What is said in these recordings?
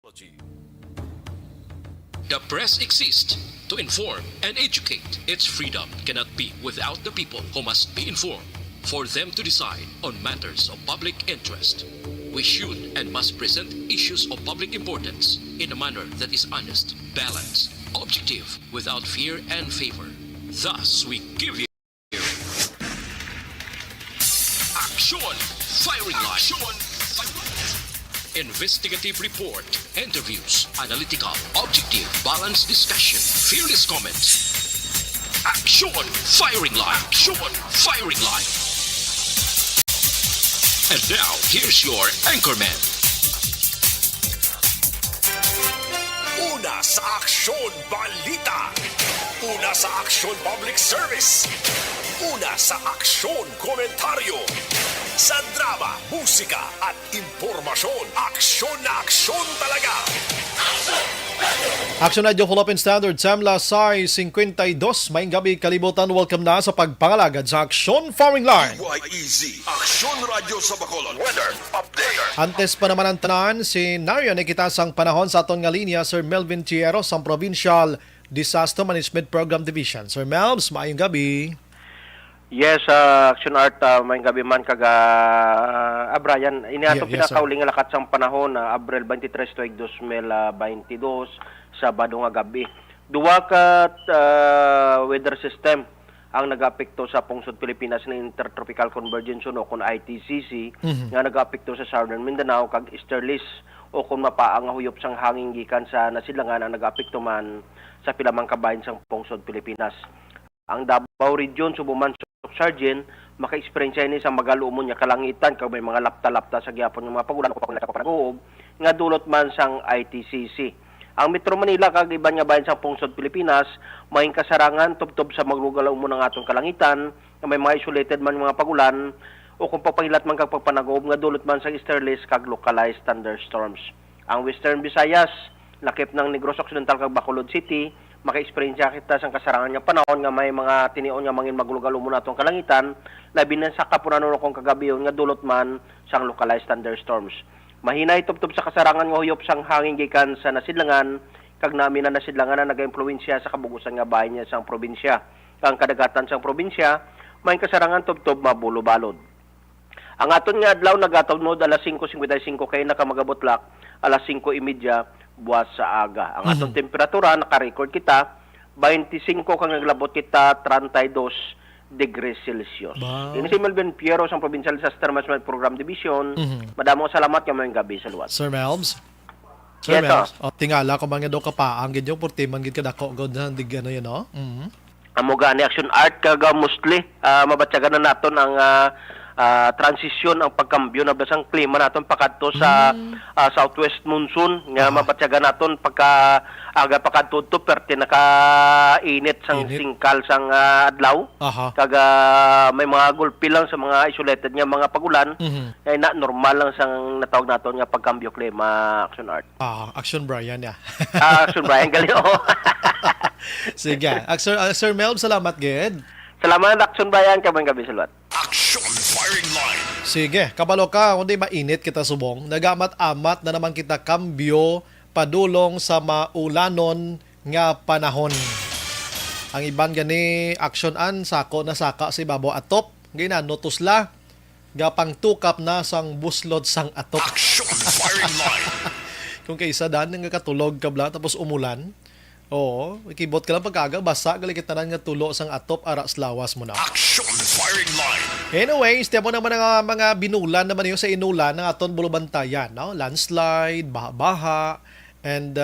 The press exists to inform and educate. Its freedom cannot be without the people who must be informed for them to decide on matters of public interest. We should and must present issues of public importance in a manner that is honest, balanced, objective, without fear and favor. Thus, we give you Action Firing Line. Investigative report, interviews, analytical, objective, balanced discussion, fearless comments. Action Firing Line. Action Firing Line. And now, here's your anchorman. Una sa Aksyon Balita. Una sa Aksyon Public Service. Una sa Aksyon Komentaryo. Sa drama, musika at impormasyon, aksyon na aksyon talaga. Action Radio Philippine Standard Samla Sai 52. Maing gabi kalibutan. Welcome na sa pagpangalagad sa Action Firing Line. YEZ, Aksyon Radio sa Bacolod. Weather Update. Antes pa naman ang tanan, si Nario Nikitasang panahon sa aton nga linya, Sir Melvin Chieros, ang Provincial Disaster Management Program Division. Sir Melvs, maayong gabi. Yes, Action Art, may gabi man kaga Brian, iniatong Yes, pinakauling nga lakat sang panahon na Abril 23 tuig 2022 Sabado nga gabi. Duwa ka weather system ang nag-apekto sa pungsod Pilipinas ng Intertropical Convergence o kung ITCC nga nag-apekto sa Southern Mindanao kag easterlies o kung mapaang huyop sang hangin gikan sa nasilangan ang nag-apekto man sa pilamang kabahin sang pungsod Pilipinas. Ang Davao Region, Subuman, Sargent, maka-experience ni sa magalumo niya kalangitan kag may mga lapta-lapta sa gyapon ng mga pagulan o pagkakapanagob nga dulot man sang ITCC. Ang Metro Manila kag iban nga bahin sa pungsod Pilipinas maing kasarangan tubtob sa maglugalumo ng atong kalangitan nga may mga isolated man mga pagulan o kung papahilat man kag pagpanagob nga dulot man sa easterlies kag localized thunderstorms. Ang Western Visayas, lakip ng Negros Occidental kag Bacolod City, maka-experience kita sa kasarangan nga panahon nga may mga tinion nga mangin maglugalumo na atong kalangitan, labi na sa kapunanon kong kagabiyon nga dulot man sang localized thunderstorms. Mahinay tubtob sa kasarangan nga huyop sang hangin gikan sa nasidlangan, kag namin na nasidlangan na nag-impluwensya sa kabugusan nga bahin niya sang probinsya. Kang kadagatan sang probinsya, may kasarangan tubtob mabulo-balod. Ang aton nga adlaw nagatawnud alas 5:55 kay nakamagabotlak, alas 5:30 buwas sa aga. Ang atong temperatura naka-record kita 25 kang naglabot kita 32 degrees Celsius. Wow. Ini si Melvin Piero sa Provincial Disaster Management Program Division. Madamo salamat nga mayong gabi sa luwas. Sir Melvs. Sir Yes, Melvs. O, tingala ko mga daw kapaang gid yung portiman gid kadako god na dig ano yun, no? Amo gani Action Art kaga mostly mabatyagan na naton ang transisyon ang pagkambyo na basang klima naton pakadto sa southwest monsoon nga mabatyagan naton pagka aga pakadto to perti naka-init sang singkal sang adlaw. Kaga may mga gulpi lang sa mga isolated nga mga pagulan. Ay na normal lang sang natawag naton nga pagkambyo klima Action Art. Action Brian ya. Action Brian gali oh. Sige. Sir Melv, salamat gid. Salamat Action Brian kamay gabi sa luwat. Aksyon Firing Line. Sige, kabalo ka, kundi mainit kita subong. Nagamat-amat na naman kita kambyo padulong sa maulanon nga panahon. Ang iban gani aksyonan sako na saka si babo atop. Ginano tusla gapang tukap na sang buslod sang atop. Aksyon Firing Line. Kung kaysa dan nga katulog kabla tapos umulan. Oo, ikibot ka lang pagkaga, basa, galikitanan nga tulo sang atop, aras lawas mo na. Aksyon Firing Line. Anyways, tiyan mo naman ang mga binulan naman yung sa inulan ng aton bulubantayan, no? Landslide, baha-baha, and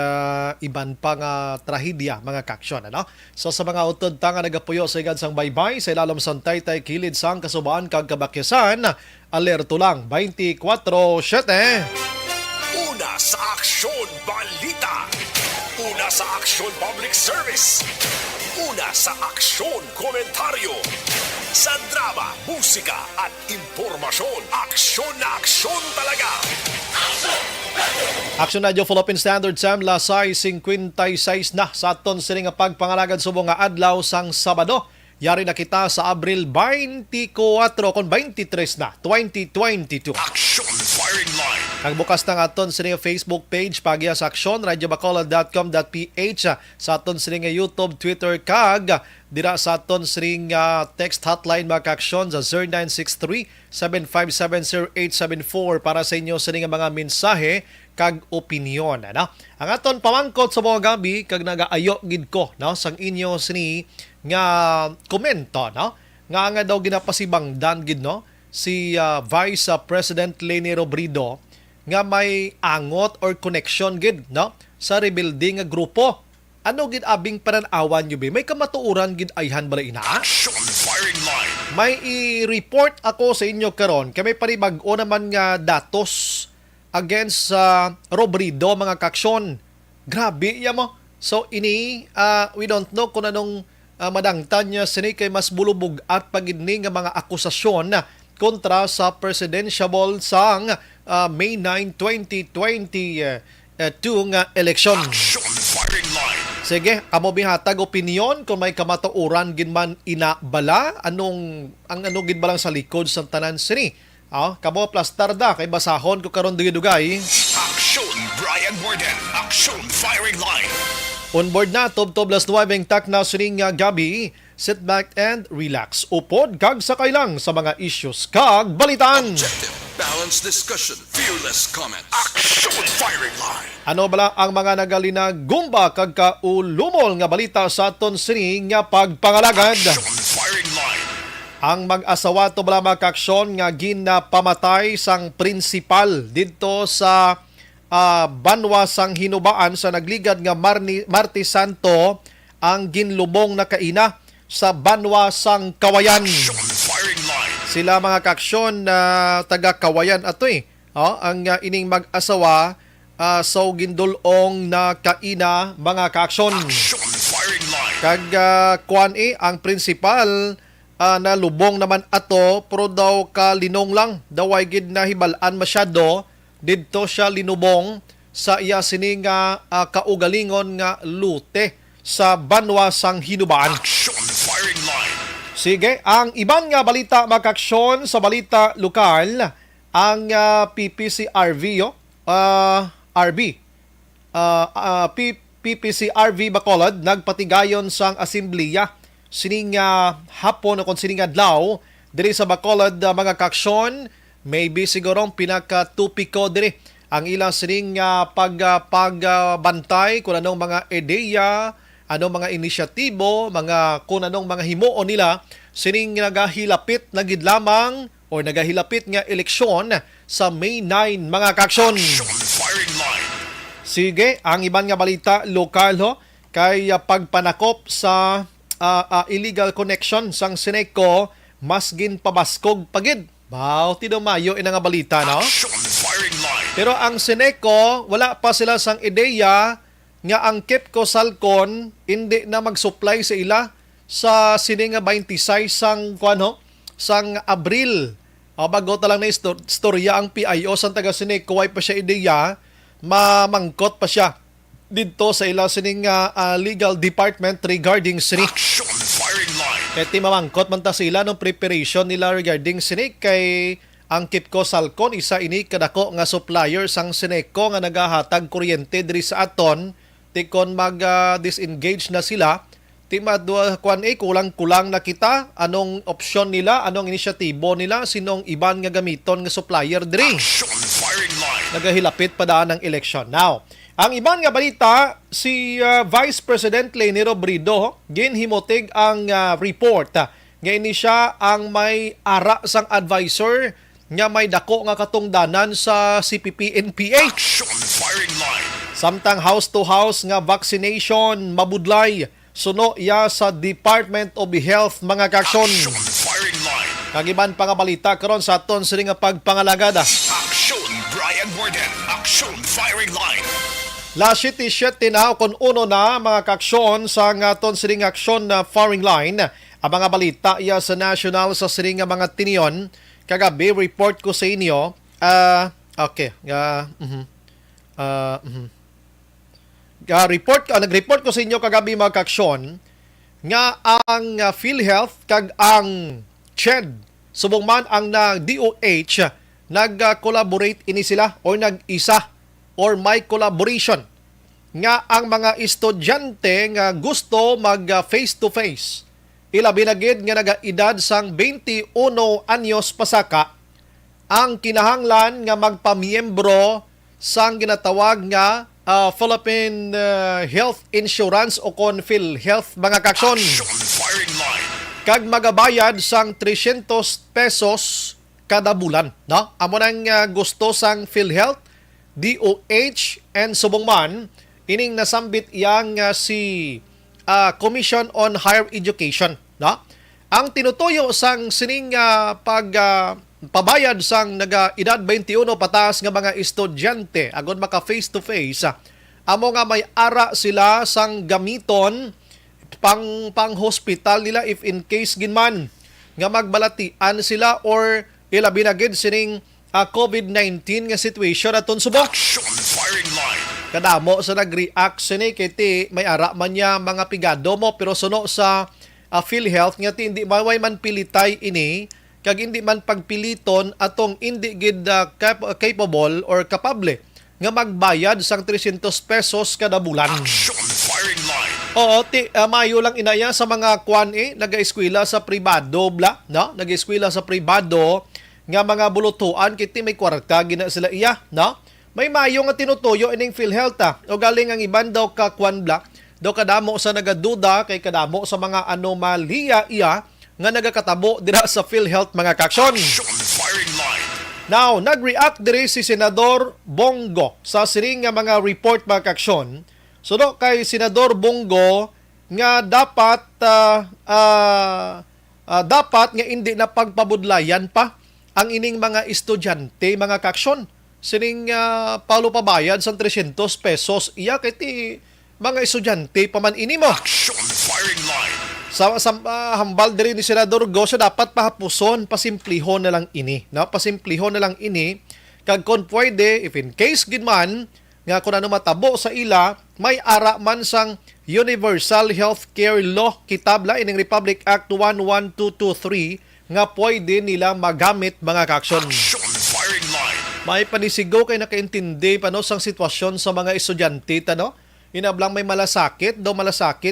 iban pa nga trahedya, mga kaksyon, ano? So sa mga utod ta nga nagapuyo sa igad sang baybay, sa ilalom sang taytay kilid sang kasubaan kag kabakyasan, alerto lang, 24/7. Una sa Aksyon Balita. Una sa Aksyon Public Service. Una sa Aksyon Komentaryo. Sa drama, musika at impormasyon, aksyon na aksyon talaga. Action Radio Philippine Standard Samla Sai 56 na sa aton sini nga pagpangalagad subong nga adlaw sang Sabado Yari na kita sa Abril 24 kon 23 na 2022. Action Firing Line. Ang bukas ng aton sa Facebook page pagya sa aksyon radiobacolod.com.ph, sa aton sa YouTube, Twitter kag dira sa aton sa text hotline mga kaaksyon sa 0963-7570874 para sa inyo sa mga mensahe kag opinyon. Ano? Ang aton pamangkot sa mga gabi kag nagaayo gid ko no sang inyo sini nga komento no nga daw ginapasibangdan gid no si Vice President Leni Robredo nga may angot or connection gid no sa rebuilding nga grupo. Ano gid abing pananawan nyo ba? May kamatuuran gid ayhan bala ina? Action Firing Line. May i-report ako sa inyo karon kay may panibag-o naman nga datos against Robredo mga kaaksyon. Grabe ya mo. So ini we don't know kung anong madangtan niya sini kay mas bulubog at pagidning nga mga akusasyon kontra sa presidential sang May 9, 2022 nga eleksyon. Action Firing Line. Sige, kamo bihatag opinyon kung may kamatuuran gid man inabala ang ano gid balang sa likod sa tanan sini. Kamo plastarda kay basahon ko karon dugay. Action Brian Borden. Action Firing Line. On board na Tob las 9 tak na sining gabi. Sit back and relax. Upod kag sakay lang sa mga issues kag balitan. Objective, balanced discussion, fearless comments. Action Firing Line. Ano bala ang mga nagalinag gumba kag kaulumol nga balita sa aton sini nga pagpangalagad. Action Firing Line. Ang mag-asawa to bala mga kaaksyon nga ginapamatay sang prinsipal dito sa Banwa sang Hinubaan sa nagligad nga Martes Santo ang ginlubong na kaina sa Banwa sang Kawayan. Action Firing Line. Sila mga kaaksyon na taga Kawayan ato ang ining mag-asawa so gindulong na kaina mga kaaksyon. Action Firing Line. Kag kuan ang principal na lubong naman ato pero daw kalinong lang daw ay gid na hibalaan masyado didto siya linubong sa iya sini nga kaugalingon nga lute sa Banwa sang Hinubaan. Action Firing Line. Sige, ang ibang nga balita mga kaaksyon sa balita lokal, ang PPCRV PPCRV Bacolod nagpatigayon sang asemblea sining hapon o kung sining adlaw diri sa Bacolod mga kaaksyon. Maybe sigurong pinaka-tupiko diri ang ilang sining pagbantay kung anong mga ideya, anong mga inisyatibo, kung anong mga himuon nila sining nagahilapit na gid lamang o nagahilapit nga eleksyon sa May 9 mga kaaksyon. Action Firing Line. Sige, ang iban nga balita lokal kay pagpanakop sa illegal connection sang Sineco mas ginpabaskog pagid. Bao, tinumayo ina nga balita, no? Action Firing Line. Pero ang Sineco, wala pa sila sang ideya nga ang KEPCO Salcon hindi na mag-supply sa ila sa sini nga 26 sang Abril. Bago talang na istorya ang PIO sang taga Sineco, way pa siya ideya, mamangkot pa siya dito sa ila sining legal department regarding sini. Action Firing Line. Kaya mamangkot man ta sila ng preparation nila regarding sini kay ang KEPCO Salcon isa ini kadako nga supplier sang Sineco nga nagahatag kuryente diri sa aton tikon mag-disengage na sila timadwa kulang-kulang na kita anong opsyon nila, anong inisyatibo nila, sinong iban nga gamiton nga supplier diri. Action Firing Line. Nagahilapit pa daan ng election. Now, ang iban nga balita, si Vice President Leni Robredo ginhimotig ang report nga ini siya ang may ara sang advisor nga may dako nga katungdanan sa CPP-NPA. Action Firing Line. Samtang house-to-house nga vaccination mabudlay suno iya sa Department of Health mga kaaksyon. Action Firing Line. Kagiban pa nga balita karon sa aton sa nga pagpangalagada. Action Brian Borden. Action Firing Line. Last 7 na kung uno na mga kaaksyon sa aton sa nga aksyon na firing line. Ang mga balita iya sa national sa siring nga mga tiniyon. Kagabi report ko sa inyo. Nag-report ko sa inyo kagabi mga kaaksyon nga ang PhilHealth kag ang CHED subong man ang DOH nag-collaborate ini sila or nag-isa or may collaboration nga ang mga estudyante nga gusto mag face to face ilabi na gid nga naga-edad sang 21 anyos pasaka ang kinahanglan nga magpamiyembro sang ginatawag nga Philippine Health Insurance o kon PhilHealth mga kaksyon. Action firing line. Kag magabayad sang 300 pesos kada bulan, no? Amo nang gusto sang PhilHealth, DOH and subong man ining nasambit iyang si Commission on Higher Education, no? Ang tinutuyo sang sining pabayad sang naga-edad 21 pataas nga mga estudyante agon maka face to face amo nga may ara sila sang gamiton pang hospital nila if in case ginman nga magbalatian sila or ilabi na gid sining COVID-19 nga situation aton subok. Action firing line. Kadamo sa nag-react sini kay ti may ara man niya mga pigado mo pero suno sa PhilHealth nga ti hindi maway man pilitay ini kag hindi man pagpiliton atong hindi gid capable or kapable nga magbayad sang 300 pesos kada bulan. Action firing line. Oo, mayo lang inaya sa mga kwan naga-eskwela sa pribado bla, no? Naga-eskwela sa pribado nga mga bulutuan kiti may kwarta gina sila iya, no? May mayo nga tinutuyo ining PhilHealth o galing ang iban daw ka kwan bla, daw kadamo sa nagaduda kay kadamo sa mga anomalya iya nga nagakatabo dira sa PhilHealth mga kaksyon. Action firing line. Now, nag-react diri si Senador Bongo sa siring nga mga report mga kaksyon. Suno kay Senador Bongo nga dapat dapat nga hindi na pagpabudlayan pa ang ining mga estudyante mga kaksyon. Sining paulo pabayad sa 300 pesos iya kay ti mga estudyante pa man ini mo. Action firing line. Sa hambal diri ni Senador Go siya dapat pahapuson, pasimplihon na lang ini, no? Pasimplihon na lang ini kag kon pwede if in case gid man nga kun ano matabo sa ila may ara man sang Universal Healthcare Law kitabla ining Republic Act 11223 nga pwede nila magamit mga kaksyon. Action firing line. May panisigo kay nakaintindi pa no sang sitwasyon sa mga estudyante no? Inablang may malasakit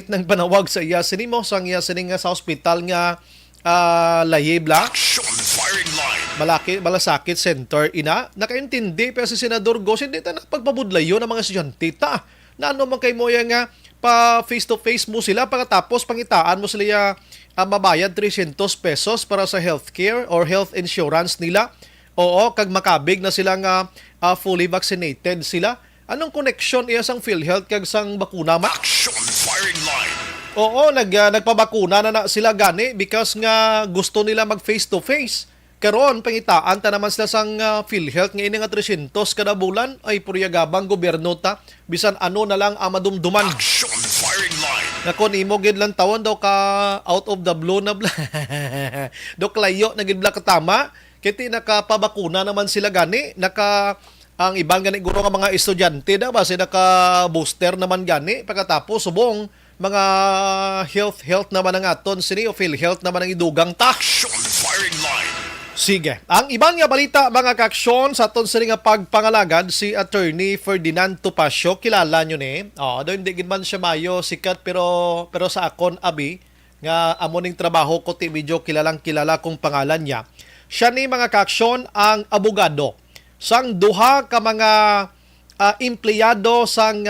ng panawag sa iya sinimo sang iya sining sa hospital nga layebla. Action firing line. Malasakit center ina. Nakaintindi pa si Senador Go hindi ta pagpabudlayo ng mga estudyante ta. Na ano man kay mo nga pa face to face mo sila pagkatapos pangitaan mo sila mabayad 300 pesos para sa healthcare or health insurance nila. Oo, kag makabig na sila nga fully vaccinated sila. Anong connection iya sang PhilHealth kag sang bakuna ma? Action firing line. Oo, nagpabakuna na sila gani because nga gusto nila mag face to face. Karon pangitaan ta naman sila sang PhilHealth nga ini nga 300 kada bulan ay puryagabang gobyerno ta bisan ano na lang ang madumduman. Action firing line. Nakon imo gid lang tawon daw ka out of the blue na bla. Do klayo na gid bla katama kiti nakapabakuna naman sila gani ang ibang gani guro nga mga estudyante da base naka-booster naman gani pagkatapos subong mga health naman ang aton sini o PhilHealth naman ang idugang ta. Action firing line. Sige. Ang ibang nga balita mga kaksyon sa aton sini nga pagpangalagad si Attorney Ferdinand Topacio kilala nyo ni. Do hindi gid man siya mayo sikat pero sa akon abi nga amo ning trabaho ko ti medyo kilala kung pangalan niya. Siya ni mga kaksyon ang abogado sang duha ka mga empleyado sang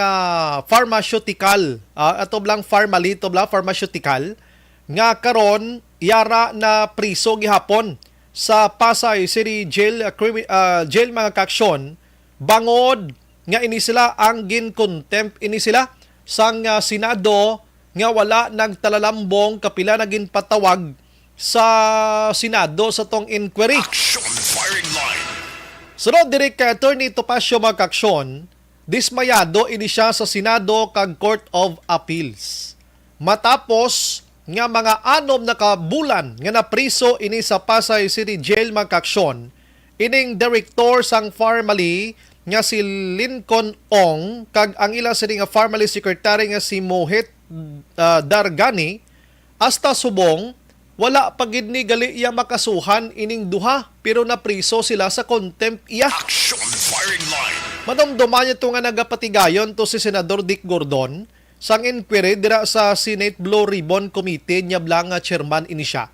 pharmaceutical ato blang pharmaceutical nga karon yara na priso gihapon sa Pasay City Jail jail mga kaksyon bangod nga ini sila ang gin-contempt ini sila sang Senado nga wala nagtalalambong kapila naging patawag sa Senado sa tong inquiry. Action firing line. Sunod diri kay Attorney Topacio mga kaksyon, dismayado ini siya sa Senado kag Court of Appeals. Matapos nga mga 6 na kabulan nga napriso ini sa Pasay City Jail mga kaksyon, ining director sang Pharmaly nga si Lincoln Ong kag ang ila sa nga Pharmaly secretary nga si Mohit Dargani hasta subong wala pagid ni gali iya makasuhan ining duha pero napriso sila sa contempt iya. Action firing line. Madomdoman niya ito nga nagapatigayon to si Senador Dick Gordon sang inquiry dira sa Senate Blue Ribbon Committee niya blang nga chairman ini siya.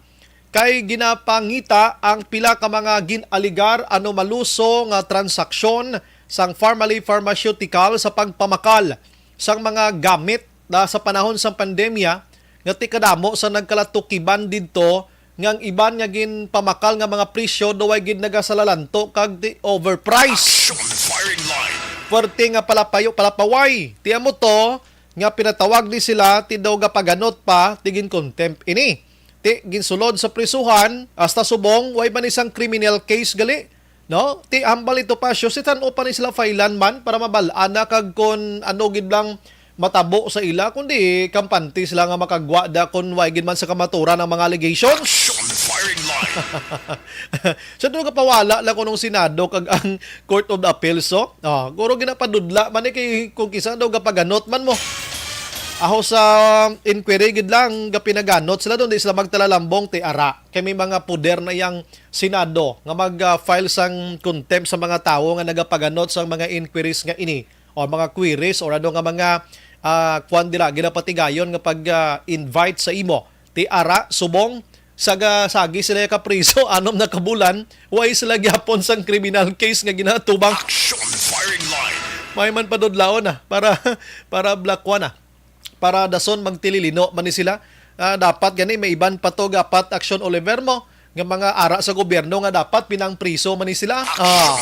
Kay ginapangita ang pila ka mga ginaligar anomaluso nga transaksyon sang pharmaceutical sa pagpamakal sang mga gamit na sa panahon sa pandemya nga tikadamo sa nagkalatukiban didto ngang iban nga gin pamakal nga mga presyo duway gid nagasalalanto kag di overprice. Action firing line. Puwerte nga palapaway. Tiyan mo to nga pinatawag ni sila ti daw gapaganot pa tigin contempt ini. Ti ginsulod sa prisuhan hasta subong way man isang criminal case gali. No? Ti hambal ito pa sitan o pa ni sila failan man para mabalaan na kag kon ano gid lang matabo sa ila kundi kampante sila nga makagwa da kun way gid man sa kamaturan ang mga allegations. Action firing line. Sa doon kapawala lang ko nung Senado kag ang Court of Appeals so. Guro ginapadudla man kay kung kisa daw gapaganot man mo. Aho sa inquiry gid lang gapinaganot sila doon di sila magtalalambong ti ara. Kay may mga puder na yang Senado nga mag-file sang contempt sa mga tawo nga nagapaganot sa mga inquiries nga ini o mga queries or ano nga mga kwan dira ginapatigayon nga pag-invite sa imo. Ti ara subong sagi sila ka priso anom na kabulan way sila gyapon sang criminal case nga ginatubang. Action firing line. May man padudlaon na para black one na. Para dason magtililino man ni sila. Dapat gani may iban pa to gapat action Oliver mo nga mga ara sa gobyerno nga dapat pinang priso man ni sila.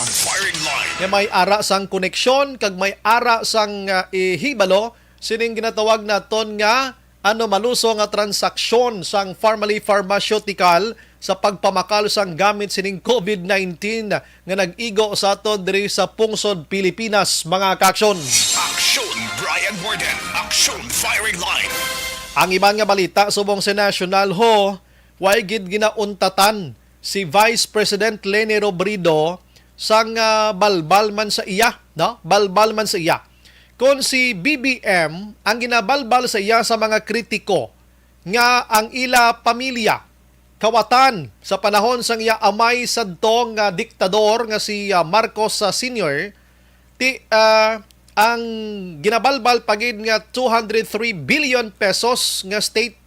Firing line. Nga may ara sang koneksyon kag may ara sang ihibalo sining ginatawag naton nga maluso nga transaksyon sang pharmaceutical sa pagpamakal sang gamit sining COVID-19 nga nag-igo sa aton diri sa pungsod Pilipinas mga kaaksyon. Action Brian Borden. Action firing line. Ang iban nga balita subong sa National Ho, way gid ginauntatan si Vice President Leni Robredo sang balbal man sa iya, no? Balbal man sa iya. Kung si BBM ang ginabalbal sa iya sa mga kritiko nga ang ila pamilya kawatan sa panahon sang iya amay sadtong diktador nga si Marcos Sr. Ang ginabalbal pagid nga 203 billion pesos nga state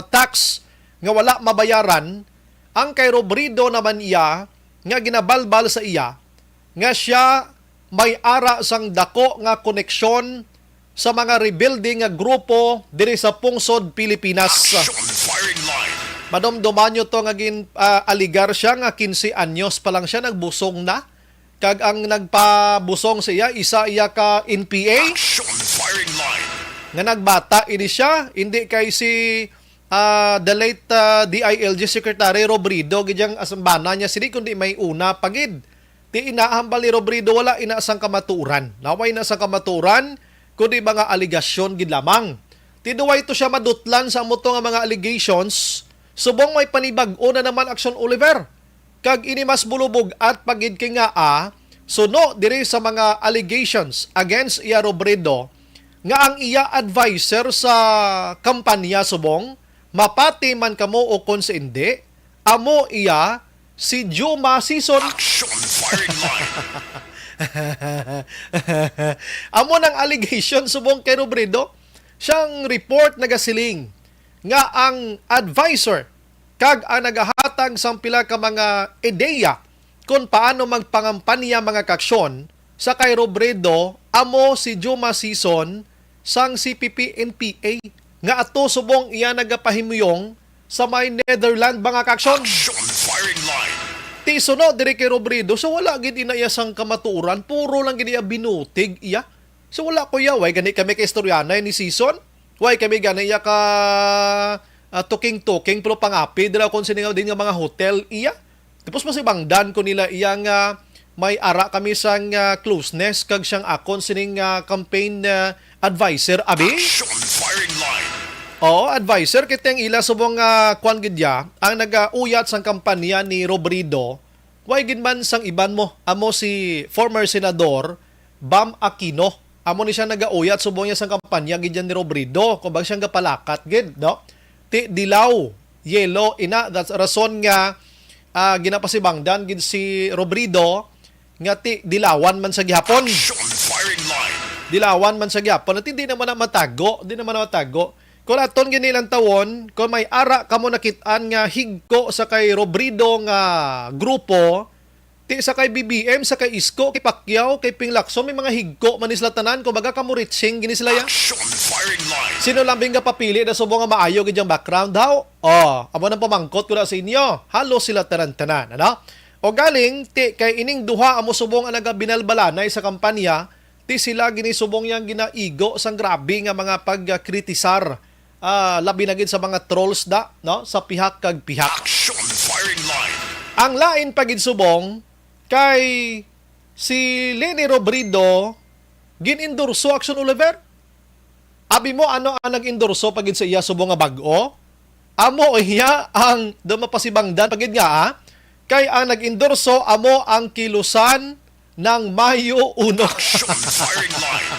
tax nga wala mabayaran. Ang kay Robredo naman iya nga ginabalbal sa iya nga siya may ara sang dako nga koneksyon sa mga rebuilding nga grupo diri sa pungsod Pilipinas. Action firing line. Madomdoman nyo to nga aligar siya nga 15 anyos pa lang siya nagbusong na. Kag ang nagpabusong siya, isa iya ka NPA. Action firing line. Nga nagbata ini siya, hindi kay si the late DILG Secretary Robredo, gidyang asambana niya sini, kundi may una pagid. Ti inahambal ni Robredo, wala inaasang kamaturan. Naway na sa kamaturan, kundi mga aligasyon gid lamang. Ti duway to siya madutlan sa muto nga mga allegations, subong may panibag-o na naman action Oliver. Kag ini mas bulubog at pagid kay nga suno diri sa mga allegations against iya Robredo nga ang iya advisor sa kampanya subong mapati man kamo o kon sa hindi amo iya si Juma Sison. Action firing line. Amo ng allegation subong kay Robredo siyang report nagasiling nga ang advisor kag ang nagahatag sang pila ka mga ideya kung paano magpangampanya mga kaksyon sa kay Robredo amo si Juma Sison sang CPP-NPA nga ato subong iya nagapahimuyong sa may Netherlands mga kaksyon. Action firing line. Ti suno diri kay Robredo so wala gid inaya sang kamaturan puro lang gid iya binutig iya. So wala ko ya way gani kami kay istoryana ni Sison. Way kami gani iya ka tuking-tuking pero pangapi dira kon siningaw din nga mga hotel iya. Tapos mas ibangdan ko nila iya nga may ara kami sang closeness kag siyang akon sining campaign advisor abi. Action firing line. Advisor kitang ila subong kwan gidya ang nagauyat sang kampanya ni Robredo. Way gid man sang iban mo amo si former senador Bam Aquino. Amo ni siya nagauyat subong niya sang kampanya gidyan ni Robredo kung bang siyang gapalakat gid no. ti dilaw, yellow, ina. That's rason nga ginapasibangdan gid si Robredo nga ti dilawan man sa gihapon. Action firing line. Dilawan man sa gyapon at hindi naman na matago, kung aton ginilang tawon, kung may ara kamo nakitaan nga higko sa kay Robredo nga grupo, ti sa kay BBM, sa kay Isko, kay Pacquiao, kay Ping Lacson, may mga higko man isla tanan, kung baga kamuritsing gini sila ya. Action firing line. Sino lambing nga papili na subo nga maayo gidyang background daw? Amo nang pamangkot ko na sa inyo. Halos sila tanan-tanan, ano? O galing ti kay ining duha amo subong ang nagabinalbalanay sa kampanya, ti sila ginisubong yang ginaigo sang grabe nga mga pagkritisar, labi na gid sa mga trolls da, no? Sa pihak kag pihak. Action firing line. Ang lain pagid subong kay si Leni Robredo gin-endorso Action Oliver. Abi mo ano ang nag-endorso pagid sa iya subong nga bag-o? Amo iya ang dumapasibangdan pagid nga kay ang nag-endorso amo ang kilusan ng Mayo 1. Action firing line.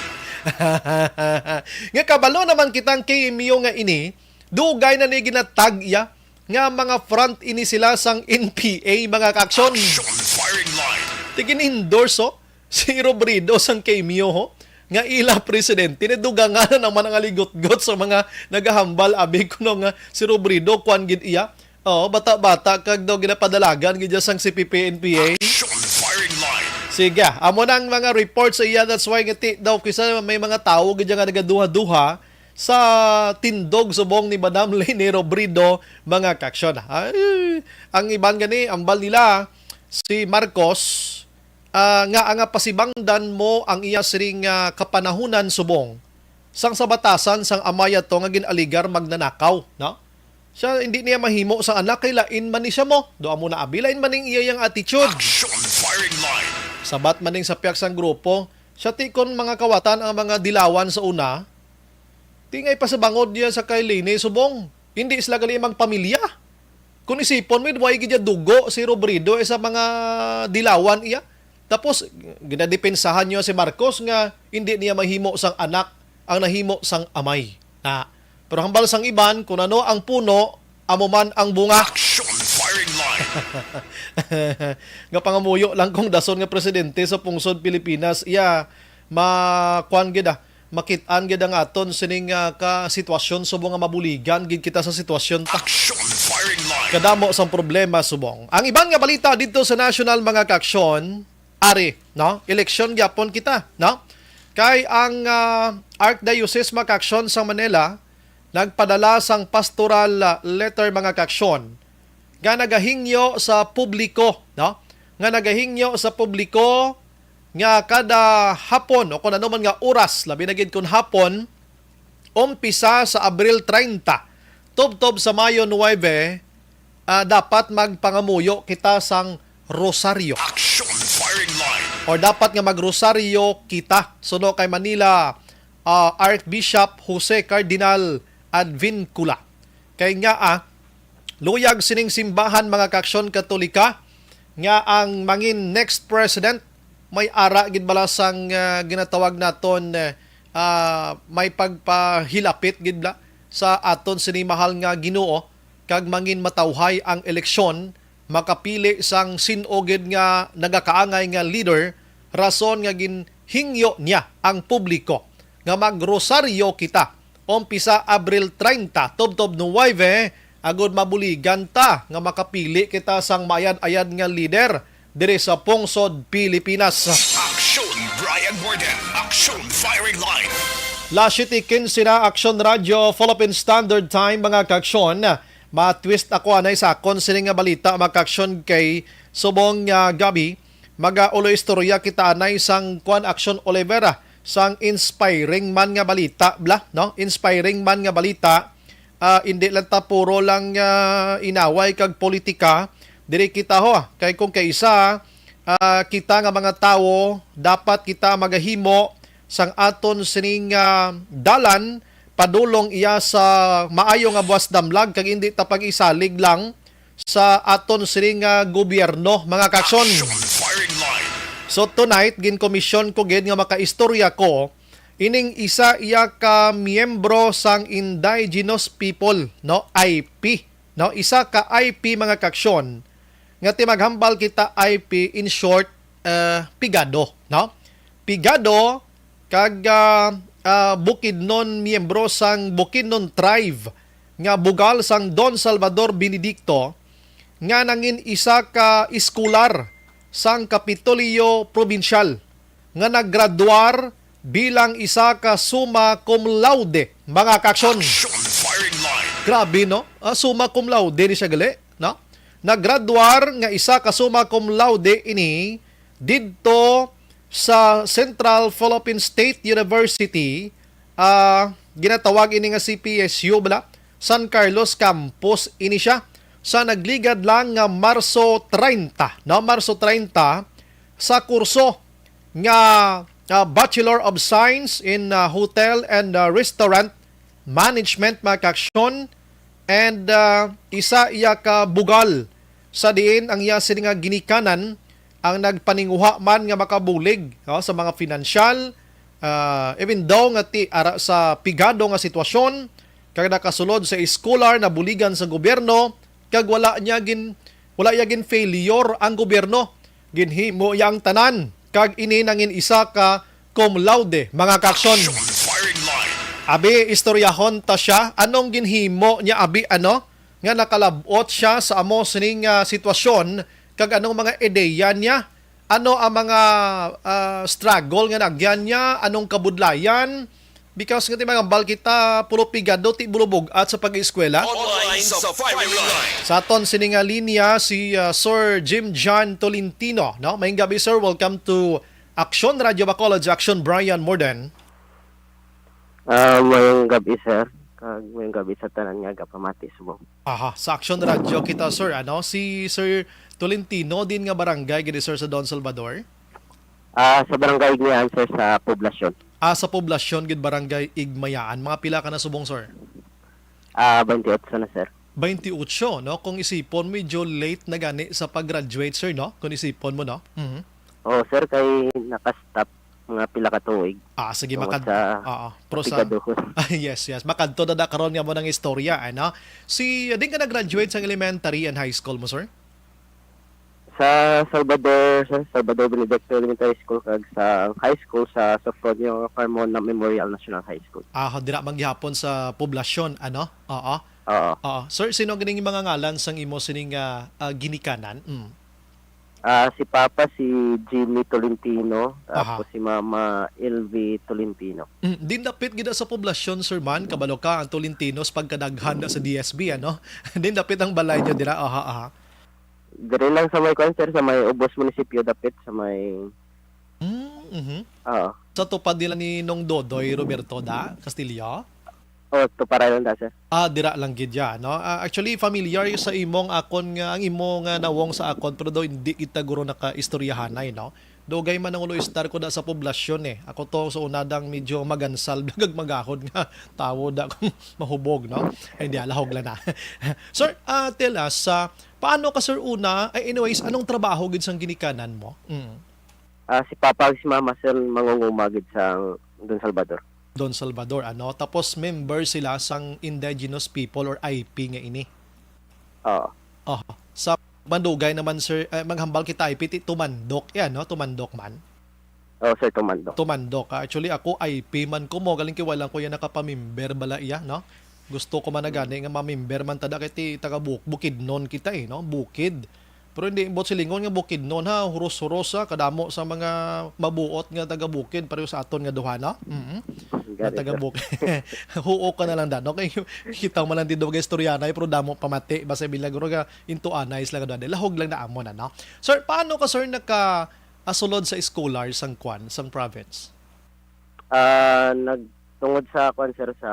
Nga kabalo naman kitang KMU nga ini, dugay na ni ginatag iya nga mga front ini sila sang NPA mga kaaksyon. Action firing line. Tigin-endorso si Robredo sang KMU ho, nga ila presidente ni dugangan na naman ang aligot-got sa mga nagahambal abi kuno nga si Robredo kwan gid iya. Bata-bata kag daw ginapadalagan gid sang CPP NPA. Action firing line. Sige, amo nang mga reports sa iya. That's why ngiti daw kisa may mga tao gid nga nagaduha-duha sa tindog subong ni Madam Leni Robredo mga kaksyon. Ang iban gani ambal nila si Marcos nga pasibangdan mo ang iya siring kapanahunan subong sang sa batasan sang amaya to nga ginaligar magnanakaw, no? Siya hindi niya mahimo sa anak kay lain man ni siya mo. Do amo na abi lain man ning iya yang attitude. Action firing line. Sabat man ning sa piyak sang grupo, siya tikon mga kawatan ang mga dilawan sa una. Tingay pa sa bangod niya sa kay Leni subong. Hindi sila gali magpamilya. Kung isipon mo, way gid dugo si Robredo sa mga dilawan iya. Tapos ginadepensahan niyo si Marcos nga hindi niya mahimo sang anak ang nahimo sang amay. Pero hambal sang iban, kung ano ang puno, amo man ang bunga. Action firing line. Nga pangamuyo lang kung dason nga presidente sa pungsod Pilipinas, iya makuan gid makitaan gid ang aton sining ka sitwasyon subong nga mabuligan gid kita sa sitwasyon ta. Action firing line. Kadamo sang problema subong. Ang iban nga balita dito sa national mga kaaksyon, no? Eleksyon gyapon kita, no? Kay ang Archdiocese mga kaaksyon sa Manila nagpadala sang pastoral letter mga kaaksyon nga nagahingyo sa publiko, no? Nga nagahingyo sa publiko nga kada hapon o kung ano man nga oras, labi na gid kun hapon, umpisa sa Abril 30, tubtob sa Mayo 9, dapat magpangamuyo kita sang rosaryo. Action firing line. O dapat nga magrosaryo kita. Suno kay Manila Archbishop Jose Cardinal Advincula. Kay nga luyag sining simbahan mga kaaksyon Katolika nga ang mangin next president may ara gid bala sang ginatawag naton may pagpahilapit gid bala sa aton sini mahal nga Ginoo kag mangin matawhay ang eleksyon, makapili sang sinogid nga nagakaangay nga leader, rason nga ginhingyo niya ang publiko nga magrosaryo kita umpisa Abril 30 tubtob no 9 agud mabuligan ta nga makapili kita sang mayad-ayad nga leader diri sa pungsod Pilipinas. Action Brian Borden. Action firing line. Lasitikin sina Action Radio Philippine Standard Time mga kaaksyon. Ma-twist ako anay sa akon sining nga balita mga kaaksyon kay subong gabi maga-ulo istorya kita anay sang Kwan Action Olivera sang inspiring man nga balita no? Inspiring man nga balita. Hindi lang ta puro lang inaway kag politika. Diri kita kay kung kaisa kita nga mga tao dapat kita magahimo sang aton sining dalan padulong iya sa maayo nga buwas damlag kag hindi ta pag-isalig lang sa aton sining gobyerno mga kaaksyon. Firing line. So tonight ginkomisyon ko gid nga makaistorya ko Ining isa iya ka miyembro sang Indigenous People, no? IP, no? Isa ka IP mga kaksyon nga timaghambal kita IP in short Pigado, no? Pigado kag Bukidnon miyembro sang Bukidnon tribe nga bugal sang Don Salvador Benedicto nga nangin isa ka iskular sang Kapitolyo Provincial nga naggraduar bilang isa ka summa cum laude mga kaksyon. Action firing line. Grabe no? Summa cum laude ni siya gali, no? Naggraduar nga isa ka summa cum laude ini didto sa Central Philippine State University, ginatawag ini nga CPSU bala, San Carlos Campus ini siya sa nagligad lang nga Marso 30, no? Marso 30 sa kurso nga Bachelor of Science in Hotel and Restaurant Management mga kaksyon, and isa iya ka bugal sa diin ang iya sini nga ginikanan ang nagpaninguha man nga makabulig, no, sa mga financial, even though nga ara sa pigado nga sitwasyon kag nakasulod sa scholar na buligan sa gobyerno kag wala iya gin failure ang gobyerno, ginhimo yang tanan kag ini nangin isa ka cum laude mga kaksyon. Firing line. Abi istoryahon ta siya, anong ginhimo niya abi ano nga nakalabot siya sa amo sining sitwasyon kag anong mga ideya niya, ano ang mga struggle nga nagyan niya, anong kabudlayan, because nga mga bal kita puro pigado ti bulubog at sa pag-eskwela. Online sa firing line. Sa aton sininga linya si Sir Jim John Tolentino, no? Maayong gabi sir, welcome to Action Radio Bacolod, Action Brian Morden. Mayong gabi sir, kag mayong gabi sa tanan nga gapamati subong. Aha, sa Action Radio kita sir, ano? Si Sir Tolentino din nga barangay gid sir sa Don Salvador. Sa barangay niyan sir sa poblasyon. Sa poblasyon gid barangay Igmayaan. Mga pila ka na subong sir? 28 na sir. 28, no? Kung isipon medyo late na gani sa pag-graduate sir, no? Kung isipon mo, no? Mhm. Oo sir, kay naka-stop mga pila ka tuig. Sige, Oo, makad. sa Pro sa Pigaduhon. yes. Makadto na karon nga mo ng istorya, ano? Din ka nag-graduate sa elementary and high school mo, sir? Sa Salvador Benedicto Elementary School, kag sa high school sa Sofronio Carmona Memorial National High School. Dira manggihapon sa poblasyon, ano? Oo. Oo. Sir, sino ganing mga ngalan sang imo sining ginikanan? Si Papa si Jimmy Tolentino, Aha. tapos si Mama LV Tolentino. Din dapit gid sa poblasyon, sir man, kabalo ka ang Tolentinos pagkadaghan na sa DSB, ano? Din dapit ang balay niyo dira. Aha. Dire lang sa may concert sa may Ubos Munisipyo dapit sa may Oo. Sa tupad nila ni Nong Dodoy Roberto da Castillo? To para lang da sir. Dira lang gid ya, no? Actually familiar yung sa imong akon nga ang imong nawong sa akon pero daw hindi kita guro naka-istoryahanay, no? Dugay man ang ulo star ko da sa poblasyon eh. Ako to sa unadang medyo magansal dagag magahod nga tawo da kung mahubog, no? Ay di alahog lang na. Sir, tell us paano ka sir una anyways anong trabaho gid sang ginikanan mo? Si Papa ug si Mama sir mangungumagid sa Don Salvador. Don Salvador, ano? Tapos member sila sang Indigenous People or IP nga ini. Oo. Sa Mandugay naman sir, maghambal kita IP ti Tumandok, yan, no? Tumandok man. Oo sir, Tumando. Tumandok. Actually ako IP man ko mo, galing kiwalang ko yan nakapamimber bala iya, no? Gusto ko man na gani nga mamimber man tada kiti taga Bukidnon kita no? Bukid. Pero hindi imbot silingon nga Bukidnon ha, huros-huros kadamo sa mga mabuot nga taga Bukid pareho sa aton nga duha, no? Nga taga Bukid. Huok ka na lang da, no? Kay kita mo lang din daw istoryanay pero damo pamati basta bilagro nga into anais lang da. Lahog lang na amo na, no? Sir, paano ka sir naka-asulod sa scholar sang sang province? Nagtungod sa sir sa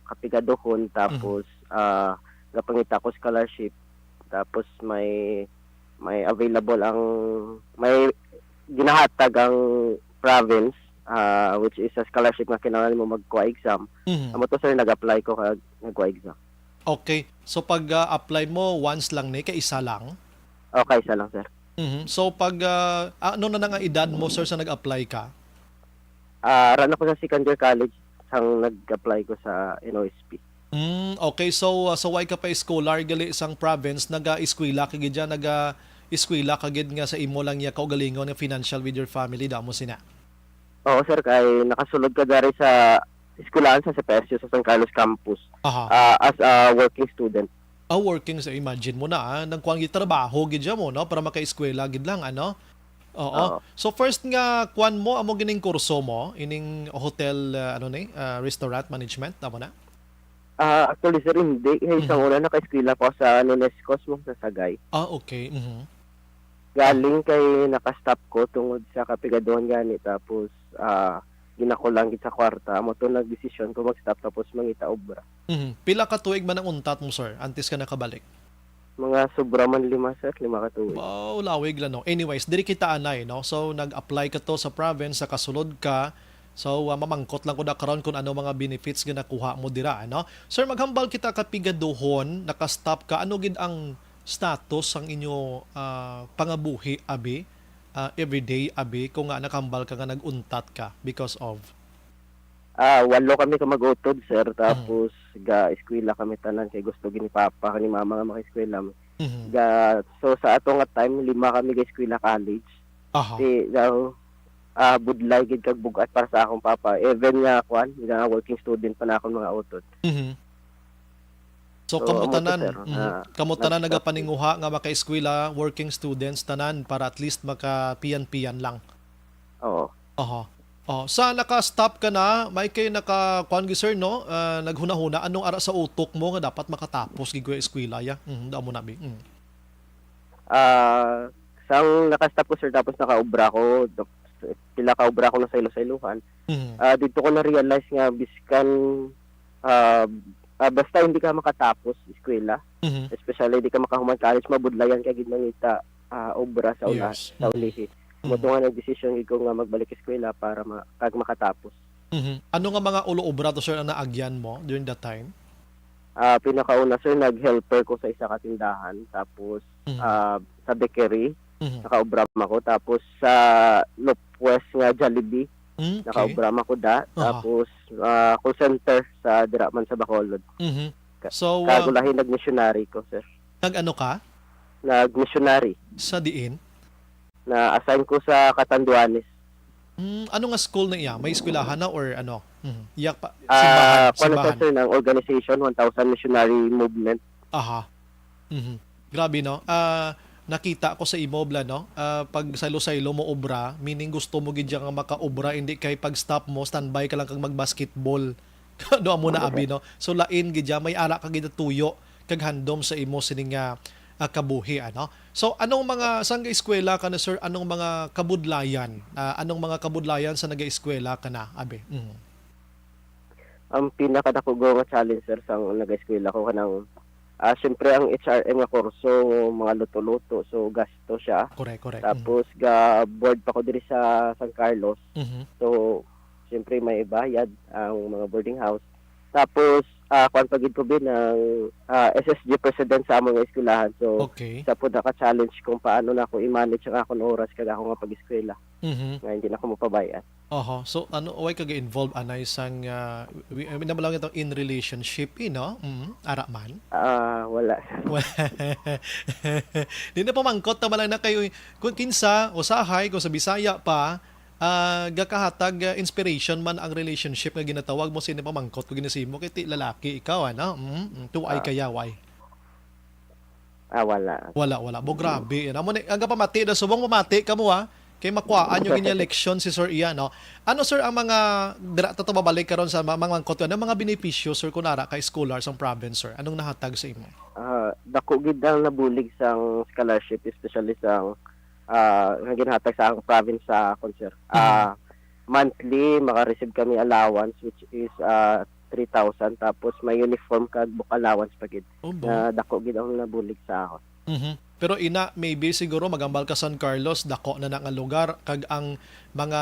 Kapigaduhon tapos gapangita ko scholarship tapos may available may ginahatag ang province which is a scholarship nga kinahanglan mo magkuha exam. Amo to sir nag-apply ko kag nagkuha exam. Okay. So pag-apply mo once lang ni kay isa lang? Okay, isa lang sir. So pag ano na nga edad mo sir sa nag-apply ka? Ran ako sa second year college sang nag-apply ko sa NOSP. Okay, so why ka pa scholar gali isang province naga-eskwela kagid dyan, naga-eskwela kagid nga sa imo lang ya kaugalingon nga financial with your family damo sina. Oo sir, kay nakasulod ka dari sa eskwelahan sa CPSU sa San Carlos campus Aha. as a working student. Working sa imagine mo na nagkuang gid trabaho gid dyan mo no para maka-eskwela gid lang ano. Oo. Oo. So first nga kuan mo amo gining kurso mo ining hotel restaurant management tama na? Actually sir, hindi. Isang una naka-eskwela ko sa Nunes Cosmo sa Sagay. Okay. Mhm. Galing kay nakastop ko tungod sa kapigaduhan gani, tapos ginako lang gid sa kwarta mo to nagdesisyon ko mag-stop tapos mangita obra. Mhm. Pila ka tuig man ang untat mo sir antes ka nakabalik? Mga sobra man 5 sir, 5 ka tuig. Wow, lawig lang no. Anyways, diri kita anay no. So nag-apply ka to sa province sa kasulod ka. So mamangkot lang ko na karon kung ano mga benefits nga nakuha mo dira ano. Sir, maghambal kita kapigaduhon, naka-stop ka. Ano gid ang status ang inyo pangabuhi abi? Everyday abi kung nga nakambal ka nga naguntat ka because of 8 kami ka mag-utod sir, tapos ga-eskwela kami tanan kay gusto gini papa kani mama nga maka-eskwela. Mhm. So sa ato nga time 5 kami ga-eskwela college. Aha. Di daw budlay gid kag bugat para sa akong papa. Even nga kwan, nga working student pa na akong mga utod. Mhm. So So, kamo amo to, tanan, sir. kamo tanan Nag-stop nagapaninguha nga maka-eskwela, working students tanan para at least maka-piyan-piyan lang. Oo. Aha. Sa naka-stop ka na, may kay naka-kuan sir no, naghuna-huna anong ara sa utok mo nga dapat makatapos gid ko eskwela ya. Damo na bi. Sang nakastop ko sir, tapos nakaobra ko, pila ka obra ko na sa Iloilo-Ilohan. Dito ko na-realize nga biskan basta hindi ka makatapos eskwela, especially di ka makahuman college, mabudlayan ka gid mangita obra sa Yes. sa ulihi. Mo nga nag-decision gid ko nga magbalik eskwela para kag makatapos. Ano nga mga ulo-obra to sir ang naagyan mo during that time? Pinakauna sir, nag-helper ko sa isa ka tindahan, tapos sa bakery nakaobra ako, tapos sa Northwest nga Jollibee Okay. nakaobra ako da, tapos call center sa Diraman sa Bacolod. So Kagulahin nag-missionary ko sir. nag-ano ka Nag-missionary sa diin? na assign ko sa Catanduanes. Ano nga school na iya? May eskwelahan na or ano? Iyak pa Kuan na simbahan. sir ng organization 1000 Missionary Movement. Aha. Grabe no. Nakita ko sa Imobla no. Pag saylo-saylo mo obra, meaning gusto mo gid nga maka-obra, hindi kay pag stop mo standby ka lang kag mag-basketball. Do mo na abi no. So lain gid may ara ka gid tuyo kag handom sa imo sining kabuhi ano. So anong mga sang eskwela ka na sir? Anong mga kabudlayan? Anong mga kabudlayan sa naga-eskwela ka na abi? Ang pinakadako nga challenge sir sa nag-eskwela ko kanang syempre ang HRM nga kurso mga luto-luto, so gasto siya. Correct. Tapos ga board pa ko diri sa San Carlos. So syempre may bayad ang mga boarding house. Tapos kuan pagid ko bin ng SSG president sa among eskwelahan. So Okay. sa po naka-challenge kung paano na ako i-manage ang akong oras kag ako nga pag-eskwela. Nga hindi na ako mapabayad. So ano way kag involved anay sang nabalang ito in relationship no? Ara man. Wala. Di na pamangkot ta lang na kayo kung kinsa usahay ko sa Bisaya pa gakahatag inspiration man ang relationship nga ginatawag mo sino pamangkot ko ginasimo kay ti lalaki ikaw ano. Tuay kayaway. Wala. Bo grabe. Amo ni aga pamati da subong mamati kamo kay makuhaan yung inya leksyon si Sir Ian no. Ano sir ang mga dira ta babalik karon sa mga mangkot ano mga benepisyo sir kunara kay scholars ang province sir? Anong nahatag sa imo? Dako gid ang nabulig sang scholarship, especially sang nga ginhatag sa ang province sa concert. Monthly maka-receive kami allowance which is 3,000, tapos may uniform kag book allowance pa gid. Na dako gid ang nabulig sa ako. Pero ina maybe siguro magambal ka San Carlos dako na nga lugar kag ang mga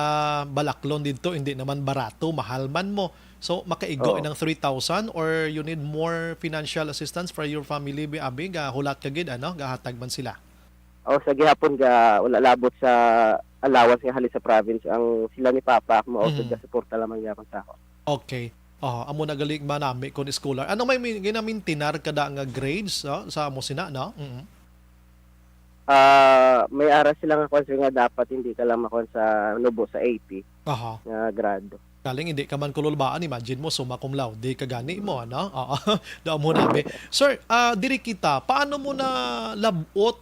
balaklon dito hindi naman barato, mahal man mo. So makaigo ng 3,000 or you need more financial assistance for your family abi ga hulat ka gid ano gahatag man sila. Sa gihapon ga wala labot sa allowance nga hali sa province ang sila ni Papa mausod ka suporta lamang gyapon sa ako. Okay. Amo nagaling manami kon scholar. Ano may ginamintinar kada nga grades sa amo sina, no? May aras sila nga konsel nga dapat hindi ka lang makon sa nubo sa 80 Aha. nga grado. Galing hindi ka man kululbaan, imagine mo summa cum laude ka gani mo, ano? Dao mo nabi. Sir, diri kita, paano mo na labot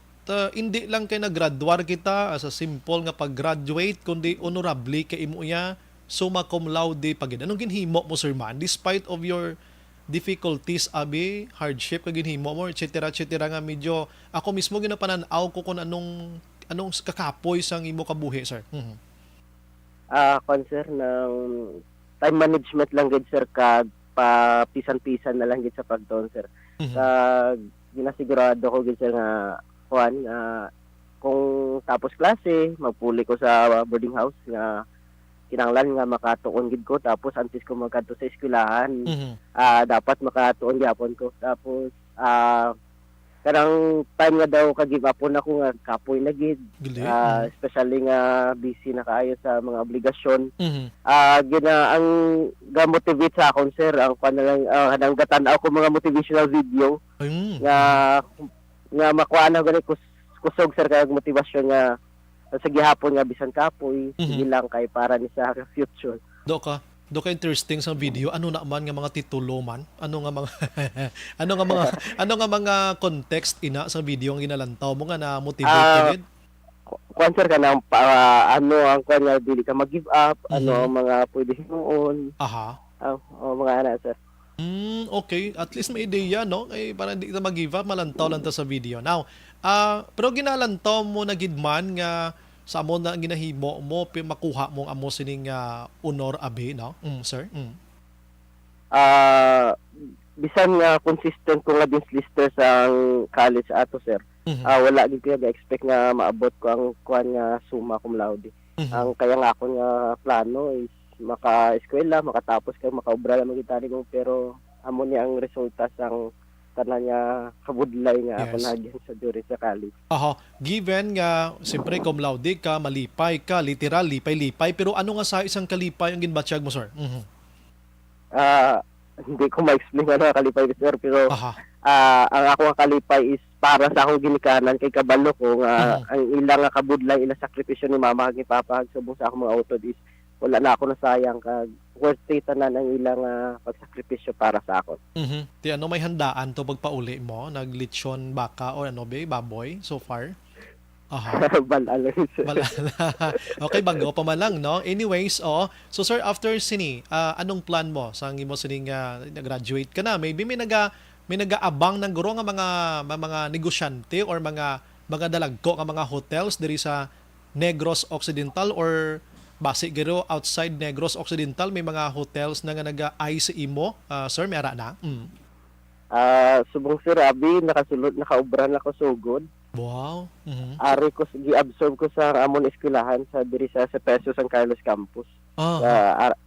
hindi lang kay naggraduar kita as a simple nga pag-graduate kundi honorably kay imo ya summa cum laude pagid. Anong ginhimo mo sir man despite of your difficulties abi, hardship ka ginhimo mo, etc. nga medyo ako mismo ginapanan-aw ko kung anong kakapoy sang imo kabuhi sir. Concern ng time management lang gid sir kag pa pisan-pisan na lang gid sa pagtuon sir. Kag ginasigurado ko gid sir nga kuan kung tapos klase magpuli ko sa boarding house nga kinahanglan nga makatuon gid ko tapos antes ko magkadto sa eskwelahan dapat makatuon gyapon ko tapos kanang time nga daw ka-give upon ako nga kapoy na gid. Especially nga busy na kaayo sa mga obligasyon. Ang ga-motivate sa akon sir ang lang nang gatan-aw ko mga motivational video nga makuha na gani kusog sir kay motivasyon nga sa gihapon nga bisan kapoy sige lang kay para ni sa future. Do ka interesting sa video ano na man nga mga titulo man ano nga mga ano nga mga context ina sa video ang ginalantaw mo nga na motivate kung sir ka na ano ang kung nga dili ka mag-give up ano ang mga pwede noon mga ana sir. Okay, at least may ideya no kay para hindi ka mag-give up malantaw lang ta sa video now pero ginalantaw mo na gid man nga sa amo na ginahimo mo makuha mong amo sining honor abi no sir. Bisan nga consistent ko nga din lister sa college ato sir. Wala gid ko ga-expect nga maabot ko ang kuan nga summa cum laude. Ang kaya nga ako nga plano is maka-eskwela, makatapos kay makaobra lang gid tani ko pero amo ni ang resulta sang tanan niya kabudlay nga ako nagyan sa diri sa college. Given nga siyempre cum laude ka, malipay ka, literal lipay-lipay pero ano nga sa isang kalipay ang ginbatsyag mo sir? Hindi ko ma-explain ano kalipay sir pero ang ako nga kalipay is para sa akong ginikanan kay kabalo ko nga ang ilang nga kabudlay ila sakripisyo ni mama kag ni papa subong sa akong mga utod is wala na ako nasayang kag worth it tanan ang ilang pagsakripisyo para sa akon. Ti ano may handaan to pagpauli mo naglitsyon baka o ano baboy so far? Balala. Okay, bago pa man lang, no? Anyways, so sir, after sini, anong plan mo sa imo sining nag-graduate ka na? Maybe may nagaabang ng guro nga mga negosyante or mga dalagko nga mga hotels diri sa Negros Occidental or base gero outside Negros Occidental may mga hotels na nga nag-ay sa imo, sir, may ara na? Subong sir, abi nakasulod nakaobra na ko sugod. Wow. Ari ko gi-absorb ko sa amon eskwelahan sa diri sa Peso San Carlos campus.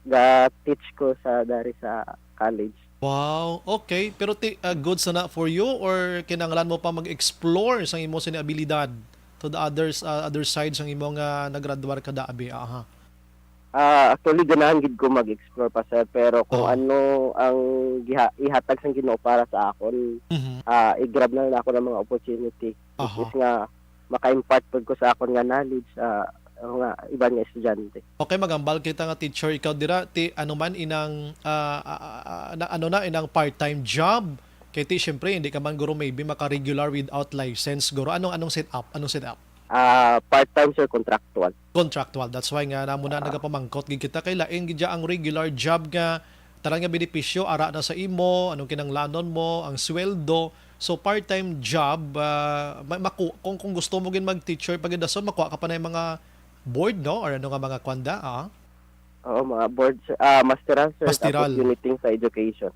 Ga-teach ko sa dari sa college. Wow. Okay, pero good sana for you or kinahanglan mo pa mag-explore sa imo sini abilidad to the other side sang imo nga naggraduar kada abi? Actually ganahan gid ko mag-explore pa sir pero kung ano ang ihatag sang Ginoo para sa akon i-grab na lang ako ng mga opportunity is nga maka-impart pud ko sa akon nga knowledge nga iba nga estudyante. Okay, magambal kita nga teacher ikaw dira ti ano man inang inang part-time job kay ti syempre hindi ka man guro maybe maka-regular without license guro anong setup? Part-time sir, contractual. That's why nga namo na nagapamangkot gid kita kay laing gid ang regular job nga tarang nga benepisyo ara na sa imo, anong kinanglanon mo, ang sweldo. So part-time job kung gusto mo gid mag-teacher pag dason makuha ka pa na mga board no or ano nga mga kwanda mga board masteral sir tapos uniting sa education.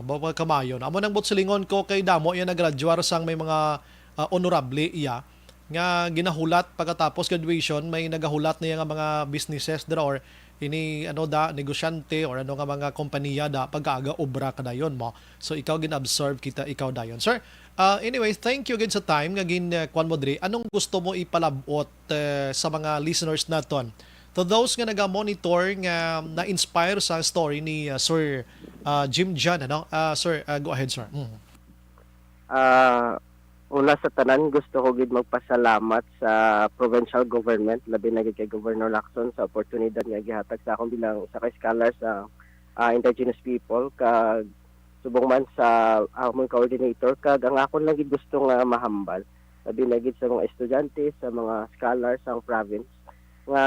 Bawal kamayo na amo nang botsilingon ko kay damo yan nag-graduate sang may mga honorable iya nga ginahulat pagkatapos graduation may nagahulat na nga mga businesses dira or ini ano da negosyante or ano nga mga kompanya da pag-aga obra kadayon mo. So ikaw gin-absorb kita ikaw dayon. Sir, anyway, thank you again sa time nga kwan mo diri. Anong gusto mo ipalabot sa mga listeners naton? To those nga naga-monitor nga na-inspire sa story ni Sir Jim John, ano? Sir, go ahead, sir. Una sa tanan, gusto ko gid magpasalamat sa provincial government, labi na gid kay Governor Lacson sa oportunidad nga gihatag sa akong bilang usa ka scholar sa indigenous people, kag subong man sa among coordinator, kag ang akon lang gid gusto nga mahambal labi na gid sa mga estudyante, sa mga scholars sa province, nga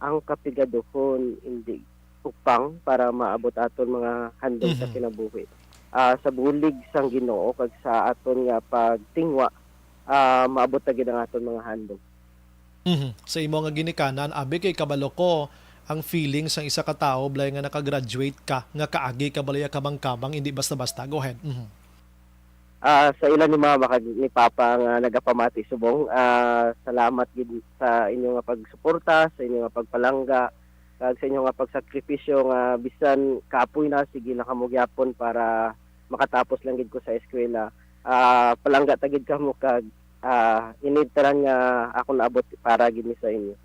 ang kapigaduhon hindi upang para maabot aton mga handog sa kinabuhi. Sa bulig sang Ginoo kag sa aton nga pagtingwa, maabot ta gid ang aton mga handog. Sa imo nga ginikanan, abi kay kabalo ko ang feeling sang isa ka tawo blay nga naka-graduate ka, nga kaagi ka balaya kamang-kamang, hindi basta-basta. Go ahead. Sa ilan ni mama kag ni papa nga nagapamati subong, salamat gid sa inyo nga pagsuporta, sa inyo nga pagpalangga, kag sa inyo nga pagsakripisyo nga bisan kapoy na sige nakamugyapon para makatapos lang gid ko sa eskwela. Palangga ta gid kamo kag inid tanan nga ako naabot para gid ni sa inyo.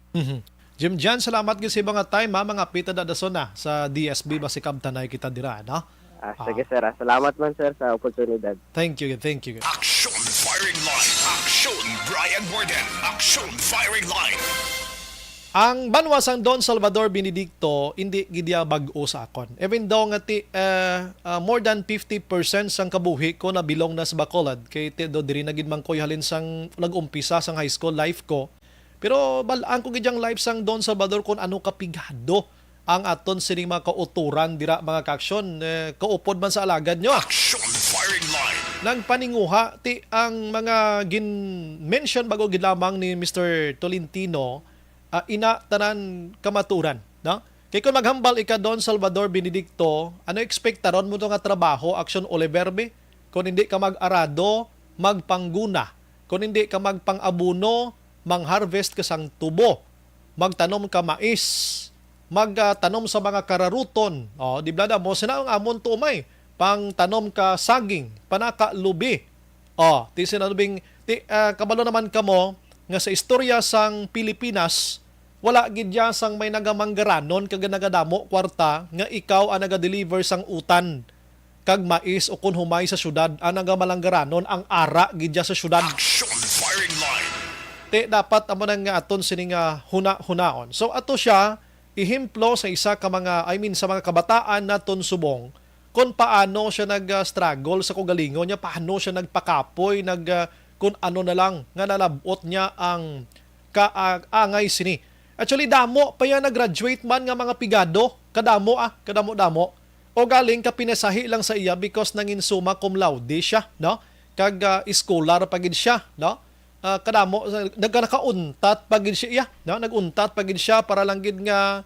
Jim Jan, salamat gid sa mga time mga pita dadason na sa DSB basikab tanay kita dira, no? Sige sir, salamat man sir sa oportunidad. Thank you. Action Firing Line. Action Brian Warden. Action Firing Line. Ang banwasang Don Salvador Benedicto hindi gidya bag-o sa akon. Even though nga more than 50% sang kabuhi ko na bilong na sa Bacolod, kay do diri na gid man koy halin sang nag-umpisa sang high school life ko. Pero balaan ko gidyang life sang Don Salvador kung ano kapigado ang aton sining mga kauturan dira mga kaaksyon, kaupod man sa alagad nyo. Action Firing Line. Nagpaninguha ti ang mga gin-mention bago gid lamang ni Mr. Tolentino, ina tanan kamaturan, no? Kay kung maghambal ika Don Salvador Benedicto, ano ekspektaron mo to nga trabaho, action o verbe? Kung hindi ka mag-arado, magpangguna. Kung hindi ka magpang-abuno, mang-harvest ka sang tubo. Magtanom ka mais. Magtanom sa mga kararuton. Di blada mo sina ang amon to umay. Pang tanom ka saging, panaka lubi. Ti sinalubing kabalo naman kamo nga sa istorya sang Pilipinas, wala gid ya sang may nagamanggaranon kag nagadamo kwarta nga ikaw ang naga-deliver sang utan kag mais o kun humay sa syudad ang nagamalangaranon ang ara gid ya sa syudad. Action Firing Line. Dapat amo nang nga aton sining huna-hunaon. So ato siya ihimplo sa isa ka mga sa mga kabataan naton subong kung paano siya nag-struggle sa kugalingon niya, paano siya nagpakapoy, kung ano na lang nga nalabot niya ang kaangay sini. Actually, damo pa yan nag-graduate man nga mga pigado. Kadamo. O galing ka pinasahi lang sa iya because nangin summa cum laude siya, no? Kag scholar pagid siya, no? Kadamo nagkanakauntat pagid siya, no? Naguntat pagid siya para lang gid nga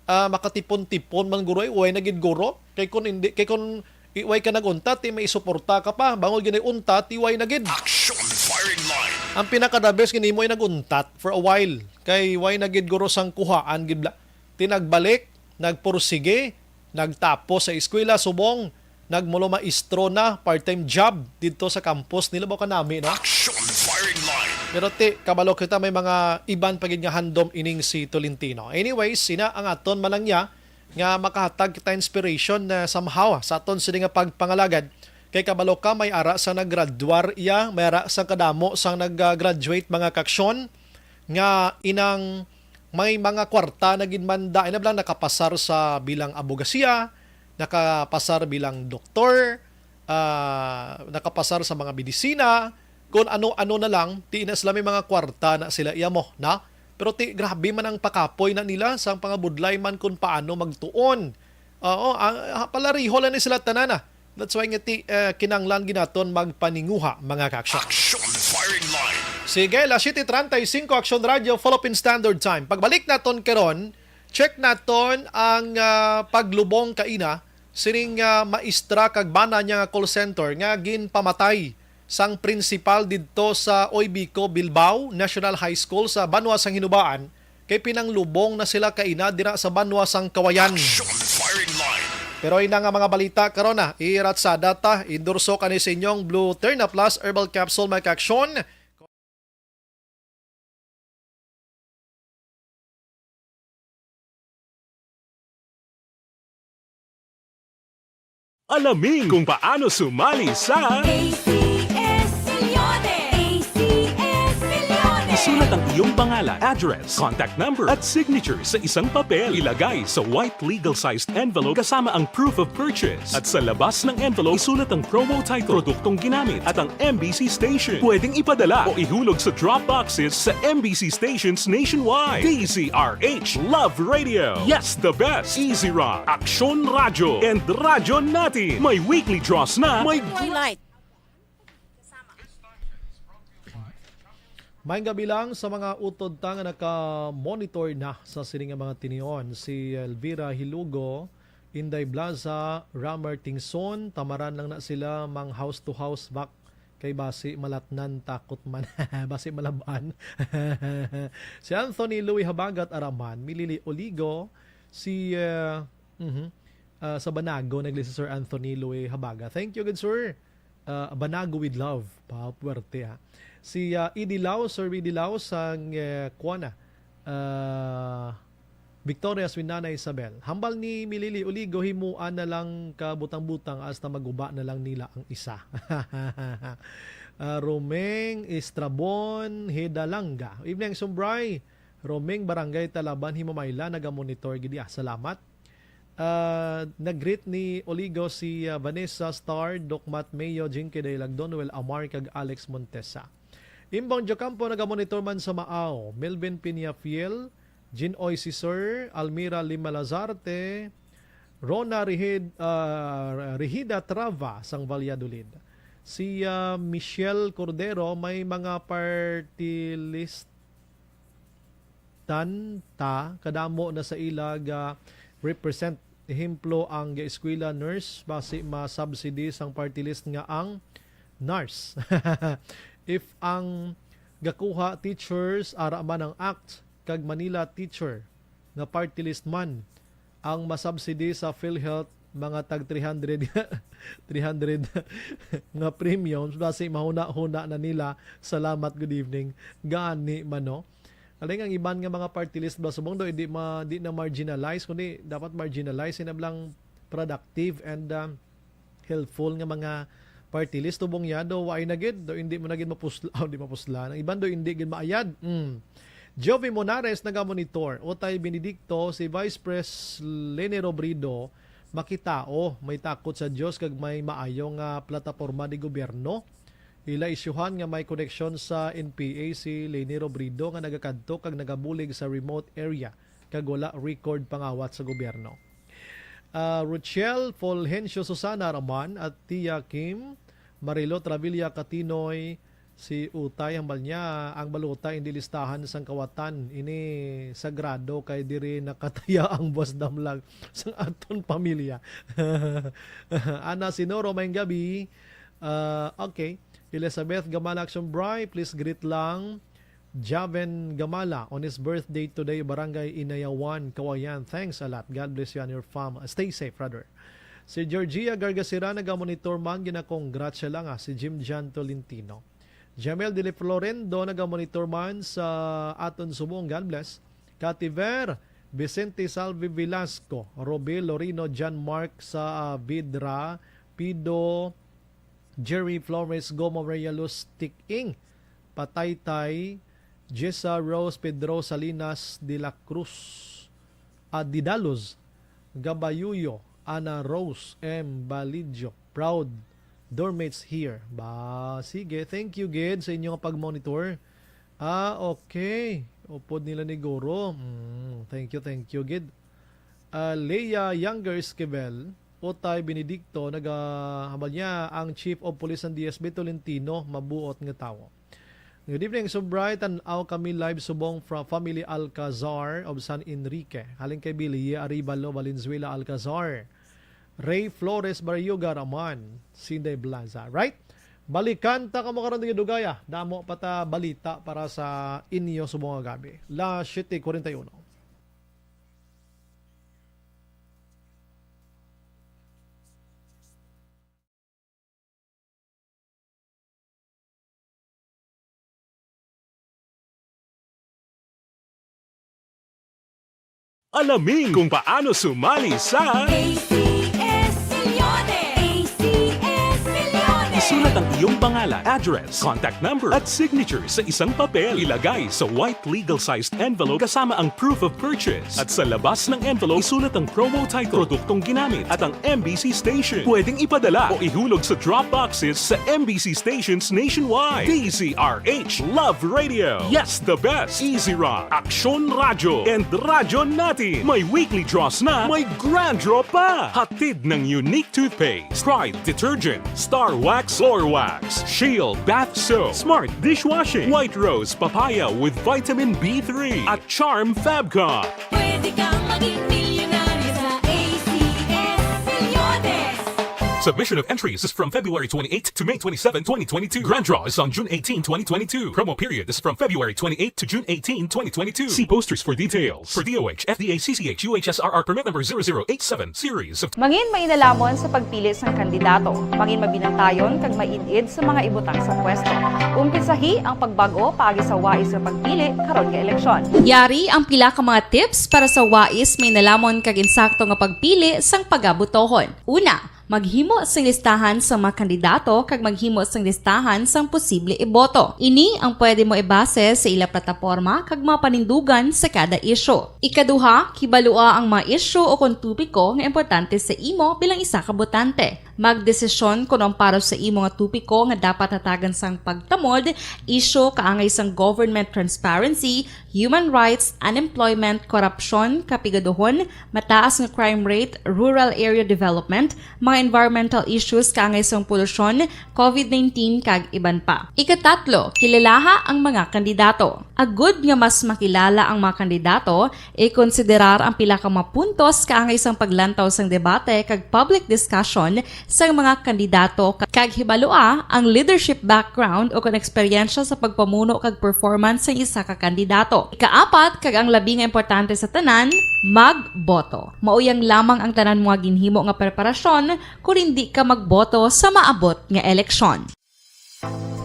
makatipon-tipon man guro, uway na gid guro. Kay kun iway ka naguntat, may isuporta ka pa. Bangol ginay untat, iway na gid. Action Firing Line. Ang pinaka-the-best gini mo ay naguntat for a while. Kay iway na gid guro sang kuhaan gid bla. Tinagbalik, nagpursige, nagtapos sa eskwela subong, nagmulo maestro na, part-time job dito sa campus nila ba kanami, no? Action Firing Line. Pero kabalo kita may mga iban pagid nga handom ining si Tolentino. Anyways, sina ang aton manang niya nga makahatag kita inspiration na somehow sa aton sini nga pagpangalagad. Kay kabalo ka may ara sa naggraduar iya, may ara sa kadamo sang nag-graduate mga kaksyon nga inang may mga kwarta na ginmanda ina lang nakapasar sa bilang abogasiya, nakapasar bilang doktor, nakapasar sa mga medisina, kung ano-ano na lang, tiinas lang may mga kwarta na sila iya mo, na? Pero grabe man ang pakapoy na nila sa pangabudlay man kung paano magtuon. Palariho lang ni sila tanana. That's why nga kinanglan ginaton magpaninguha mga kaaksyon. Action Firing Line. Sige, la 7:35 Action Radio, Philippine Standard Time. Pagbalik naton karon, check naton ang paglubong kaina sining maestra kag bana niya nga call center nga ginpamatay sang principal didto sa Oybico Bilbao National High School sa Banwa sang Hinubaan kay pinanglubong na sila kaina dira sa Banwa sang Kawayan. Action firing line. Pero ina nga mga balita karon na irat sa data endorso kani sa inyong Blue Terna Plus Herbal Capsule may action. Alamin kung paano sumali sa ACS Millones! ACS Millones! isulat ang iyong pangalan, address, contact number at signature sa isang papel. Ilagay sa white legal-sized envelope kasama ang proof of purchase. At sa labas ng envelope, isulat ang promo title, produktong ginamit at ang MBC station. Pwedeng ipadala o ihulog sa drop boxes sa MBC stations nationwide. DZRH Love Radio. Yes, the best. Easy Rock, Aksyon Radyo, and Radyo Natin. May weekly draws na, may Twilight. May gabi lang sa mga utod ta nga naka-monitor na sa sining nga mga tinion. Si Elvira Hilugo, Inday Blaza, Ramar Tingson, tamaran lang na sila mang house to house back kay basi malatnan takot man. Basi malaban. Si Anthony Louis Habagat Araman, Milili Oligo, si sa Banago nagli si Sir Anthony Louis Habaga. Thank you, good sir. Banago with love. Puwerte ha. Si Idilaw, Sir Idilaw sang Kuana. Victoria Swinana Isabel. Hambal ni Milili Oligo himuan na lang kabutang-butang hasta maguba na lang nila ang isa. Romeng Estrabon Hedalanga. Evening Sumbray. Romeng Barangay Talaban Himamayla nagamonitor gidi. Salamat. Nag-greet ni Oligo si Vanessa Star, Dokmat Mayo, Jinky Daylag, Donwell Amar, kag Alex Montesa. Imbang Jocampo nag-monitor man sa Maaw, Melvin Piñafiel, Jin Oy Sir, Almira Lima Lazarte, Rona Rihida Trava, sang Valladolid. Si Michelle Cordero, may mga party list tanta, kadamo na sa ilag represent himplo ang eskwela nurse basi ma-subsidy sang party list nga ang nurse. If ang gakuha teachers ara man ang act kag Manila teacher nga party list man ang ma-subsidy sa PhilHealth mga tag 300 300 nga premiums basi mahuna-huna na nila. Salamat, good evening. Gani mano. Aling ang iban nga mga party list ba subong do di na marginalize kundi dapat marginalize na lang productive and helpful nga mga party list tubong ya do why na gid do hindi mo na gid mapusla di mapusla ang iban do hindi gid maayad. Jovi Monares naga-monitor. Otay Benedicto, si Vice Pres Lene Robredo makitao may takot sa Dios kag may maayo nga plataporma di gobyerno. Ila isyuhan nga may connection sa NPA si Leni Robredo nga nagakadto kag nagabulig sa remote area kag wala record pangawat sa gobyerno. Rochelle Fulgencio Susana Raman at Tia Kim Marilo Travilla Catinoy si Utay ang balnya ang baluta indi listahan sang kawatan ini sagrado kay diri nakataya ang boss damlag sang aton pamilya. Ana Sinoro may gabi. Okay. Elizabeth Gamala Action Bry, please greet lang Javen Gamala on his birthday today, Barangay Inayawan, Kawayan. Thanks a lot. God bless you and your fam. Stay safe, brother. Si Georgia Gargasira naga-monitor man gina-congrats siya lang si Jim Jan Tolentino. Jamel de Florendo naga-monitor man sa aton subong. God bless. Kativer Vicente Salvi Velasco, Robel Lorino, John Mark sa Vidra, Pido Jerry Flores, Gomo Realos, Tik-ing, Pataytay, Jessa Rose, Pedro Salinas de la Cruz, Didalos, Gabayuyo, Ana Rose, M. Balidjo, proud doormates here. Sige, thank you, Gid, sa inyong pag-monitor. Okay. Upod nila ni Goro. Thank you, Gid. Leia Younger Esquivel, Otay Benedicto, nagahambal niya ang Chief of Police ng DSB Tolentino, mabuot nga tawo. Good evening, so bright and aw kami live subong from Family Alcazar of San Enrique. Haling kay Billy Aribalo, Valenzuela Alcazar. Ray Flores Barrioga Raman, Sinday Blaza. Right? Balikan ta kamo karon nga dugaya. Damo pata balita para sa inyo subong nga gabi. La 7:41. Alamin kung paano sumali sa ACS-Milyones. ACS-Milyones. Isulat ang iyong pangalan, address, contact number at signature sa isang papel. Ilagay sa white legal-sized envelope kasama ang proof of purchase. At sa labas ng envelope, isulat ang promo title, produktong ginamit at ang MBC station. Pwedeng ipadala o ihulog sa drop boxes sa MBC stations nationwide. DZRH Love Radio. Yes, the best. Easy Rock, Aksyon Radyo, and Radyo Natin. May weekly draws na, may grand draw pa. Hatid ng unique toothpaste, Pride Detergent, Star Wax Floor Wax, Shield Bath Soap, Smart Dishwashing, White Rose Papaya with Vitamin B3, at Charm Fabcon. Pwede kang maging milyonaryo sa ACS-Milyones. Submission of entries is from February 28 to May 27, 2022. Grand draw is on June 18, 2022. Promo period is from February 28 to June 18, 2022. See posters for details. For DOH, FDA, CCH, UHSRR permit number 0087 series of Mangin mainalamon sa pagpili ng kandidato. Mangin mabinantayon kag mainid sa mga ibutang sa pwesto. Umpisahi ang pagbago paagi sa wais sa pagpili karon nga eleksyon. Yari ang pila ka mga tips para sa wais may nalamon kag insakto nga pagpili sang pagabutohon. Una, maghimo sang listahan sa mga kandidato kag maghimo sang listahan sang posible iboto. Ini ang pwede mo ibase sa ila plataporma kag mga panindugan sa kada isyu. Ikaduha, kibalua ang mga isyu o kung tupiko nga importante sa imo bilang isa ka botante. Magdesisyon kung ang para sa imo nga tupiko nga dapat hatagan sang pagtamod, isyu kaangay sang government transparency, human rights, unemployment, korupsyon, kapigaduhon, mataas nga crime rate, rural area development, mga environmental issues kaangay sang polusyon, COVID-19 kag iban pa. Ikatatlo, kilalaha ang mga kandidato. Agud nga mas makilala ang mga kandidato, i-konsiderar ang pila ka mga puntos kaangay sang paglantaw sang debate kag public discussion sang mga kandidato kag hibalua ang leadership background o kung eksperyensya sa pagpamuno kag performance sa isa ka kandidato. Ikaapat kag ang labi nga importante sa tanan, magboto. Mauyang lamang ang tanan mga ginhimo nga preparasyon kung hindi ka magboto sa maabot nga eleksyon.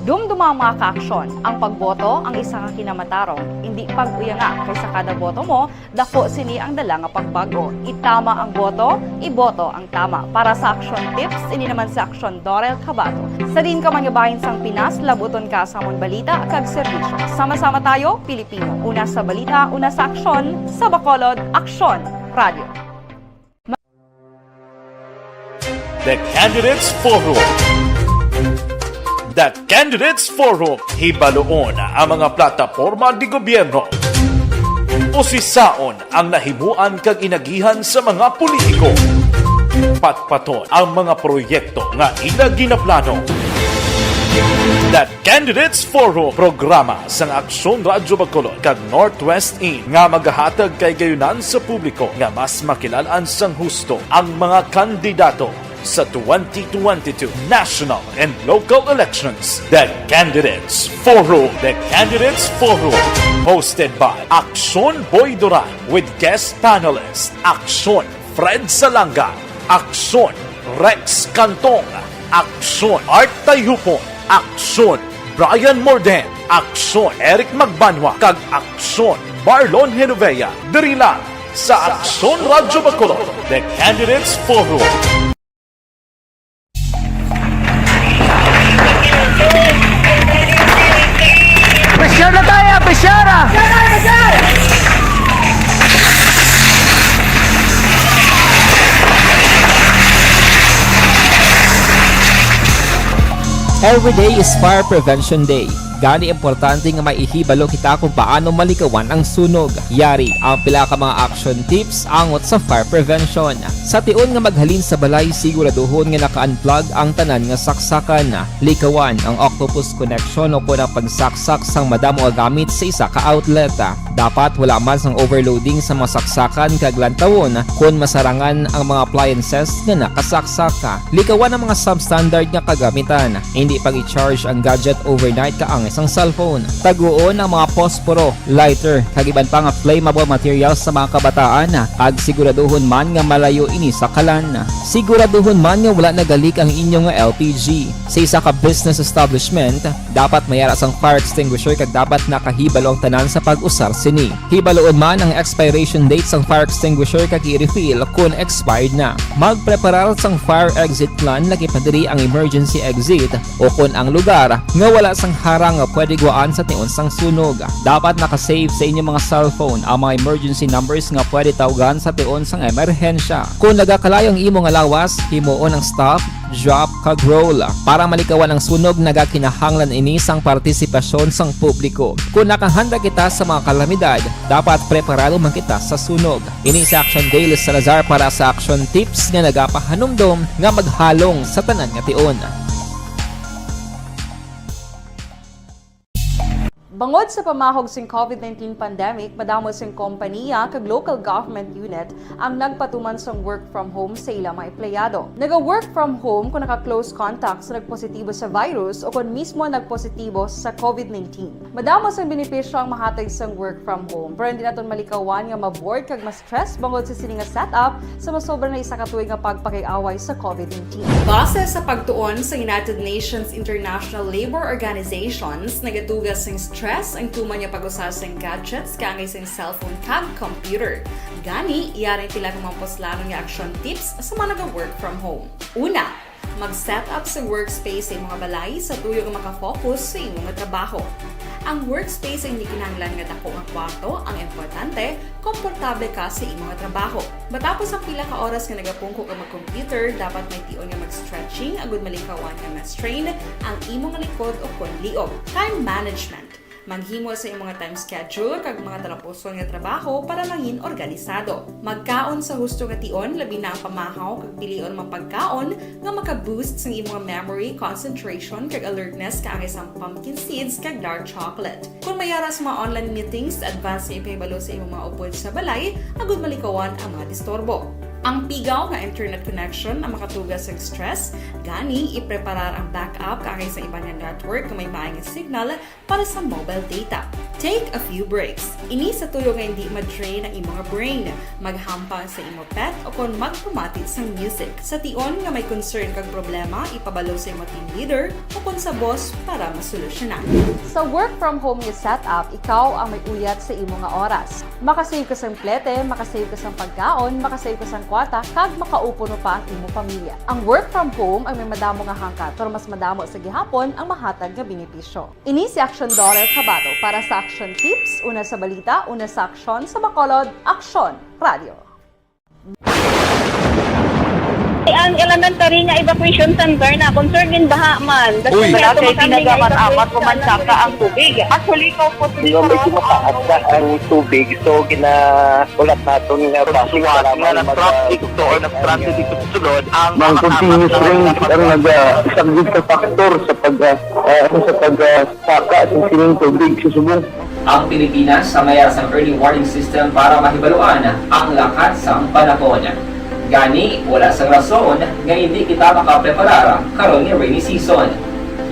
Dumduma ang mga kaaksyon. Ang pagboto ang isa ka kinamatarong. Hindi pag-uyanga kaysa kada boto mo, dako sini ang dala nga pagbago. Itama ang boto, iboto ang tama. Para sa action tips, ini naman sa aksyon Dorel Cabato. Sa din ka manyabahin sang Pinas, labuton ka sa amon balita kag serbisyo. Sama-sama tayo, Pilipino. Una sa balita, una sa aksyon, sa Bacolod, Aksyon Radio. The Candidates Forum. The Candidates Forum. Hibaloon ang mga plataporma di gobyerno. Usisaon ang nahimuan kag inagihan sa mga politiko. Patpaton ang mga proyekto nga ila ginaplano. The Candidates Forum, programa sang Aksyon Radyo Bacolod kag Northwest In nga magahatag kay gayunan sa publiko nga mas makilalaan sang husto ang mga kandidato sa 2022 national and local elections. The Candidates Forum. The Candidates Forum. Hosted by Aksyon Boy Duran with guest panelist Aksyon Fred Salanga, Aksyon Rex Cantong, Aksyon Art Tayhupon, Aksyon Brian Morden, Aksyon Eric Magbanwa, kag Aksyon Marlon Genovea. Diri lang sa Aksyon Radyo Bacolod. The Candidates Forum. Pressure na tayo! Pressure! Every day is Fire Prevention Day. Gani importante nga maihibalo kita kung paano malikawan ang sunog. Yari ang pila ka mga action tips angot sa fire prevention. Sa tion nga maghalin sa balay, siguraduhon nga naka-unplug ang tanan nga saksakan. Likawan ang octopus connection o kung ang pagsaksak sang madamo nga gamit sa isa ka outlet. Dapat wala man sang overloading sa mga saksakan kag lantawon kung masarangan ang mga appliances nga nakasaksaka. Likawan ang mga substandard nga kagamitan. Hindi pag i-charge ang gadget overnight kaang isang cellphone. Taguon ang mga posporo, lighter, kag iban pa nga flammable materials sa mga kabataan. Ag siguraduhon man nga malayo ini sa kalan. Siguraduhon man nga wala nagalik ang inyong nga LPG. Sa isa ka business establishment, dapat mayara sang fire extinguisher kag dapat nakahibalo ang tanan sa pag-usar sini. Hibaloon man ang expiration date sang fire extinguisher kag i-refill kung expired na. Magpreparar sang fire exit plan lagi pa diri ang emergency exit o kung ang lugar nga wala sang harang nga pwede guaan sa tion sang sunog. Dapat nakasave sa inyong mga cellphone ang mga emergency numbers nga pwede tawagan sa tion sang emerhensya. Kung nagakalayo ang imong alawas, himuon ang stop, drop, kag roll. Para malikawan ang sunog, nagakinahanglan ini sang partisipasyon sang publiko. Kung nakahanda kita sa mga kalamidad, dapat preparado man kita sa sunog. Ini sa Action Daily Salazar para sa action tips nga nagapahanumdom nga maghalong sa tanan nga tion. Bangod sa pamahog sing COVID-19 pandemic, madamo sing kompanya kag local government unit ang nagpatuman sang work from home sa ilang mga empleyado. Naga-work from home kung naka-close contact sa nagpositibo sa virus o kung mismo nagpositibo sa COVID-19. Madamo sang benepisyo ang mahatag sang work from home, pero hindi naton malikawan nga ma-bored kag ma-stress bangod sa sini nga setup sa masobra na isa ka tuig nga pagpakiaway sa COVID-19. Base sa pagtuon sa United Nations International Labour Organizations, nagatugas sing stress ang tuman niya pag-usar sa gadgets kangay sa cellphone kag computer. Gani, iyaring pila ng mga poslano nga action tips sa mga nag-work from home. Una, mag-set up sa workspace sa mga balay sa tuyo nga makafocus sa imong trabaho. Ang workspace ay hindi kinahanglan nga dako nga kwarto, ang importante, komportable ka sa imong trabaho. Matapos ang pila ka oras nga nagapungko ka mag-computer, dapat may tion nga mag-stretching agud malikawan nga ma-strain ang imong likod o kon liog. Time management. Maghimo sa imong time schedule kag mga talapuson nga trabaho para maging organisado. Magkaon sa husto nga tion, labi na ang pamahaw kag pilion mga pagkaon nga maka-boost sa imong memory, concentration kag alertness kaangay sang pumpkin seeds kag dark chocolate. Kung mayaras mga online meetings, advance na ipahibalo sa imong mga upod sa balay, agud malikawan ang mga disturbo. Ang pigaw nga internet connection ang makatugas sa stress, gani ipreparar ang backup kaangay sa iba nga network nga may maayong signal para sa mobile data. Take a few breaks. Ini sa tuyo nga hindi ma-drain ang imong brain, maghampang sa imong pet o kung magpumatit sa music. Sa tion nga may concern kag problema, ipabalo sa imong team leader o kung sa boss para masolusyonan. Sa work from home nga setup, ikaw ang may uyat sa imong nga oras. Makasave ka sa plete, makasave ka sa pagkaon, makasave ka sa kwata, kag makaupo no pa ang imong pamilya. Ang work from home ay may madamo nga hangkat, pero mas madamo sa gihapon ang mahatag nga benepisyo. Ini si Action Daughter Cabato para sa Action Tips, una sa balita, una sa aksyon, sa Bacolod, Aksyon Radio. Ang elementary nga evacuation center na concern din baha man. Uy, kay pinagamat-amat kumansaka ang tubig. Actually, ikaw po Hindi may kumataas na ang tubig. So, ulat natin nga pasuwat nga nag-traffic to or nag-traffic dito sa sunod ang continuous rain ang isang good factor sa pagsaka sa sining tubig sa subong. Ang Pilipinas sa mayas ng early warning system para mahibaluan ang lakas ng panahon. Gani, wala sang rason nga hindi kita makapreparar karon nga rainy season.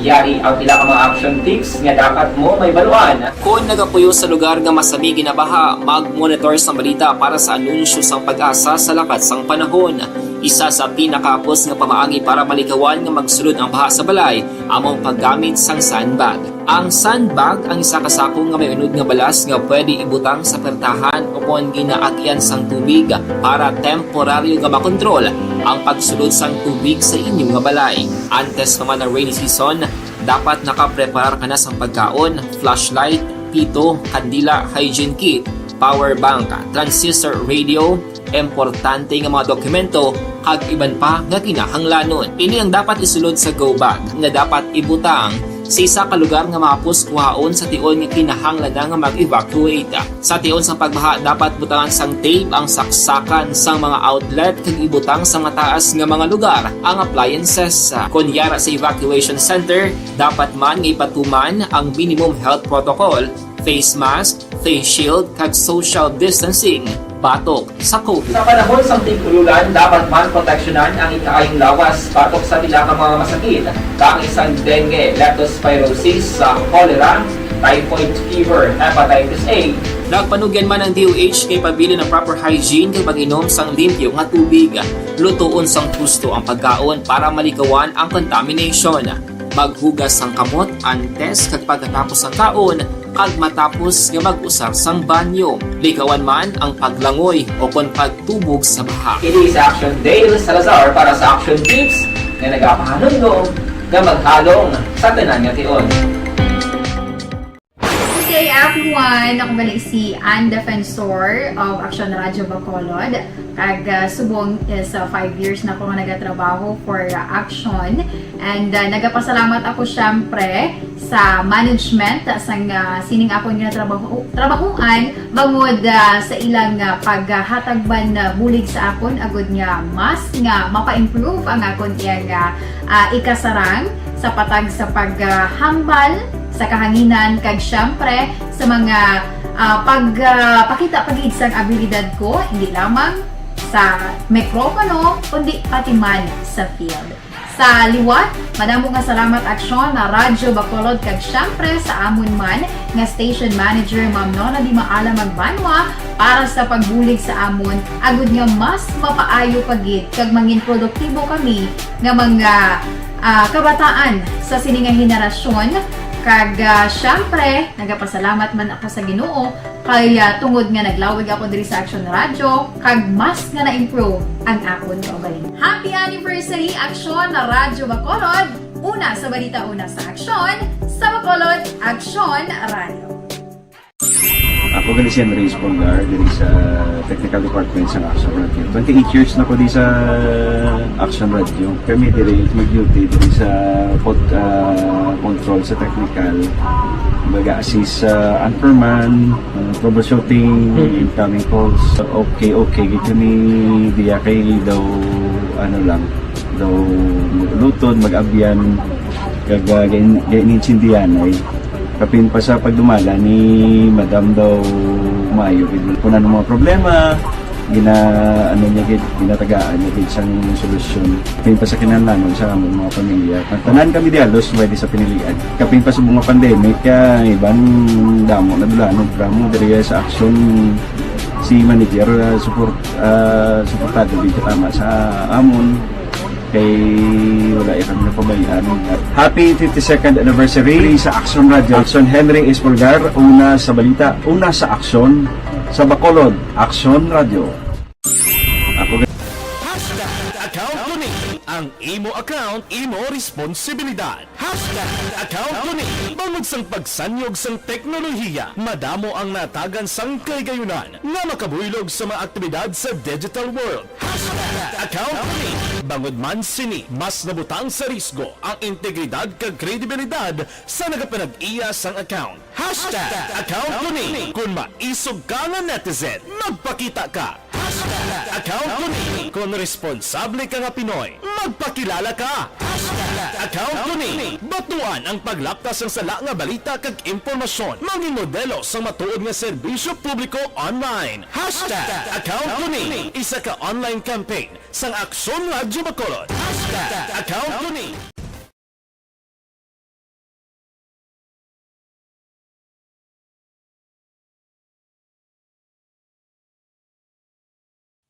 Yari ang pila ka mga action tips nga dapat mo may baluan. Kung nagapuyo sa lugar nga masami ginabaha, mag-monitor sa balita para sa anunsyo sang pag-asa sa lakas sang panahon. Isa sa pinakapos nga pamaagi para malikawan nga magsulod ang baha sa balay, among paggamit sang sandbag. Ang sandbag ang isa ka sako nga may unod nga balas nga pwede ibutang sa pertahan upon ginaagyan sang tubig para temporaryo nga makontrol ang pagsulod sang tubig sa inyong nga balay. Antes naman ng rainy season, dapat nakapreparar ka na sang pagkaon, flashlight, pito, kandila, hygiene kit, power bank, transistor radio, importante nga mga dokumento kag iban pa nga kinahanglanon. Ini ang dapat isulod sa go bag nga dapat ibutang sa isa ka lugar nga mapus kuhaon sa tion nga kinahanglan nga mag-evacuate. Sa tion sang pagbaha dapat butangan sang tape ang saksakan sang mga outlet kag ibutang sa mataas nga mga lugar ang appliances. Kunyara sa evacuation center, dapat man nga ipatuman ang minimum health protocol, face mask, face shield kag social distancing batok sa COVID. Sa panahon sa tig-ululan, dapat man proteksyonan ang ikaayong lawas batok sa pila ka mga masakit, kang isang dengue, leptospirosis, cholera, typhoid fever, hepatitis A. Nagpanugyan man ang DOH kay pabili ng proper hygiene kay pag-inom sang limpyo nga tubig. Lutuon sang husto ang pagkaon para malikawan ang contamination. Maghugas sang kamot antes kag pagkatapos ang kaon kag matapos nga mag-usar sang banyo. Likawan man ang paglangoy o kon pagtubog sa baha. Kini sa Action Dale Salazar para sa Action Tips nga nagapahanundong nga maghalong sa tanan nga tion. Good day everyone! Ako gali si Ann Defensor of Action Radio Bacolod. Kag subong is 5 years na ako nga nagatrabaho for Action. And nagapasalamat ako syempre sa management sang sining ako nga trabahuan bangod sa ilang paghatagban bulig sa akon agud nga mas nga mapa-improve ang akon iyang ikasarang sa patag sa paghambal sa kahanginan kag syempre sa mga pagpakita pagid sang abilidad ko hindi lamang sa mikropono kundi pati man sa field. Sa liwat, madamo nga salamat Aksyon na Radyo Bacolod kag syempre sa amon man nga station manager Ma'am Nona Di Maala Magbanwa para sa pagbulig sa amon agud nga mas mapaayo pagid kag mangin produktibo kami nga mga kabataan sa sining nga henerasyon. Kag syempre, nagapasalamat man ako sa Ginoo kay tungod nga naglawig ako diri sa Action Radio kag mas nga na-improve ang akon kaugalingon. Happy anniversary Action na Radyo Bacolod! Una sa balita, una sa Action, sa Bacolod, Action Radio. Ako gali si Andres Polgar diri sa Technical Department sa Action Radio. 28 years na ko di sa Action Radio. Kami diri mag-duty diri sa control sa technical. Mag-assist sa anchorman, troubleshooting, incoming calls. Okay, gito ni diya kay daw daw lutod, mag-abyan, ganinsindihan ay kapin pa sa pagdumala ni Madam daw Mayo kuna ng mga problema ginatagaan niya isang solusyon kapin pa sa kinahanglan sa among mga pamilya tanan kami dialos pwede sa pinilian kapin pa sa mga pandemic ibang damo na dulanon programo diri sa Action si manager suportado dito tama sa amon kay wala kami napabayaan. Happy 52nd anniversary sa Action Radio. Action Henry Espolgar, una sa balita, una sa Action, sa Bacolod, Action Radio. Ako Account ko ni ang imo account, imo responsibilidad. Account ko ni bangod sang pagsanyog sang teknolohiya, madamo ang natagan sang kaygayunan nga makabuylog sa mga aktibidad sa digital world. Account ko ni bangod man sini mas nabutang sa risgo ang integridad kag kredibilidad sa nagapanag-iya sang account. Account ko ni kung maisog ka nga netizen, magpakita ka. Account ko ni kung responsable ka nga Pinoy, magpakilala ka. Account ko ni batuan ang paglaptas ng sala nga balita kag impormasyon, manging modelo sa matuod nga serbisyo publiko online. Account ko ni isa ka online campaign sang Aksyon Radio Bacolod. Account ko ni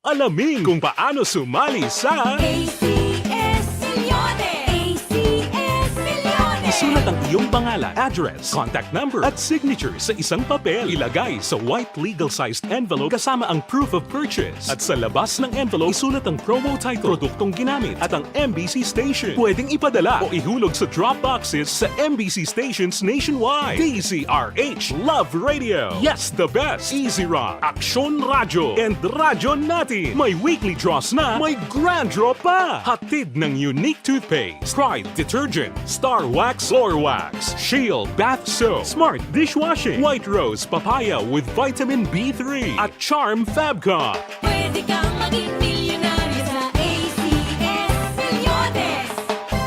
Alamin kung paano sumali sa ACS Milyones! ACS Milyones! Isulat ang iyong pangalan, address, contact number at signature sa isang papel. Ilagay sa white legal-sized envelope kasama ang proof of purchase. At sa labas ng envelope, isulat ang promo title, produktong ginamit at ang MBC station. Pwedeng ipadala o ihulog sa drop boxes sa MBC stations nationwide. DZRH Love Radio. Yes, the best. Easy Rock, Action Radio, and Radyo Natin. May weekly draws na, may grand draw pa. Hatid ng unique toothpaste, Pride Detergent, Star Wax Floor Wax, Shield Bath Soap, Smart Dishwashing, White Rose Papaya with Vitamin B3 at Charm Fabcon. Pwede kang maging milyonaryo sa ACS Milyones.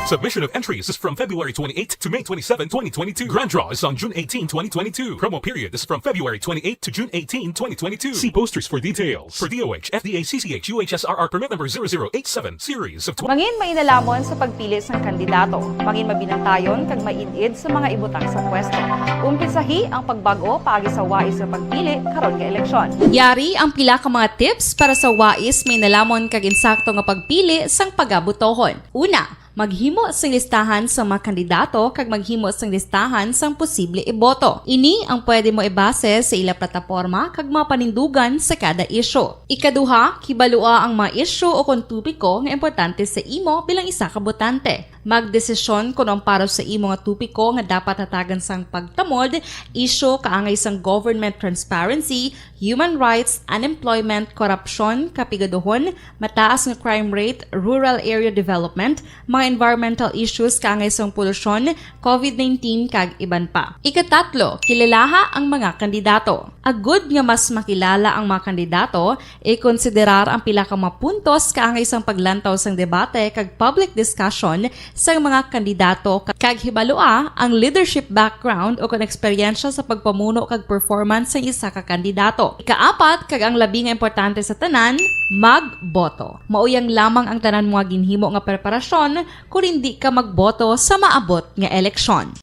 Submission of entries is from February 28 to May 27, 2022. Grand draw is on June 18, 2022. Promo period is from February 28 to June 18, 2022. See posters for details. For DOH, FDA, CCH, UHSRR permit number 0087, series of Mangin mainalamon sa pagpili ng kandidato. Mangin mabinantayon kag mainid sa mga ibutang sa pwesto. Umpisahi ang pagbago paagi sa wais sa pagpili karon nga eleksyon. Yari ang pila ka mga tips para sa wais may nalamon kag insakto nga pagpili sang pagabutohon. Una, maghimo sang listahan sa mga kandidato kag maghimo sang listahan sang posible iboto. Ini ang pwede mo ibase sa ila plataporma kag mga panindugan sa kada isyu. Ikaduha, kibalua ang mga isyu o kung tupiko nga importante sa imo bilang isa ka botante. Magdesisyon kung ang para sa imo nga tupiko nga dapat hatagan sang pagtamod, isyu kaangay sang government transparency, human rights, unemployment, korupsyon, kapigaduhon, mataas nga crime rate, rural area development, mga environmental issues kaangay sang polusyon, COVID-19 kag iban pa. Ikatatlo, kilalaha ang mga kandidato. Agud nga mas makilala ang mga kandidato, i-konsiderar ang pila ka mga puntos kaangay sang paglantaw sang debate kag public discussion sa mga kandidato kag hibalua ang leadership background o kung eksperyensya sa pagpamuno kag performance sa isa ka kandidato. Ikaapat kag ang labi nga importante sa tanan, magboto. Mauyang lamang ang tanan mga ginhimo nga preparasyon kung hindi ka magboto sa maabot nga eleksyon.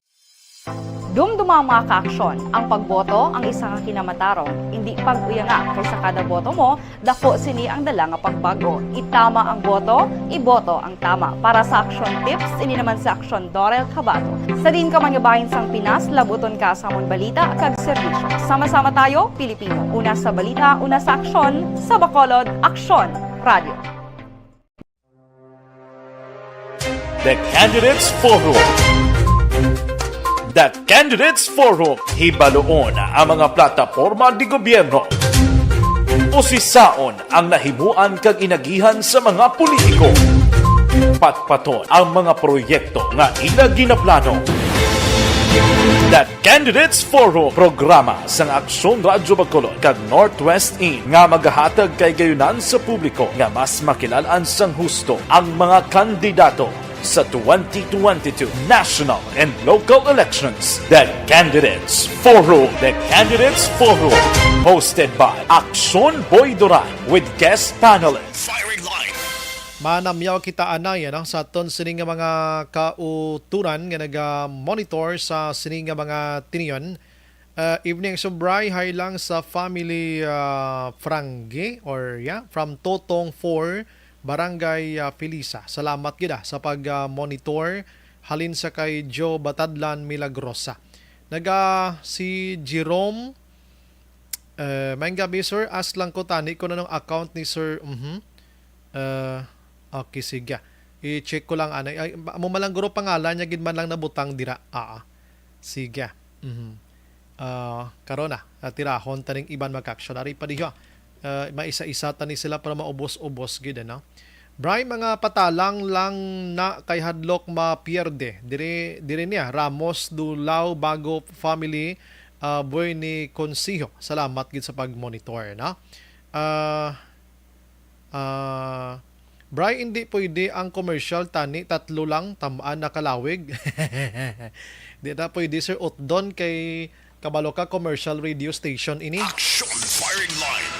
Dumduma ang mga kaaksyon. Ang pagboto ang isa ka kinamatarong. Hindi pag-uyanga kaysa kada boto mo, dako sini ang dala nga pagbago. Itama ang boto, iboto ang tama. Para sa action tips, ini naman sa action Dorel Cabato. Sa din ka mangabahin sang Pinas, labuton ka sa amon balita kag serbisyo. Sama-sama tayo, Pilipino. Una sa balita, una sa aksyon, sa Bacolod, Aksyon Radio. The Candidates Forum. The Candidates Forum. Hibaloon ang mga plataporma di gobyerno. Usisaon ang nahimuan kag inagihan sa mga politiko. Patpaton ang mga proyekto nga ila ginaplano. The Candidates Forum, programa sang Aksyon Radyo Bacolod kag Northwest In nga magahatag kay gayunan sa publiko nga mas makilalaan sang husto ang mga kandidato sa 2022 national and local elections. The Candidates Forum. The Candidates Forum. Hosted by Aksyon Boy Duran with guest panelists. Firing line. Manamyaw kita anay sa aton sining nga mga kauturan nga naga-monitor sa sining nga mga tiniyon. Evening Sobray, hi lang sa family Frange from Totong 4 Barangay Felisa. Salamat gida sa pag-monitor halin sa kay Joe Batadlan Milagrosa. Si Jerome maayong gabi sir, ask lang ko tani ko na ng account ni sir. Okay, sige. I-check ko lang anay. Ay, mo malang guro pangalan niya gid man lang nabutang dira. Sige. Karon na tirahon taning iban mag-action ari pa diha. Maisa-isa tani sila para maubos-ubos gid no. Bray, mga patalang lang na kay hadlok mapierde. Dire niya Ramos Dulao Bago Family boy ni Consiho. Salamat gid sa pag-monitor no. Bray, hindi pwede ang commercial tani tatlo lang tamaan na kalawig. Di na pwede sir utdon kay Kabaloka Commercial Radio Station ini. Action firing line.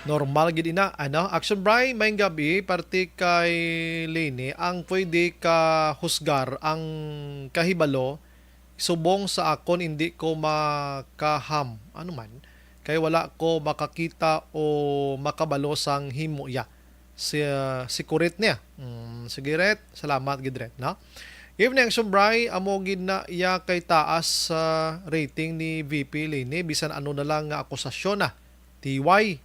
Normal gid ina Action Bray, maayong gabi parte kay Lene ang pwede ka husgar ang kahibalo subong sa akon hindi ko makaham man kay wala ko makakita o makabalo sang himo si kurit niya. Sige ret, salamat gid ret no. Evening Sombray, amo gid na iya kay taas sa rating ni VP Lene bisan ano na lang nga akusasyon na TY.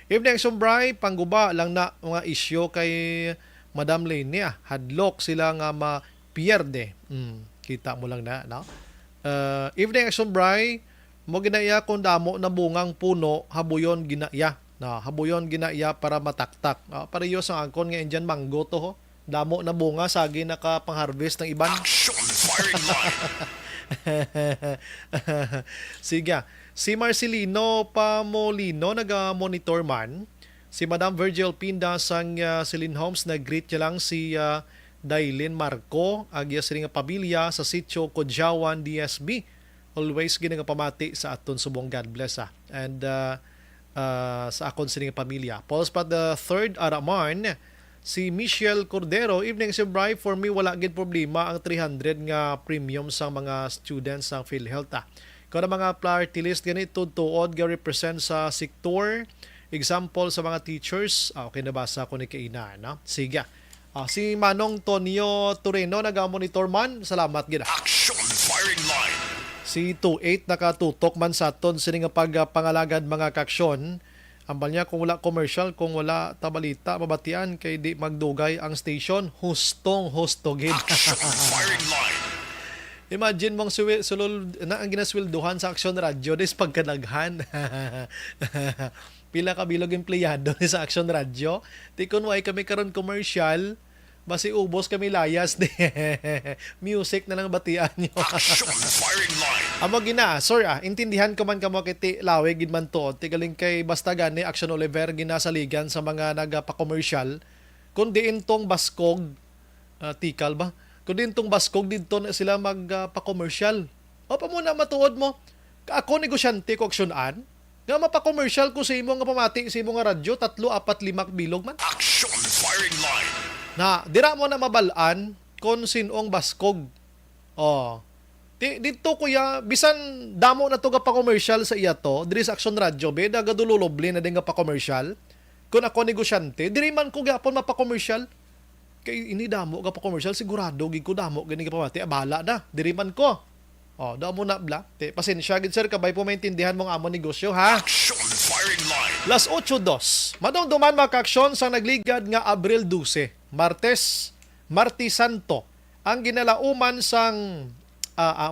Evening Sombray, pangguba lang na mga isyo kay Madam Lene hadlok sila nga mapierde. Kita mo lang na no. Evening Sombray, mo ginaya kung damo na bungang puno habuyon ginaya. Habuyon ginaya para mataktak. Pareho sa angkon nga Indian mango to ho. Damo na bunga, sagi nakapang-harvest ng iban. Action firing line. Sige. Si Marcelino Pamolino, nag-monitor man. Si Madam Virgil Pinda sang Celine Homes, nag-greet niya lang si Dailin Marco, agya sa nga pamilya sa sitio Kodjawan, DSB. Always ginagapamati sa aton subong, God bless. And sa akon sa nga pamilya. Pulse pa the third Araman, si Michelle Cordero, evening si Bri, for me wala gid problema ang 300 nga premium sa mga students ng PhilHealth. Kung na mga party list ganito tuod ga represent sa sektor, example sa mga teachers, okay, nabasa ko ni Kaina, no? Sige. Si Manong Tonio Toreno, nag-monitor man, salamat gid. Action firing line. Si 28 nakatutok man sa aton sini nga pagpangalagad mga kaksyon. Ambal niya kung wala commercial, kung wala tabalita, mabatian kay di magdugay ang station, hustong husto gid. Action firing line. Imagine mong sulol na ang ginasweldohan sa Action Radio des pagkanaghan. Pila ka bilog empleyado ni sa Action Radio. Ti kun way kami karon commercial, basi ubos kami layas de. Music na lang batian nyo. Action firing line. Amo gina, sir, intindihan ko man kamo kiti lawe gid man to. Ti galing kay basta gani Action Oliver ginasaligan sa mga nagapa-commercial. Kundi intong baskog tikal ba? Kundi intong baskog dito na sila magpa-commercial. O pa muna matuod mo. Ako negosyante ko aksyonan. Nga mapa-commercial ko sa imo nga pamati sa imo nga radyo 3, 4, 5 bilog man. Action firing line. Na dira mo na mabalaan kon sinong baskog. Oh. Dito kuya bisan damo na to ga pa-commercial sa iya to, diri sa Action Radio be nagadululobli na din ga pa-commercial. Kun ako negosyante, diri man ko gyapon mapa-commercial. Kay ini damo ga pa-commercial sigurado gid ko damo gani ga pamati abala na. Diri man ko. Oh, damo na bla. Pasensya gid sir kabay po maintindihan mong amo negosyo ha. Action firing line. Las 8:02. Madungduman mga kaaksyon sa nagligad nga Abril 12, Martes Santo. Ang ginalauman sang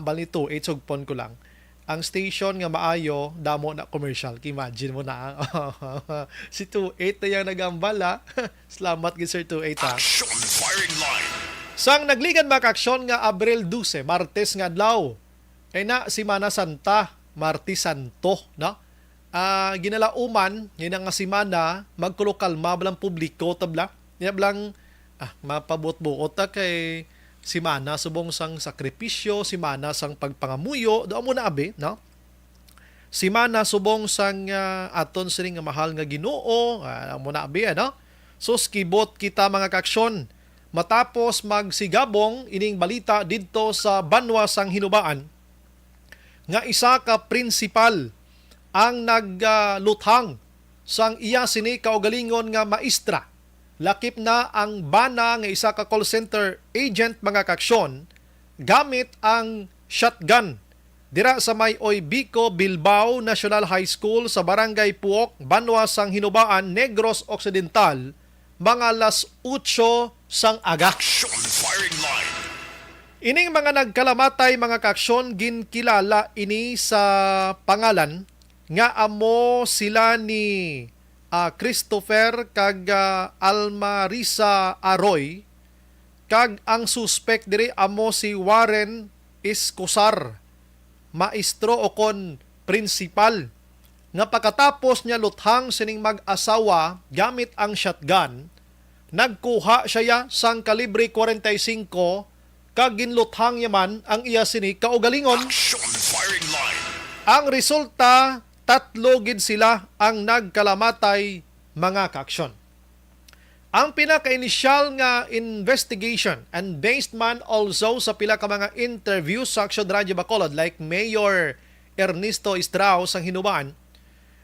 balito, sugpon ko lang. Ang station nga maayo, damo na commercial. Imagine mo na. Si 28 na yung nagambala. Salamat gid Sir 28 ha. Action firing line. Sang nagligad mga kaaksyon nga Abril 12, Martes nga adlaw. Ay na Semana Santa, Martes Santo, no? Ginalauman, yun nga semana, magkulokalma balang publiko, tabla. Yan blang, mapabot-buot ta kay semana subong sang sakripisyo, semana sang pagpangamuyo, doon mo na abi, no? Semana subong sang aton sining nga mahal nga Ginoo, mo na abi, no? So, skibot kita mga kaaksyon. Matapos magsigabong ining balita dito sa Banwa sang Hinubaan, nga isa ka principal ang nagluthang sang iya sini kaugalingon nga maestra. Lakip na ang bana nga isa ka call center agent mga kaaksyon gamit ang shotgun dira sa may Oybico Bilbao National High School sa Barangay Puok, Banwa sang Hinubaan, Negros Occidental, mga alas 8 sang aga. Action firing line. Ining mga nagkalamatay mga kaaksyon ginkilala ini sa pangalan nga amo sila ni Christopher kag Almarisa Aroy, kag ang suspect diri amo si Warren Escosar, maestro o kon principal, nga pagkatapos niya luthang sining mag-asawa gamit ang shotgun, nagkuha siya sang kalibre 45 kag ginluthang yaman ang iya sini kaugalingon. Action firing line. Ang resulta, 3 gid sila ang nagkalamatay mga kaaksyon. Ang pinaka-initial nga investigation and based man also sa pila ka mga interview sa Action Radio Bacolod like Mayor Ernesto Estrao sang Hinubaan,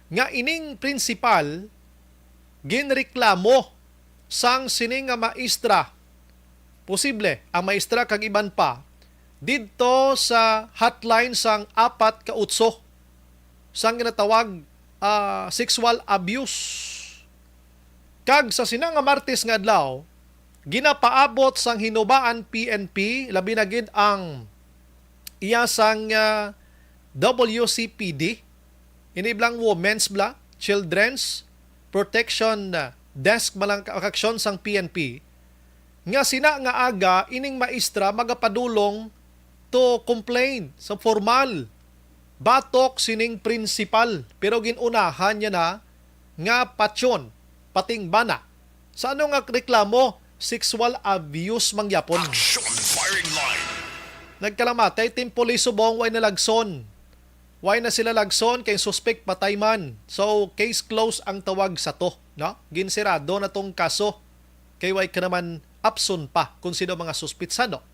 nga ining principal ginreklamo sang sining nga maestra, posible ang maestra kag iban pa didto sa hotline sang 4 ka utso sang ginatawag sexual abuse. Kag sa sinang nga Martes nga adlaw, ginapaabot sang Hinubaan PNP labi na gid ang iya sang WCPD, iniblang Women's Bla, Children's Protection Desk malang kaaksyon sang PNP, nga sina nga aga ining maestra magapadulong to complain sa formal. Batok sining principal pero ginunahan niya na nga patsyon, pating bana. Sa ano nga reklamo? Sexual abuse mangyapon. Action firing line. Nagkalamatay, Team Police Subong, way na lagson. Way na sila lagson kay suspect patay man. So, case closed ang tawag sa to. No? Ginsirado na tong kaso. Kay way ka naman absun pa kung sino mga suspitsado.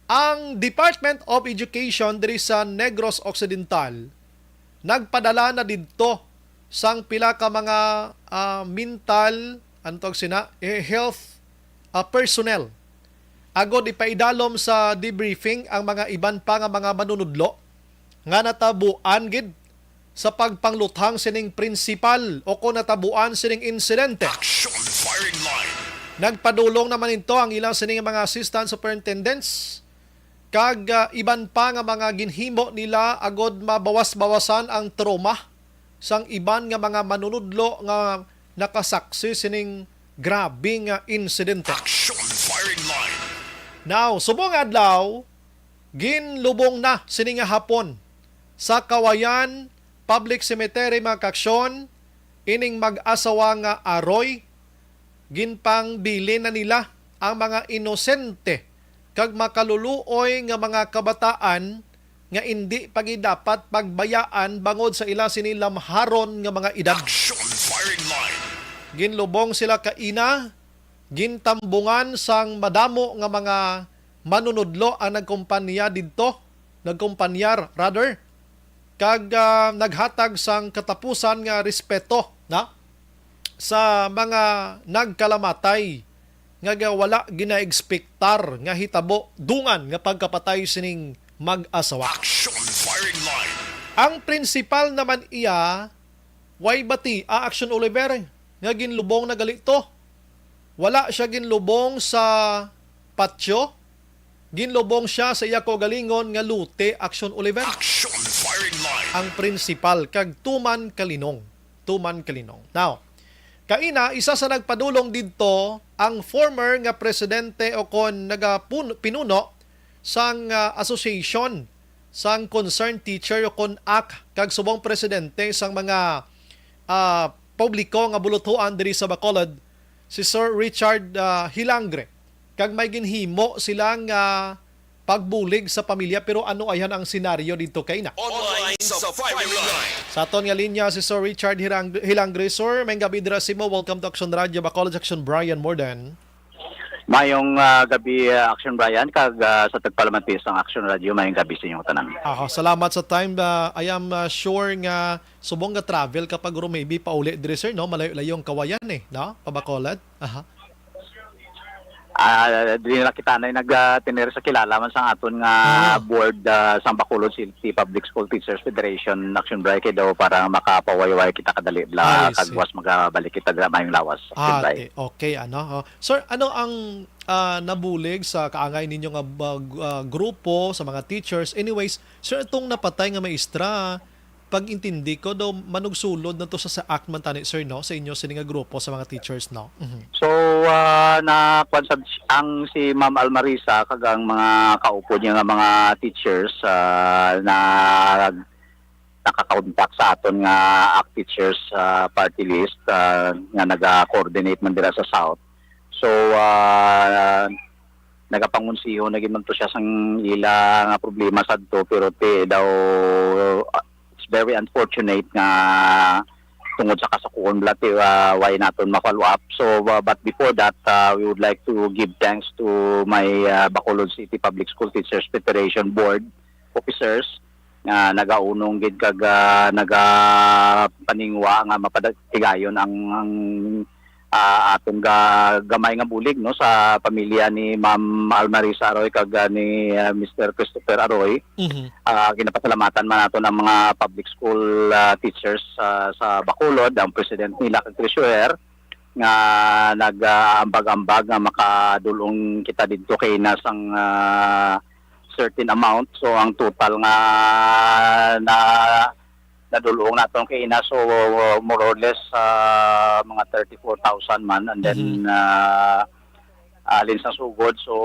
Ang Department of Education diri sa Negros Occidental nagpadala na didto sang pila ka mga mental health personnel. Agod ipaidalom sa debriefing ang mga iban pa nga mga manunudlo nga natabuan gid sa pagpangluthang sining principal o kung natabuan sining insidente. Action firing line. Nagpadulong naman ito ang ilang sining mga assistant superintendents kag iban pa nga mga ginhimo nila agod mabawas-bawasan ang trauma sang iban nga mga manunudlo nga nakasaksi sining grabing insidente. Action firing line. Now, subong adlaw, ginlubong na sining nga hapon sa Kawayan Public Cemetery mga kaksyon, ining mag-asawa nga Aroy, ginpangbili na nila ang mga inosente kag makaluluoy nga mga kabataan nga hindi pagi dapat pagbayaan bangod sa ila sinilamharon nga mga edad. Action firing line. Ginlubong sila kaina, gintambungan sang madamo nga mga manunudlo ang nagkumpanyar rather, kag naghatag sang katapusan nga respeto na sa mga nagkalamatay nga wala ginaekspektar nga hitabo dungan nga pagkapatay sining mag-asawa. Action firing line. Ang principal naman iya way bati Action Oliver nga ginlubong na galito. Wala siya ginlubong sa patio. Ginlubong siya sa iya ko galingon nga Lute Action Oliver. Action firing line. Ang principal kag Tuman Kalinong. Now, kaina isa sa nagpadulong didto ang former nga presidente o kon pinuno sang association sang concerned teacher o kon AK kag subong presidente sang mga publiko nga bulutuan diri sa Bacolod, si Sir Richard Hilangre. Kag may ginhimo silang pagbulig sa pamilya pero ano ayan ang senaryo dito kay na. Online sa firing line. Sa aton nga linya si Sir Richard Hilangre. Sir, may gabi dira simo. Welcome to Action Radio Bacolod, Action Brian Morden. Mayong gabi Action Brian kag sa tagpalamantis ang Action Radio mayong gabi sa inyong tanan. Salamat sa time. I am sure nga subong nga travel kapag maybe pauli diri sir no malayo-layong Kawayan no Pabacolod. Dili na kita na nagtinir sa kilala man sa aton nga board sa Bacolod City Public School Teachers Federation Action Brian kay daw para makapawayway kita kadali kag was magabalik kita mayong lawas. Okay Sir, ano ang nabulig sa kaangay ninyo nga grupo sa mga teachers? Anyways, sir, itong napatay nga maestra, pag-intindi ko daw manugsulod na to sa act man tani sir no sa inyo sining nga grupo sa mga teachers no. So na konsab ang si Ma'am Almarisa kag ang mga kaupo niya nga mga teachers na nakaka-contact sa aton nga act teachers party list nga naga-coordinate man dira sa South. So nagapangunsiho naging man to siya sang ila nga problema sadto pero daw very unfortunate nga tungod sa kasakuon blati why naton ma-follow up. So but before that we would like to give thanks to my Bacolod City Public School Teachers Federation Board officers nga nagaunong gid kag nagapaningwa nga mapatigayon ang atong gamay nga bulig no sa pamilya ni Ma'am Almarisa Aroy kag ni Mr. Christopher Aroy. Ginapasalamatan man nato ng mga public school teachers sa Bacolod, ang president nila kag treasurer nga nag-ambag-ambag nga makadulong kita didto kay nasang certain amount. So ang total nga nadulong naton kay ina so more or less mga 34,000 man and then alin sa sugod. So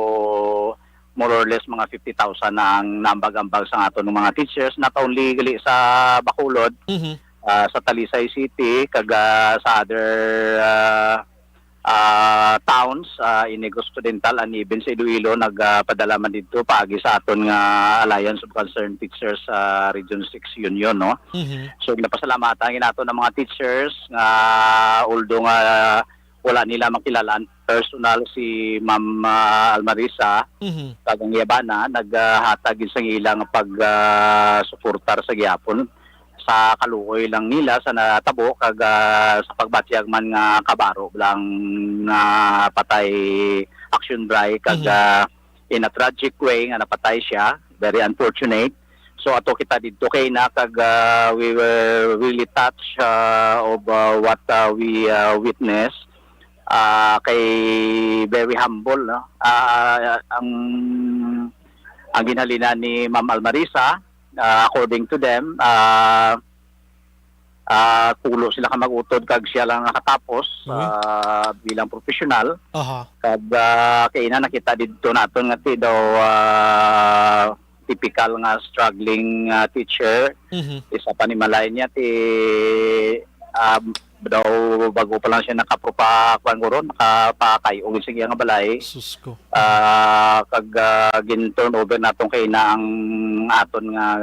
more or less mga 50,000 na ang nambag-ambag sa ato ng mga teachers, not only gali sa Bacolod, sa Talisay City, kaga sa other towns, in Negros Occidental and even sa Iloilo, nagpadala man dito paagi sa aton nga Alliance of Concerned Teachers sa Region 6 Union, no? So napasalamatan nato ng mga teachers nga although nga wala nila makilalaan personal si Ma'am Almarisa kagang Yabana, naghatag sa ilang pag-suportar sa gyapon sa kaluoy lang nila sa natabo kag sa pagbatyag man nga kabaro lang na patay action dry kag in a tragic way nga napatay siya, very unfortunate. So ato kita dito kay na kag we were really touched of what we witnessed. Kay very humble, no? Ang ginhalina ni Ma'am Almarisa, according to them, tulo sila ka mag-utod kag siya lang nakatapos bilang professional. Kag kay na nakita dito naton nga ti daw typical nga struggling teacher. Isa pa ni malay niya ti daw bago pa lang siya nakapropa kuan nakapakay og sige nga balay. Susko. Kag gin-turn over natong kay na ang aton nga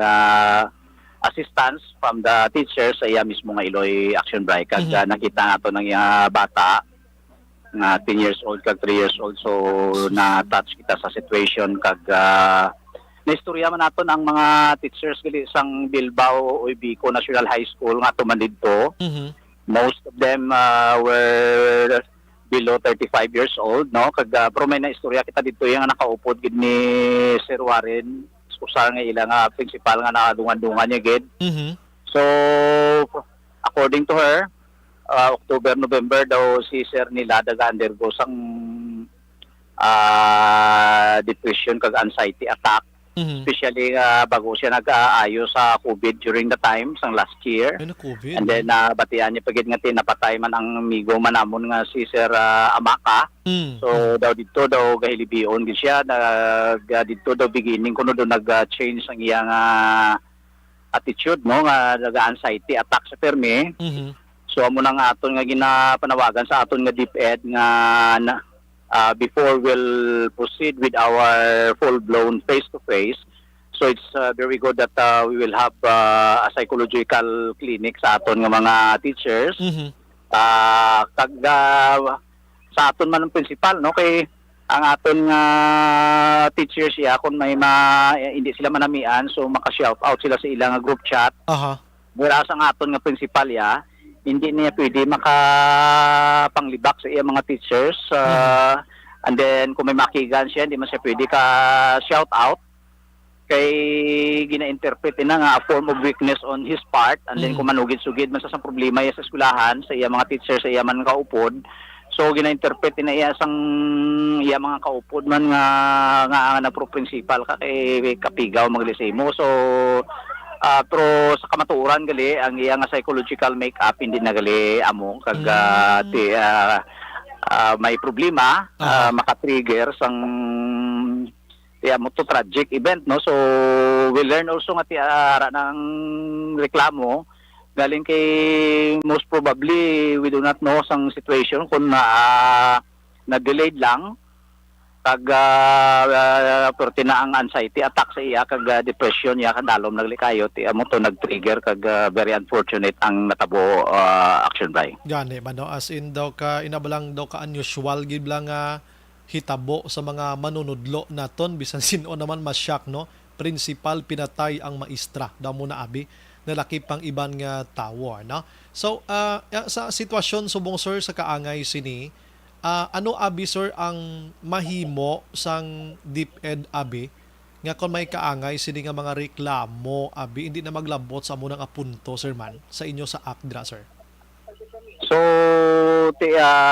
assistance from the teachers sa iya mismo nga Iloy Action Bright kag nakita nato ng bata nga 10 years old kag 3 years old, so na-touch kita sa situation kag naistorya man naton ang mga teachers gali sang Bilbao Uibico National High School nga tuman didto. Most of them were below 35 years old, no? Kag pero may naistorya kita dito yung nakaupod gid ni Sir Warren, usar nga ila nga principal nga nakadungan-dungan niya gid. So according to her, October, November daw si Sir nila daga-undergo sang depression kag anxiety attack. Especially bago siya nag-aayo sa COVID during the time sang last year. COVID. And then batian niya pagid nga napatay man ang amigo manamon nga si Sir Amaka. So daw dito daw gahilibion gid siya, dito daw beginning kuno do nag-change ang iyang attitude, no, nga nag-anxiety attack sa permi. So amo na nga aton nga ginapanawagan sa aton nga DepEd nga before we'll proceed with our full-blown face-to-face. So it's very good that we will have a psychological clinic sa aton nga mga teachers. Kag sa aton man ang principal, no, kay ang aton nga teachers siya kung may hindi sila manamian, so maka-shout out sila sa ilang group chat. Whereas ang aton nga principal ya, hindi niya pwede makapanglibak sa iya mga teachers. And then kung may makigan siya, hindi man siya pwede ka shout out. Kay gina-interpret na nga a form of weakness on his part. And then kung manugid-sugid man sa problema iya sa eskwelahan, sa iya mga teachers, sa iya man kaupod. So gina-interpret na iya sang iya mga kaupod man nga na pro-principal ka kay kapigaw maglisimo. So pero sa kamatuoran gali ang iya nga psychological makeup hindi na gali amo kag may problema maka-trigger sang mo to tragic event, no. So we learn also nga ara ng reklamo galing kay most probably we do not know sang situation kung na-delayed lang kag perti na ang anxiety attack sa iya kag depression niya kadalom naglikayo ti amo to nag-trigger kag very unfortunate ang natabo action by. Gani man, no? As in daw ka inabalang daw ka unusual gid lang hitabo sa mga manunudlo naton bisan sino naman mas-shock, no? Principal pinatay ang maestra daw mo na abi nalaki pang iban nga tawo, no? So sa sitwasyon subong sir sa kaangay sini, ano abi sir ang mahimo sang DepEd abi nga kon may kaangay sini nga mga reklamo abi hindi na maglabot sa munang apunto sir man sa inyo sa ACDRA sir? So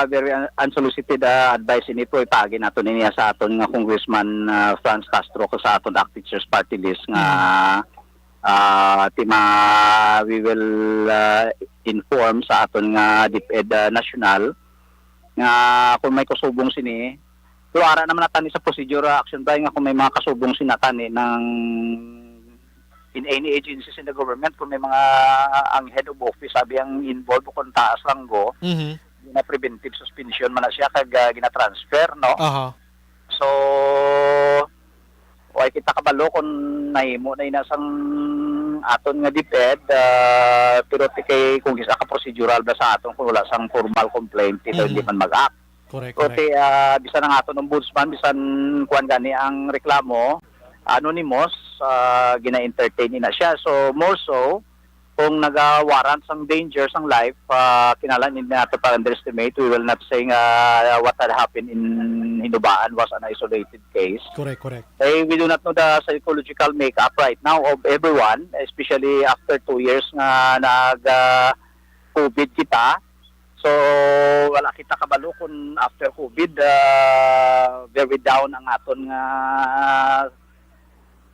very unsolicited advice nito ipagi nato niya sa aton nga Congressman Franz Castro ko sa aton ACT Teachers Party List nga we will inform sa aton nga DepEd National nga kung may kusubong sini Pero ara naman natani sa procedure action ba nga kung may mga kasubong sinatani ng in any agencies in the government, kung may mga ang head of office sabi ang involved kung taas ranggo, na preventive suspension man na siya kag gina-transfer, no? So way kita kabalo kung nahimo na inasang aton nga DepEd, pero kay kung isa ka procedural ba sa aton kung wala sang formal complaint ito hindi man mag-act. Correct. Bisan ang aton ombudsman, bisan kuan gani ang reklamo anonymous, gina-entertain na siya. So more so kung naga-warrant sang danger sang life, kinalan hindi nato pa underestimate. We will not say what had happened in Hinubaan was an isolated case. Correct. We do not know the psychological makeup right now of everyone, especially after 2 years nga nag-COVID kita. So wala kita kabalo kung after COVID very down ang aton nga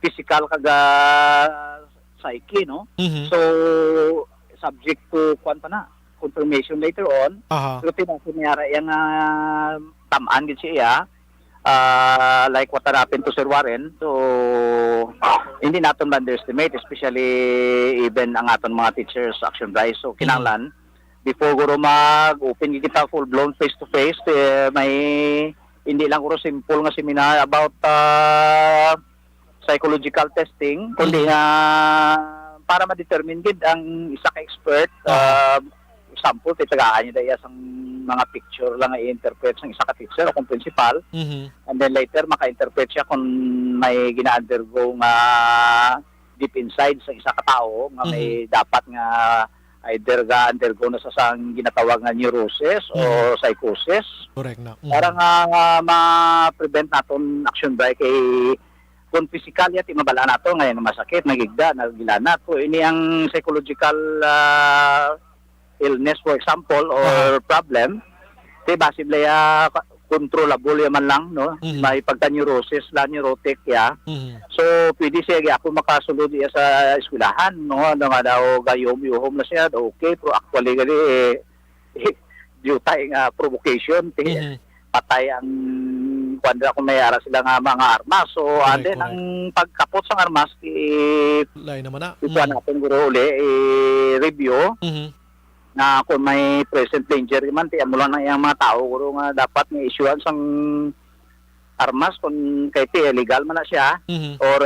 physical kaga psyche, no? So subject to confirmation later on. Pero pinasanyara yung tamaan gid siya, like what happened to Sir Warren. So hindi naton underestimate, especially even ang aton mga teachers action rise. So kinahanglan before guro mag-open kita full-blown face-to-face, may hindi lang guro simple nga seminar about psychological testing, kundi para ma-determine gid ang isa ka expert, example, titagaan niya daya sang mga picture lang nga i-interpret sang isa ka teacher o kung principal, and then later maka-interpret siya kung may gina-undergo nga deep inside sa isa ka tao nga may dapat nga either ga-undergo na sa sang ginatawag nga neurosis o psychosis. Correct na. Para nga ma-prevent naton action by kay kung physical yat mabala nato ngayon masakit, nagigda, nagilana to. Ini ang psychological illness for example or problem. Kaya basibly controllable yaman lang, no? May pagka-neurosis, neurotic ya. So pwede siya ako makasulod iya sa eskwelahan, no? Ano nga daw gayom-yuhom na siya, okay, pero actually gali due tayong provocation, patay ang kuanda kung may ara sila nga mga armas. So then ang pagkapot sa armas lay naman na. Ito natin guro uli review na kung may present danger man tiyan mo lang na yung mga tao guro nga dapat may issuean sang armas kung kay illegal man na siya or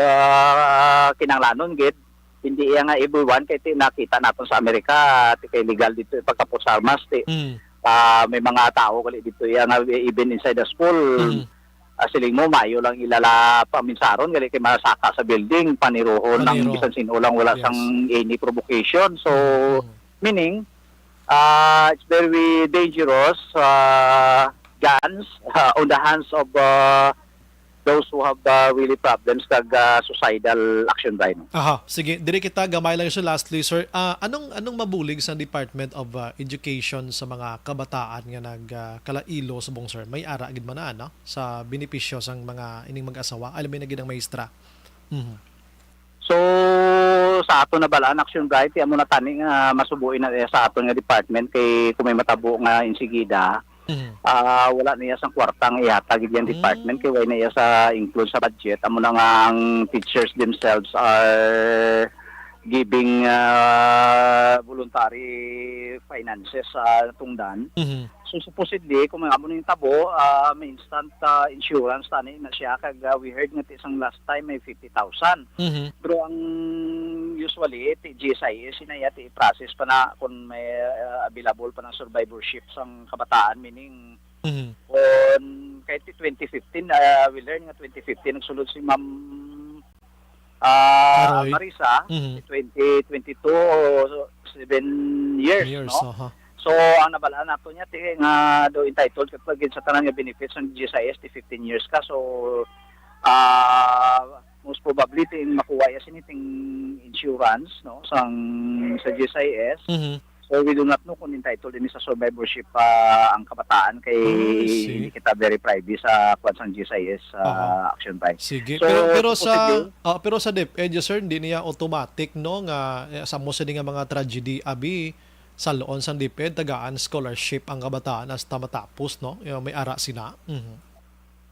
kinanglanon gid hindi nga everyone kay nakita natin sa Amerika kay illegal dito pagkapot sa armas may mga tao kali dito yang even inside the school siling mo mayo lang ilala paminsaron gali kay masaka sa building panirohon ng bisan sino lang wala sang any provocation. So meaning it's very dangerous guns on the hands of those who have really problems kag suicidal action by no. Sige, diri kita gamay lang sa lastly sir. Anong mabulig sa Department of Education sa mga kabataan nga nagkalailo sa bong sir? May ara gid man na no sa benepisyo sang mga ining mag-asawa alam na gid ang maestra. So sa ato na balaan action bright amo na tani nga masubuin na sa ato nga department kay kung may matabo nga insigida wala niya sang kwartang ihatag yung department kay way niya sa include sa budget. Amo na nga ang teachers themselves are giving voluntary finances sa tungdan. So supposedly kung amo na yung tabo may instant insurance tani na siya kag we heard nga isang last time may 50,000. Pero ang usually GSIS sinayat i-process pa na kung may available pa ng survivorship sang kabataan, meaning kung kahit 2015 we learn nga 2015 nagsulod si Ma'am Marisa 2022 o 7 years no. So ang nabalaan nato niya nga do entitled kapag sa tanan nga benefits ng GSIS 15 years ka. So most probably makuha ya siniting insurance no sa GSIS. So we do not know kung entitled din sa survivorship ang kabataan kay hindi kita very private sa kwansang GSIS action by. Sige. So, pero sa DepEd sir hindi niya automatic no nga sa mo nga mga tragedy abi sa loon sang DepEd tagaan scholarship ang kabataan hasta matapos no may ara sina.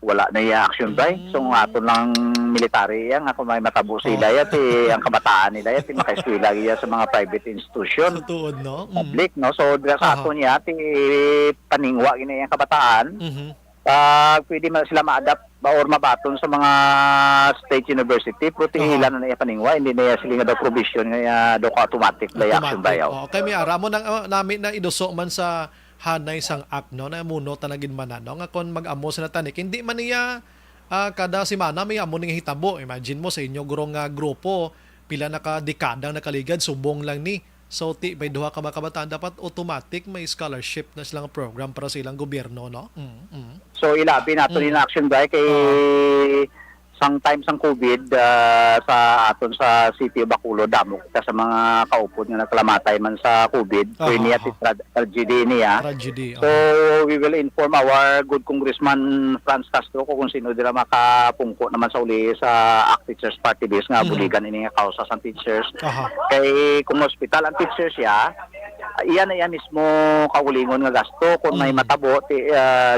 wala na iya action bay. So nga ato lang military yan, ako may matabo sila yat, ang kabataan nila yat, makaeskwela iya sa mga private institution. Tuod, no? Public, no? So, sa ato niya, paningwa gina yung kabataan, pwede sila ma-adapt or mabaton sa mga state university, pero tingilan na iya paningwa, hindi na iya sila nga daw provision, nga daw automatic na action bayaw. Kaya may aramo namin na iduso man sa hanay sang app, no, na muno tanagin man na, no, nga kon mag-amo sa natanik, hindi man niya kada semana may amo ning hitabo. Imagine mo sa inyo gurong grupo, pila na ka dekadang nakaligad, subong lang ni. So, by duha ka mga kabataan, dapat automatic may scholarship na silang program para sa ilang gobyerno, no? So, ilabi nato in action ba kay sometimes ang COVID sa aton sa City of Bacolod, damo kita sa mga kaupod nga nagkalamatay man sa COVID. So, niya tragedy niya. So, we will inform our good Congressman Franz Castro kung sino dila makapungko naman sa uli sa ACT Teachers Party List nga buligan ini nga kausa sa teachers. Kay kung hospital ang teachers siya, iyan na yan mismo kaulingon nga gasto. Kung may matabo,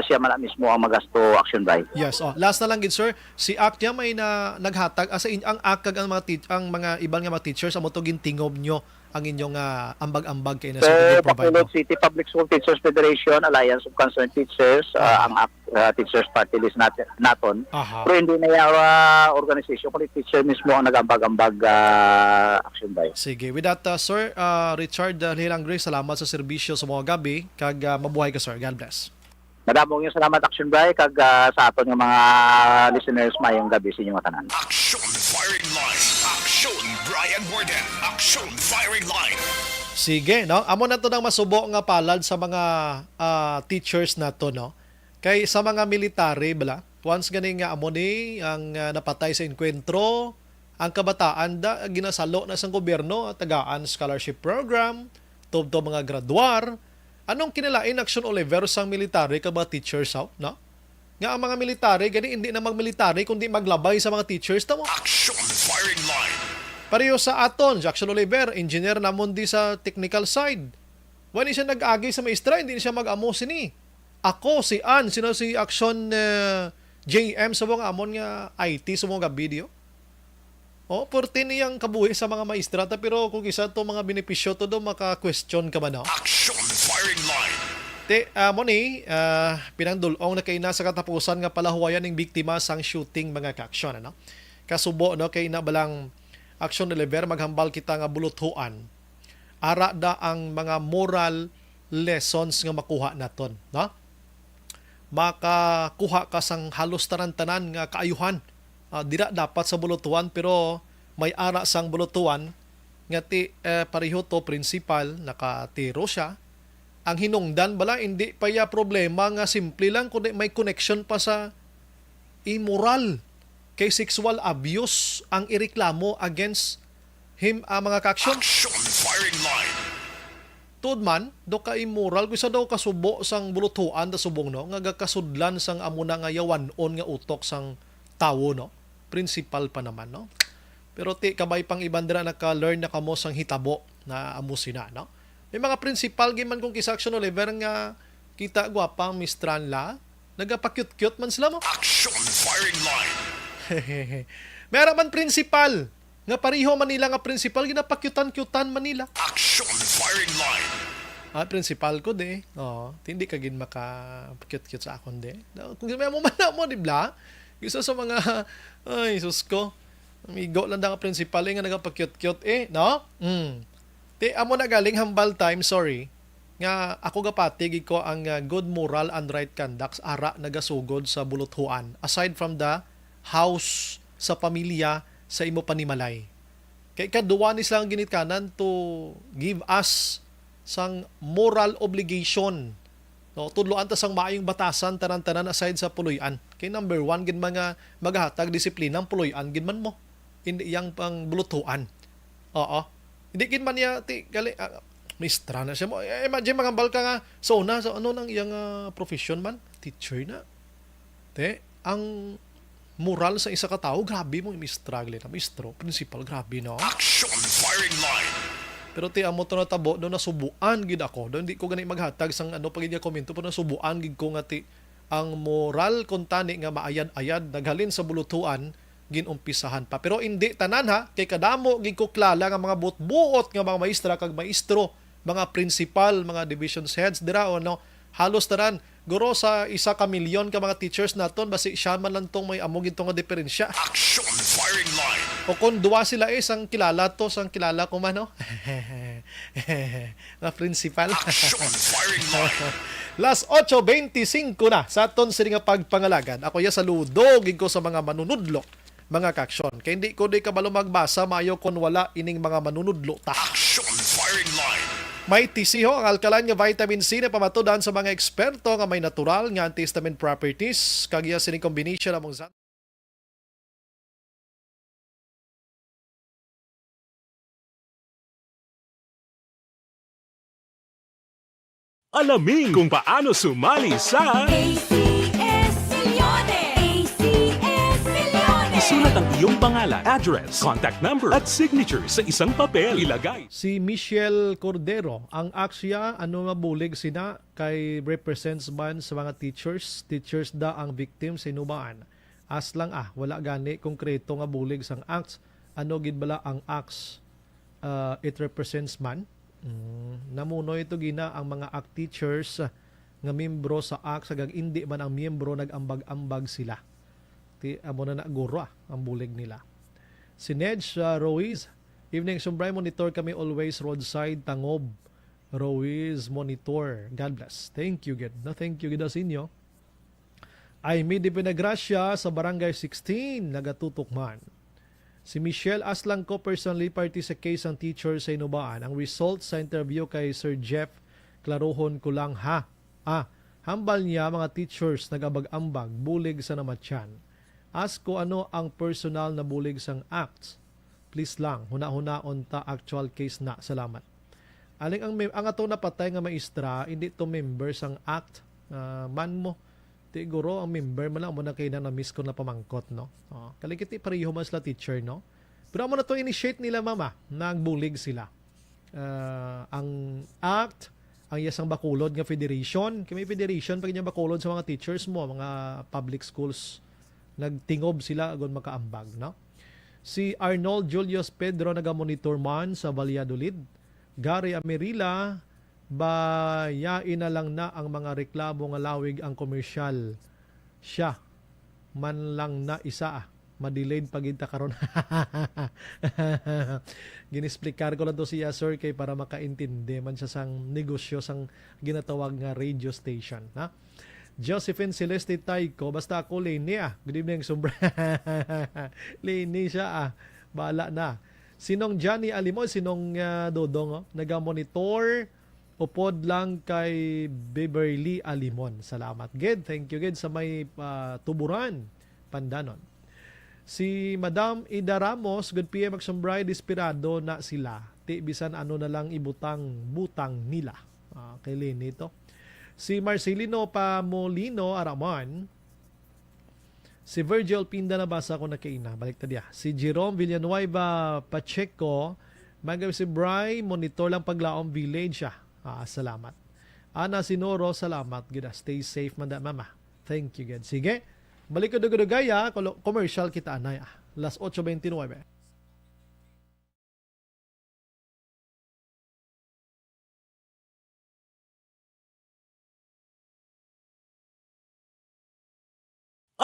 siya man mismo ang magasto action by. Yes. Last na lang gid, sir. Si ACT niya may naghatag asa ang ACT ang mga ibang nga mga teachers amo to gintingob nyo ang inyong ambag-ambag kay na So, sa provide. Bacolod City Public School Teachers Federation, Alliance of Concerned Teachers, ang Teachers Party List naton. Pero hindi na yung organization, kundi teacher mismo ang nag-ambag-ambag action by. Sige. With that, sir, Richard Hilangre, salamat sa serbisyo sa mga gabi. Kag mabuhay ka, sir. God bless. Madamong yung salamat action by kag sa aton ng mga listeners mayong gabi sa inyong tanan. Action Firing Line. Action Brian Warden. Action Firing Line. Sige, no? Amo na to nang masubo nga palad sa mga teachers na to, no? Kay sa mga military, bala, once ganing nga amo ni ang napatay sa enkwentro, ang kabataan ginasalo na sa gobyerno, tagaan scholarship program, tubto mga graduar. Anong kinalain action Oliver sang military ka ba teachers, no? Nga ang mga military, gani hindi na mag-military kundi maglabay sa mga teachers, tamo? Action Firing Line. Pareho sa aton, Jackson Oliver, engineer namon di sa technical side. Wani siya nag-agi sa maestra, hindi siya mag-amo sini. Ako, si Ann, sino si Action JM sa mga amon nga IT sa mga video. Porti niyang kabuhi sa mga maestra, pero kung isa to mga benepisyo to do, maka-question ka man, no? Action Firing Line. Pinangdulong na kay na sa katapusan nga palahuwayan ng biktima sang shooting mga ka-aksyon, ano? Kasubo, no, kay na balang action deliver, maghambal kita nga buluthuan. Ara da ang mga moral lessons nga makuha naton, no? Makakuha ka sang halos tanan-tanan nga kaayuhan. Dira dapat sa bulutuan, pero may ara sang bulutuan nga pareho to principal, nakatiro siya. Ang hinungdan bala, hindi pa ya problema nga simple lang, kundi may connection pa sa immoral. Kay sexual abuse ang ireklamo against him, mga ka-action. Action Firing Line. Tuod man, do ka immoral, kung isa daw kasubo sang bulutuan da subong, no, nga gakasudlan sang amuna nga yawanon nga utok sang tawo, no. Principal pa naman, no. Pero kabay pang ibandra naka-learn na kamo sang hitabo na amusina, no. May mga principal giman kung kisa-action Oliver nga kita gwapang mistranla, nagapakyut-kyut man sila mo. Action Firing Line. Meron man principal nga pariho Manila nga principal ginapakyutan-kyutan Manila. Action Firing Line. Principal ko de. Hindi ka gin makapakyut-kyut sa akon de. Kung may mo man mo di bla. Isa sa mga ay sus ko. Amigo lang da nga principal nga nagapakyut-kyut no? Amo na galing hambal time, sorry. Nga ako gapatig ko ang good moral and right conduct ara nagasugod sa buluthuan. Aside from the house sa pamilya sa imo panimalay. Kay kaduwa ni silang ginitkanan to give us sang moral obligation. No, tudloan ta sang maayong batasan tanan-tanan aside sa puloy-an. Kay number 1 gid mga maghatag disiplinang puloy-an gid man mo. Hindi yang pang buluthuan. Hindi kin man niya gali mistra na siya mo. Imagine magambal ka nga so ano nang iyang profession man, teacher na. Ang moral sa isa ka tao, grabe mo struggle na mistro, principal, grabe no. Action Firing Line. Pero amo to natabo do nasubuan gid ako. Do hindi ko gani maghatag sang pagid komento pero nasubuan gid ko nga ang moral kuntani nga maayad-ayad naghalin sa bulutuan ginumpisahan pa. Pero hindi tanan ha, kay kadamo gikuklala nga mga buot-buot nga mga maestra kag maestro, mga principal, mga division heads dira o no, halos tanan guro sa 1 ka milyon ka mga teachers naton basi siya man lang tong may amog ito nga diferensya. Action firing line. O kung duwa sila sang kilala to, sang kilala ko man no. Na principal. Action firing line. Las 8:25 na sa aton sini nga pagpangalagan. Ako ya saludo gid ko sa mga manunudlo, mga kaksyon. Kay hindi ko di kabalo magbasa maayo kon wala ining mga manunudlo ta. Action firing line. May tisiho ang alkalan nga vitamin C na pamatudan sa mga eksperto nga may natural nga antihistamine properties kag iya sini combination among Alamin kung paano sumali sa ACS Milyones! ACS Milyones! Isulat ang iyong pangalan, address, contact number at signature sa isang papel. Ilagay. si Michelle Cordero ang aksya ano nga bulig sina kay represents man sa mga teachers da ang victim sa inubaan as lang wala gani konkreto nga bulig sang acts ano gid bala ang acts it represents man. Namuno ito gina ang mga ACT teachers nga membro sa ACT sagag hindi man ang miyembro nag-ambag-ambag sila. Amo na guro ang bulig nila. Si Nedge Ruiz, evening Sumbray, monitor kami always roadside Tangob. Ruiz monitor. God bless. Thank you, God. No, thank you, God sa inyo. Aimee de Pinagracia sa Barangay 16, nagatutok man. Si Michelle Aslang ko personally party sa case ng teacher sa inubaan. Ang results sa interview kay Sir Jeff, klaruhon ko lang ha. Hambal niya mga teachers nagabag-ambag, bulig sa namatyan. Ask ko ano ang personal na bulig sang acts. Please lang, huna-hunaon ta actual case na. Salamat. Aling ang ato napatay nga maestra, hindi to member sang act. Man mo, siguro ang member mo lang mo na kayo na miss ko na pamangkot, no? Kalikiti pareho man sila teacher, no? Pero mo na to initiate nila, mama, nagbulig sila. Ang act, ang yasang bakulod nga federation, kami federation pag niya bakulod sa mga teachers mo, mga public schools, nagtingob sila agon makaambag, no? Si Arnold Julius Pedro nagamonitor man sa Valladolid. Gary Amerila, bayain na lang na ang mga reklamo nga lawig ang komersyal. Siya, man lang na isa madilaid paginta karon. Ginisplikar ko lang to siya, sir, kay para makaintindi man siya sang negosyo sang ginatawag nga radio station. Ha? Josephine Celeste Tayko, basta ako Leni Good evening, Sumbra. Leni siya Bahala na. Sinong Johnny Alimon, sinong Dodong, nagamonitor upod lang kay Beverly Alimon. Salamat, Ged. Thank you, Ged, sa may tuburan, Pandanon. Si Madam Ida Ramos, good PM, Magsumbray, desperado na sila. Bisan ano na lang butang nila. Kay Leni ito. Si Marcelino Pamolino Araman. Si Virgil Pinda, nabasa ko na kaina. Balik ta diya. Si Jerome Villanueva Pacheco, si Bry, monitor lang paglaom village salamat. Ana Sinoro, salamat. Gida, stay safe man da, mama. Thank you, God. Sige. Balik ko dugay commercial kita anay. Las 8:29.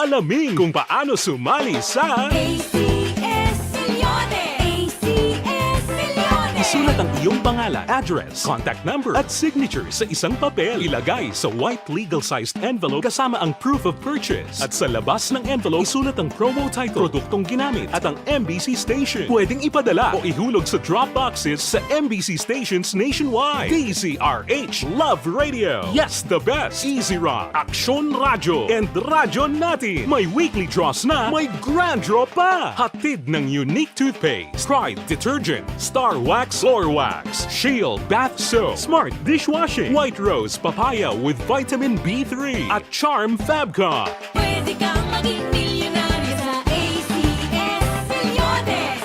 Alamin kung paano sumali sa ACS Milyones! ACS Milyones! Isulat ang iyong pangalan, address, contact number at signature sa isang papel. Ilagay sa white legal-sized envelope kasama ang proof of purchase. At sa labas ng envelope, isulat ang promo title, produktong ginamit at ang MBC station. Pwedeng ipadala o ihulog sa drop boxes sa MBC stations nationwide. DZRH Love Radio. Yes, the best. Easy Rock, Aksyon Radyo, and Radyo Natin. May weekly draws na, may grand draw pa. Hatid ng unique toothpaste, Pride Detergent, Star Wax Floor Wax, Shield Bath Soap, Smart Dishwashing, White Rose Papaya with Vitamin B3 at Charm Fabcon. Pwede kang maging milyonaryo sa ACS Milyones!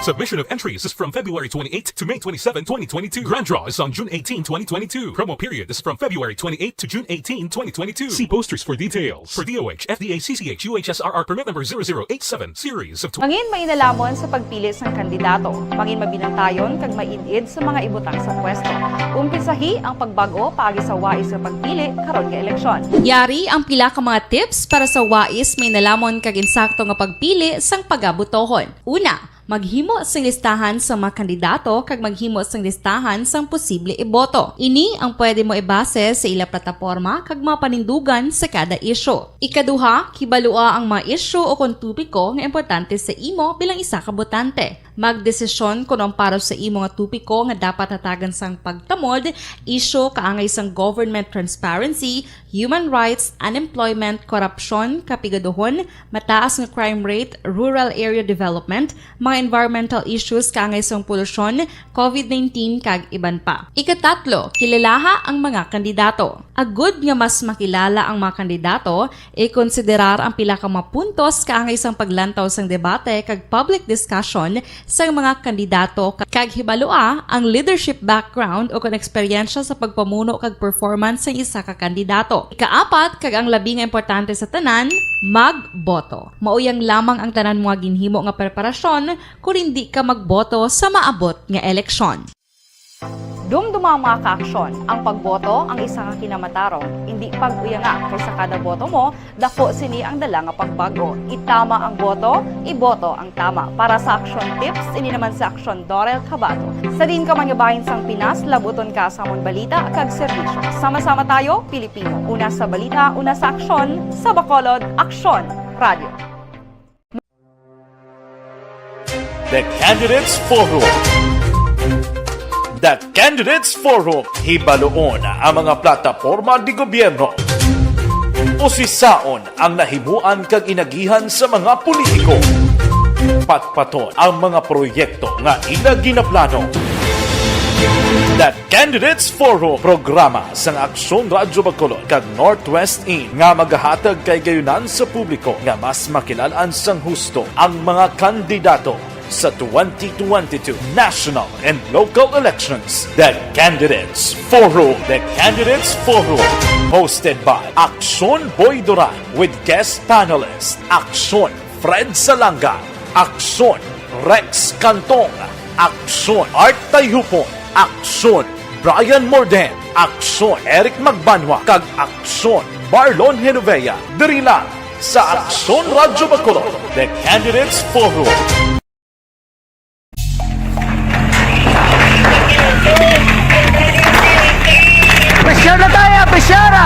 Submission of entries is from February 28 to May 27, 2022. Grand draw is on June 18, 2022. Promo period is from February 28 to June 18, 2022. See posters for details. For DOH, FDA, CCH, UHSRR permit number 0087 series of Mangin mainalamon sa pagpili sang kandidato. Mangin mabinantayon kag mainid sa mga ibutang sa pwesto. Umpisahi ang pagbago paagi sa wais sa pagpili karon nga eleksyon. Yari ang pila ka mga tips para sa wais may nalamon kag insakto nga pagpili sang pagabutohon. Una, maghimo sang listahan sa mga kandidato kag maghimo sang listahan sang posible iboto. Ini ang pwede mo ibase sa ila plataporma kag mga panindugan sa kada isyu. Ikaduha, kibalua ang mga isyu o kung tupiko nga importante sa imo bilang isa ka botante. Magdesisyon kung ang para sa imo nga tupiko nga dapat hatagan sang pagtamod, isyu kaangay sang government transparency, human rights, unemployment, korupsyon, kapigaduhon, mataas nga crime rate, rural area development, mga environmental issues kaangay sang polusyon, COVID-19 kag iban pa. Ikatatlo, kilalaha ang mga kandidato. Agud nga mas makilala ang mga kandidato, i-konsiderar ang pila ka mga puntos kaangay sang paglantaw sang debate kag public discussion sa mga kandidato kag hibalua ang leadership background o kon eksperyensya sa pagpamuno kag performance sa isa ka kandidato. Ikaapat kag ang labi nga importante sa tanan, magboto. Mauyang lamang ang tanan mga ginhimo nga preparasyon kung hindi ka magboto sa maabot nga eleksyon. Dumduma ang mga kaaksyon, ang pagboto ang isa ka kinamatarong, hindi pag-uyanga kaysa kada boto mo, dako sini ang dala nga pagbago. Itama ang boto, iboto ang tama. Para sa action tips, ini naman sa action Dorel Cabato. Sa din ka manyabahin sang Pinas, labuton ka sa amon balita kag serbisyo. Sama-sama tayo, Pilipino. Una sa balita, una sa aksyon, sa Bacolod, Aksyon Radio. The Candidates Forum. The Candidates Forum. Hibaloon ang mga plataporma di gobyerno. Usisaon ang nahimuan kag inagihan sa mga politiko. Patpaton ang mga proyekto nga ila ginaplano. The Candidates Forum, programa sang Aksyon Radyo Bacolod kag Northwest In nga magahatag kay gayunan sa publiko nga mas makilalaan sang husto ang mga kandidato sa 2022 national and local elections. The Candidates Forum. The Candidates Forum. Hosted by Aksyon Boy Duran with guest panelists Aksyon Fred Salanga, Aksyon Rex Cantong, Aksyon Art Tayupon, Aksyon Brian Morden, Aksyon Eric Magbanwa, kag Aksyon Marlon Genovea. Diri lang sa Aksyon Radyo Bacolod. The Candidates Forum. Presyar na tayo! Presyara!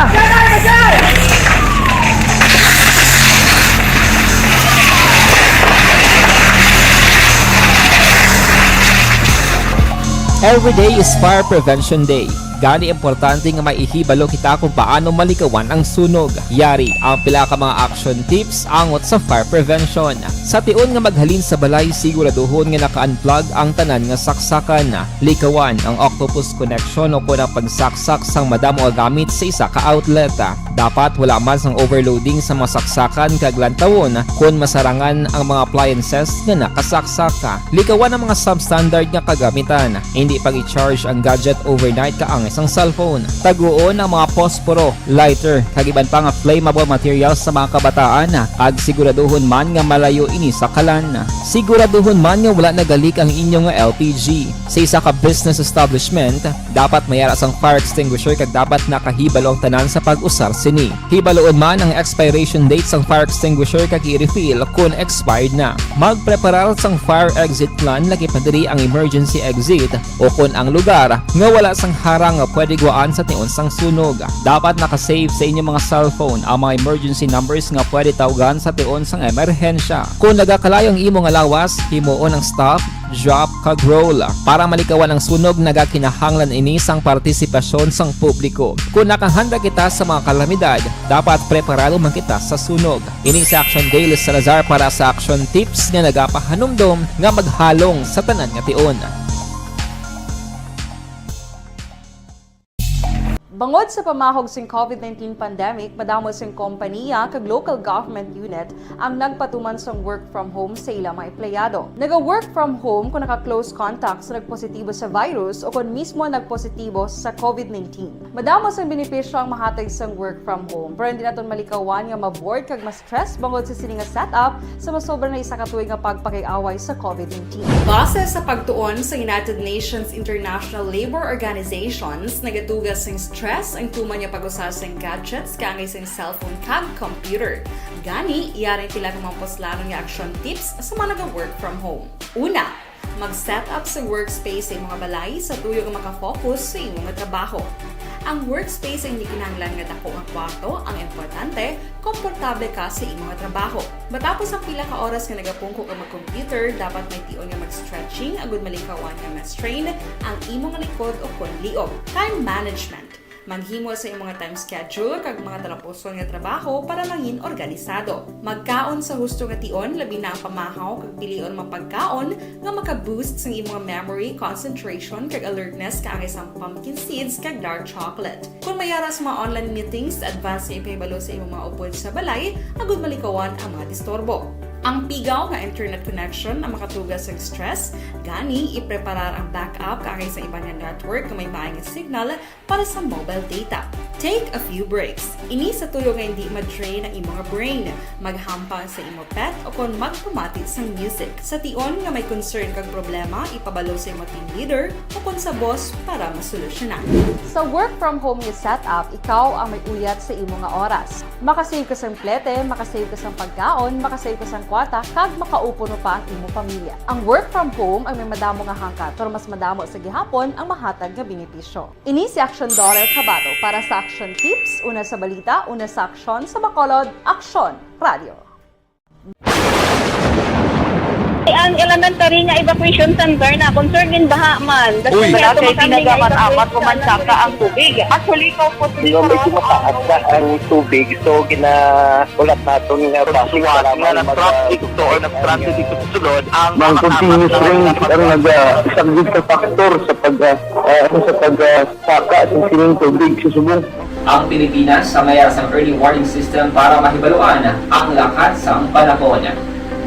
Every day is Fire Prevention Day. Gani importante nga maihibalo kita kung paano malikawan ang sunog. Yari ang pila ka mga action tips angot sa fire prevention. Sa tion nga maghalin sa balay, siguraduhon nga naka-unplug ang tanan nga saksakan. Likawan ang octopus connection o kung ang pagsaksak sang madamo nga gamit sa isa ka outlet. Dapat wala man sang overloading sa mga saksakan kag lantawon kung masarangan ang mga appliances nga nakasaksak. Likawan ang mga substandard nga kagamitan. Hindi pag i-charge ang gadget overnight kaang isang cellphone. Taguon ang mga posporo, lighter, kag iban pa nga flammable materials sa mga kabataan. Ag siguraduhon man nga malayo ini sa kalan. Siguraduhon man nga wala nagalik ang inyong LPG. Sa isa ka business establishment, dapat mayara sang fire extinguisher kag dapat nakahibalo ang tanan sa pag-usar sini. Hibaloon man ang expiration date sang fire extinguisher kag i-refill kung expired na. Magpreparar sang fire exit plan lagi pa diri ang emergency exit o kung ang lugar nga wala sang harang nga pwede guwaan sa tion sang sunog. Dapat nakasave sa inyong mga cellphone ang mga emergency numbers nga pwede tawagan sa tion sang emerhensya. Kung nagakalayo ang imong lawas, himuon ang stop, drop, kag roll. Para malikawan ang sunog, nagakinahanglan ini sang partisipasyon sang publiko. Kung nakahanda kita sa mga kalamidad, dapat preparado man kita sa sunog. Ini sa Action Daily Salazar para sa action tips nga nagapahanumdom nga maghalong sa tanan nga tion. Bangod sa pamahog sing COVID-19 pandemic, madamo sing kompanya kag local government unit ang nagpatuman sang work from home sa ilang mga empleyado. Naga-work from home kung naka-close contacts na nagpositibo sa virus o kung mismo nagpositibo sa COVID-19. Madamo sang benepisyo ang mahatag sang work from home, pero hindi naton malikawan nga ma-bored kag ma-stress bangod sa sini nga setup sa masobra na isa ka tuig nga pagpakiaway sa COVID-19. Base sa pagtuon sa United Nations International Labor Organizations, nagatugas sing stress ang tuman niya pag-usar sing gadgets kangay sing cellphone kag computer. Gani, iyarin tila ng mga poslano nga action tips sa mga nag-work from home. Una, mag-set up sa workspace sa mga balay sa tuyo nga makafocus sa imong nga trabaho. Ang workspace ay hindi kinahanglan nga dako nga kwarto, ang importante, komportable ka sa imong nga trabaho. Matapos ang pila ka oras nga nagapungko ka mag-computer, dapat may tion nga mag-stretching agud malikawan nga ma-strain ang imong likod o konliog. Time management. Maghimo sa imong mga time schedule kag mga talapuson nga trabaho para mangin organisado. Magkaon sa husto nga tion, labi na ang pamahaw kag pilion mapagkaon nga maka-boost sa imong memory, concentration kag alertness kaangay sa pumpkin seeds kag dark chocolate. Kung mayara sa mga online meetings, advance sa ipahibalo sa imong mga upod sa balay, agud malikawan ang mga disturbo. Ang pigaw nga internet connection ang makatugas sa stress, gani ipreparar ang backup kaangay sa iba nga network nga may maayong signal para sa mobile data. Take a few breaks. Ini sa tuyo nga hindi ma-drain ang imong brain, maghampang sa imong pet o kung magpamati sa music. Sa tion nga may concern kag problema, ipabalo sa imong team leader o kung sa boss para masolusyonan. Sa work from home nga setup, ikaw ang may uyat sa imong nga oras. Makasave ka sang plete, makasave ka sang pagkaon, makasave ka sang kwarta, kag makaupo no pa ang imong pamilya. Ang work from home ay may madamo nga hangkat, pero mas madamo sa gihapon ang mahatag nga benepisyo. Ini si Action Dorel Cabato para sa Action Tips, una sa balita, una sa aksyon sa Bacolod, Aksyon Radio. Ang elementary nga evacuation center na concern din baha man. Uy, kasi pinagamat-amat kumansaka ang tubig. Actually, ikaw po Medyo mataas na ang tubig, so ginaulat natin nga pasuwat nga nag-traffic to or nag-traffic dito sa sulod ang Mang continuous rain ang nag-isang sa factor sa pagsaka sa sining tubig sa subong. Ang Pilipinas sa mayroon sa early warning system para mahibaluan ang lakas ng panahon.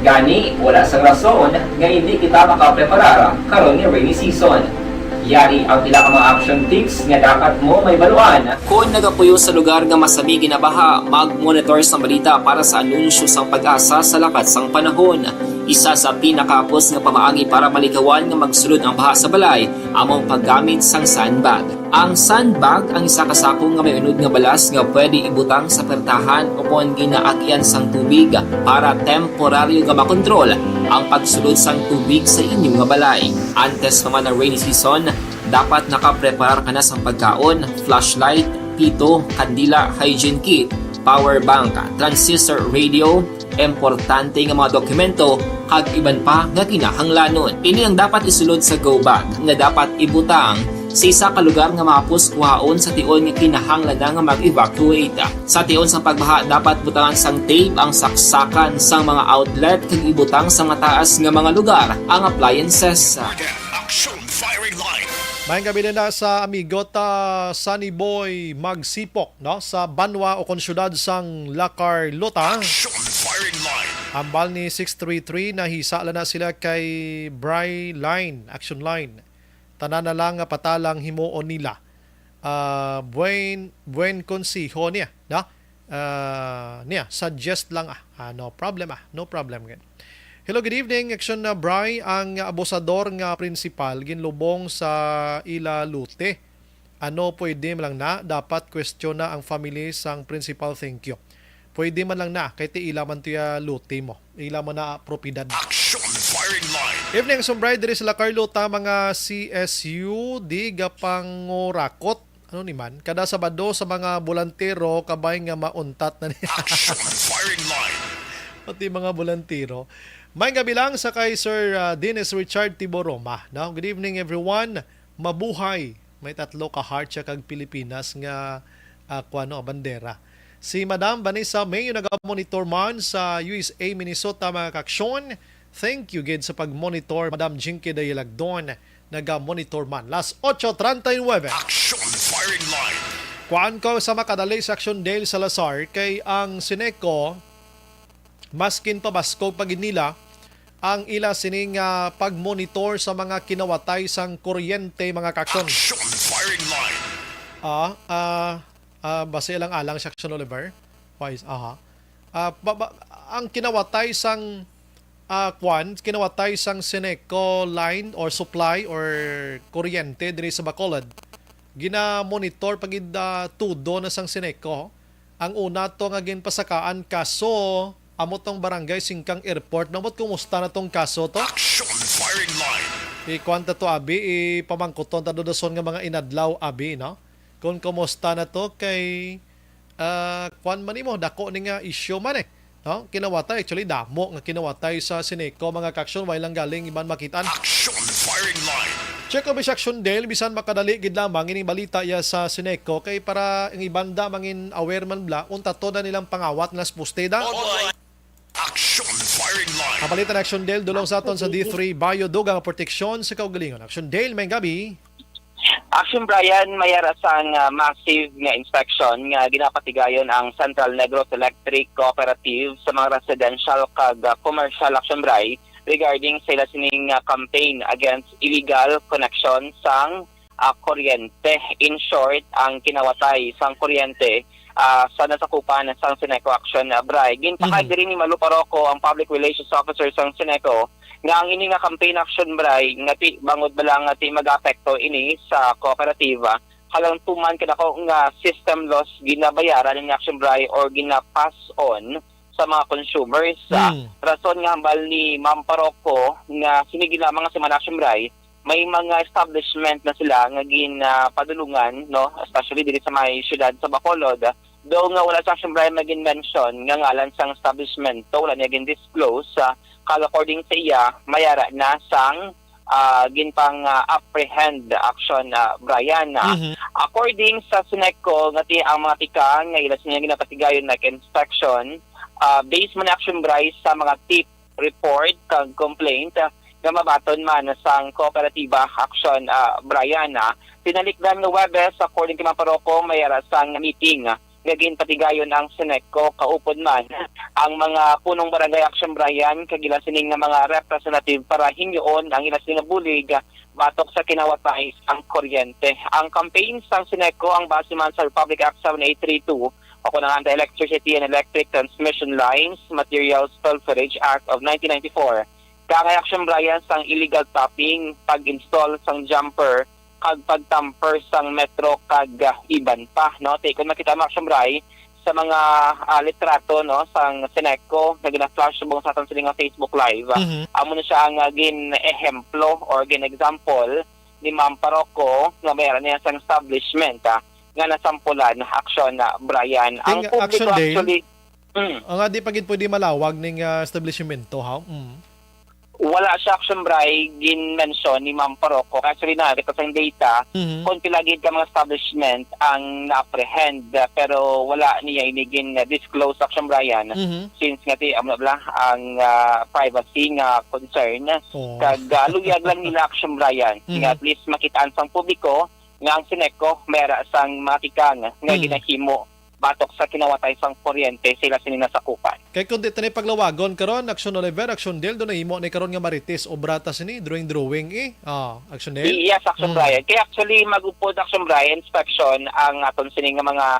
Gani, wala sa rason nga hindi kita makapreparar karon ni rainy season. Yari ang pila ka mga action tips nga dapat mo may baluan. Kung nagapuyo sa lugar nga masabi ginabaha, mag-monitor sa balita para sa anunsyo sang pag-asa sa lakas sang panahon. Isa sa pinakapos nga pamaagi para malikawan nga magsulod ang baha sa balay, among paggamit sang sandbag. Ang sandbag ang isa kasakong nga may unod nga balas nga pwede ibutang sa pertahan upon ginaagyan sang tubig para temporaryo nga makontrol ang pagsulod sang tubig sa inyong nga balay. Antes naman ng rainy season, dapat nakapreparar ka na sang pagkaon, flashlight, pito, kandila, hygiene kit, power bank, transistor radio, importante nga mga dokumento kag iban pa nga kinahanglanon. Ini ang dapat isulod sa go bag nga dapat ibutang sa isa ka lugar nga mapuskuhaon sa tion nga kinahanglan nga mag-evacuate. Sa tion sa pagbaha dapat butangan sang tape ang saksakan sang mga outlet kag ibutang sa nga taas nga mga lugar ang appliances. Action firing line. Mayang gabi na sa amigota Sunny Boy Magsipok no sa Banwa o konsyudad sang Lacarlota. Firing line. Ambal ni 633 nahisala na sila kay Bry Line, Action Line. Tanan na lang nga patalang himuon nila. Buen consejo niya, no? Suggest lang no problem no problem. Hello, good evening. Action na Bry, ang abusador nga principal ginlubong sa ila lute. Ano pwede man lang na dapat question na ang family sang principal, thank you. Pwede man lang na kay ti ila man tiya lute mo. Ila man na propiedad. Action firing line. Evening sumbray diri sa Carlota mga CSU di gapangorakot. Ano ni man kada Sabado sa mga bolantero kabay nga mauntat na niya. Action firing line. Pati mga bolantero. May gabi lang sa kay Sir Dennis Richard Tiboroma. No? Good evening everyone. Mabuhay. May 3 ka heart siya kag Pilipinas nga bandera. Si Madam Vanessa May yung nag-monitor man sa USA, Minnesota mga kaksyon. Thank you gid sa pag-monitor. Madam Jinky Dayalagdon nag-monitor man. Las 8:39. Action firing line. Kuan ko sa makadali sa Action Dale Salazar kay ang Sineco maskin pabasko pagid nila ang ila sining pagmonitor sa mga kinawatay sang kuryente mga kaksyon. Action firing line. Base lang alang sa Action Oliver. Wise, ang kinawatay sang kinawatay sang Sineco line or supply or kuryente diri sa Bacolod. Gina-monitor pagid tudo na sang Sineco. Ang una to nga ginpasakaan kaso amot tong barangay Singkang Airport. Namot kumusta na tong kaso to? Action firing line. Kwanta to abi pamangkuton ta dodason nga mga inadlaw abi no. Kung kumusta na to kay kwan man nimo dako ni nga issue man no? Kinawatay actually damo nga kinawatay sa Sineco mga kaksyon way lang galing iban makitaan. Action firing line. Check up sa Action Dale bisan makadali gid lamang ini balita ya sa Sineco kay para ang ibanda mangin aware man bla unta to na nilang pangawat nga spusteda. Action firing line. Kapalitan ng Action Dale dulong sa aton sa D3 Biodugang proteksyon sa kaugalingon. Action Dale may gabi. Action Brian, mayara sang massive nga inspection nga ginapatigayon ang Central Negros Electric Cooperative sa mga residential kag commercial Action Bray regarding sa ila sining campaign against illegal connection sang kuryente. In short, ang kinawatay sang kuryente sa nasakupan sang Sineco Action Bray. Ginpakay diri ni Malu Paroco ang Public Relations Officer sang Sineco nga ang ini nga campaign Action Bray nga ti bangod balang nga ti mag-apekto ini sa kooperativa halang tuman kanako nga system loss ginabayaran ni Action Bray or gina-pass on sa mga consumers. Rason nga hambal ni Ma'am Paroco nga sinigi lamang sa Action Bray may mga establishment na sila nga ginpadulungan no especially diri sa may syudad sa Bacolod. Do nga wala sa Action Bray magin mention nga ngalan sang establishment to wala niya gin-disclose according sa iya mayara na sang ginpang apprehend Action Brian. According sa Sineco nga ti ang mga tika nga ila siya ginapatigayon na inspection based man Action Bray sa mga tip report kag complaint nga mabaton man sang Kooperatiba Action Brian. Tinalikdan nga Webes according kay Maparoco mayara sang meeting nga ginpatigayon ang Sineco kaupod man ang mga punong barangay Action Brian kag ila sining nga mga representative para hingyoon ang ila sining bulig batok sa kinawatay ang kuryente. Ang campaign sang Sineco ang base man sa Republic Act 7832 o kunang Anti-Electricity and Electric Transmission Lines Materials Pilferage Act of 1994. Kaya Action Brian sang illegal tapping, pag-install sang jumper kag pagtamper sang metro kag iban pa no. Take on makita mo Action Bray sa mga litrato no sang Sineco na gina-flash subong sa aton sa Facebook Live. Amo na siya ang gin-ehemplo or gin-example ni Ma'am Paroco nga mayroon niya sang establishment nga nasampulan Action Brian. Ang publiko actually ang di pagid pwede malawag ning establishment to ha. Wala siya Action Bray gin-mention ni Ma'am Paroco. Actually na, ito sa data, kung pilagid ka mga establishment ang na-apprehend pero wala niya inigin disclose Action Brian since nga ti ang privacy nga concern. Kag luyag lang nila Action Brian. Nga at least makitaan sang publiko nga ang Sineco mera sang matikang nga ginahimo batok sa kinawatay sang kuryente sila sining nasakupan. Kay kundi tani paglawagon karon Action Oliver, Action Dale do na himo ni karon nga marites obrata sini drawing Action Dale. Yes, Action Brian. Kay actually magupod Action Brian inspection ang aton sining nga mga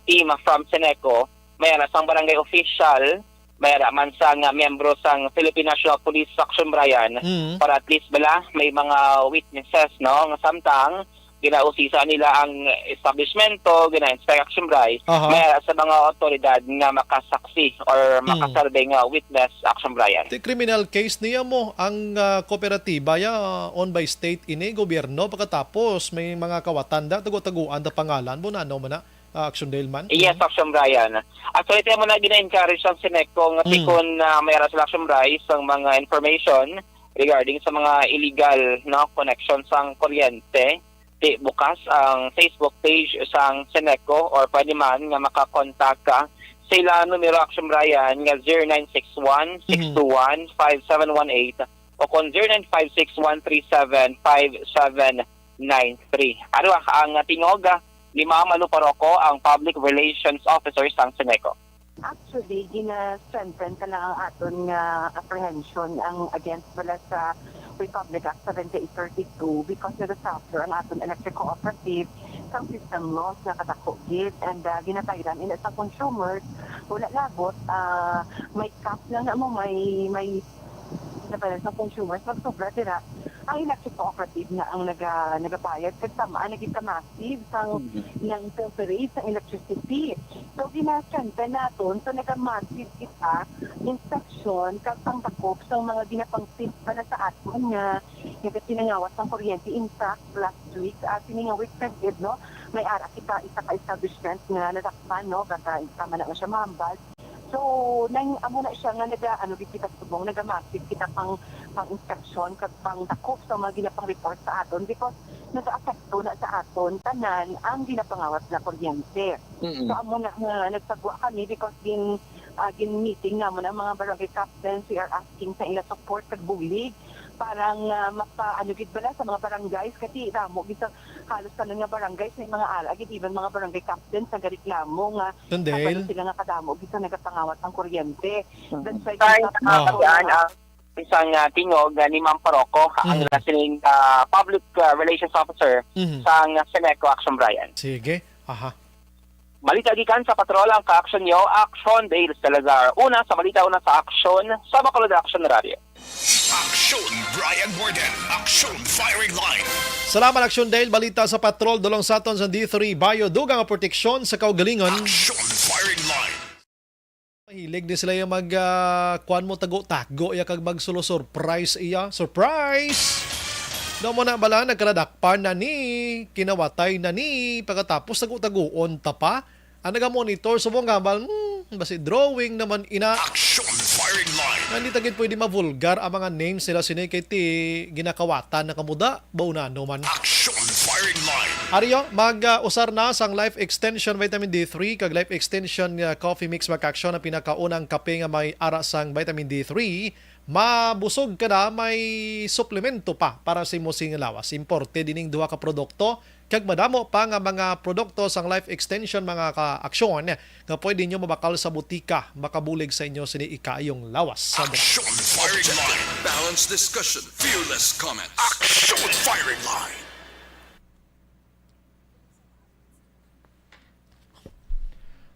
team from Sineco, mayara sang barangay official, mayara man sang miyembro sang Philippine National Police Action Brian para at least bala may mga witnesses no nga samtang ginausisa nila ang establishmento, gina-inspect Action Bray, may sa mga otoridad nga makasaksi or makasarbe nga witness Action Brian. The criminal case niya mo, ang kooperatiba owned by state ini, gobyerno, pagkatapos may mga kawatanda, tago-taguan na pangalan mo na, man Action Dale man? Yes, Action Brian. Actually, tayo mo na gina-encourage ang Sineco nga tikon mayroon sa Action Bray sa mga information regarding sa mga illegal connection sang kuryente. Bukas ang Facebook page sang Sineco or pwede man nga makakontak ka sa ila numero Action Brian nga 0961-621-5718 o kung 0956-137-5793. Ano ang tingog ni Ma'am Alu Paroco, ang Public Relations Officer sa Seneco. Actually, gina-strengthen ka na ang aton nga apprehension ang against wala sa Republic Act 7832 because nag-suffer ang aton electric cooperative sa system loss na katakogit and ginatayran in sa consumers wala labot may cap lang na mo may napalan sa consumers magsobra dira ang electric cooperative na ang nagabayad kasi tama naging massive sang ng rate sa electricity. So gina-strengthen naton so nagka-massive kita inspection kapang takop sa mga ginapang-tip para sa aton nga sinangawas ng kuryente. In fact, last week siningawit kagid no may ara kita isa ka establishment nga nadakpan no kaya tama na siya mahambal. So, amo na siya nga kita subong, nag-massive kita pang inspection, pang takop sa mga ginapang report sa aton because nag-aapekto na sa aton tanan ang ginapangawas na kuryente. So, amo na nga nagsagwa kami because meeting na mo na mga barangay captains, we are asking sa ila support kag bulig parang mapa-anugid bala sa mga barangays kasi ramo bisa halos kanon nga barangays may mga alagid even mga barangay captains sa reklamo nga kapag sila nga kadamo bisa nagapangawat ang kuryente. That's why isang tingog ni Ma'am Paroco, ang sining Public Relations Officer sa Seneco Action Brian. Sige. Aha. Balita gikan sa patrol ang ka-action nyo, Action Dale Salazar. Una sa balita, una sa action sa Bacolod Action Radio. Action Brian Borden. Action Firing Line. Salamat Action Dale. Balita sa patrol dulong sa aton sa D3 Bayo dugang proteksyon sa kaugalingon. Action Firing Line. Mahilig din sila yung kuan mo tago ya kag magsulo surprise iya. Surprise! No mo na bala nagkaradakpan na ni, kinawatay na ni, pagkatapos tago-tagoon ta pa. Ang naga-monitor so mo nga basi drawing naman ina. Action Firing Line. Hindi tagid pwede mavulgar ang mga names sila sinay kay ti ginakawatan na kamuda baunano man. Action Firing Line. Ariyo, mag-usar na sang Life Extension Vitamin D3 kag Life Extension Coffee Mix Mag-Action na pinakaunang kape nga may ara sang Vitamin D3. Mabusog ka na, may suplemento pa para sa imo sing lawas. Importe dining duha ka produkto kag madamo pa nga mga produkto sang Life Extension mga ka-aksyon nga pwede nyo mabakal sa butika makabulig sa inyo sini ikayong lawas. Action Firing Line. Balanced discussion. Fearless comments. Action Firing Line.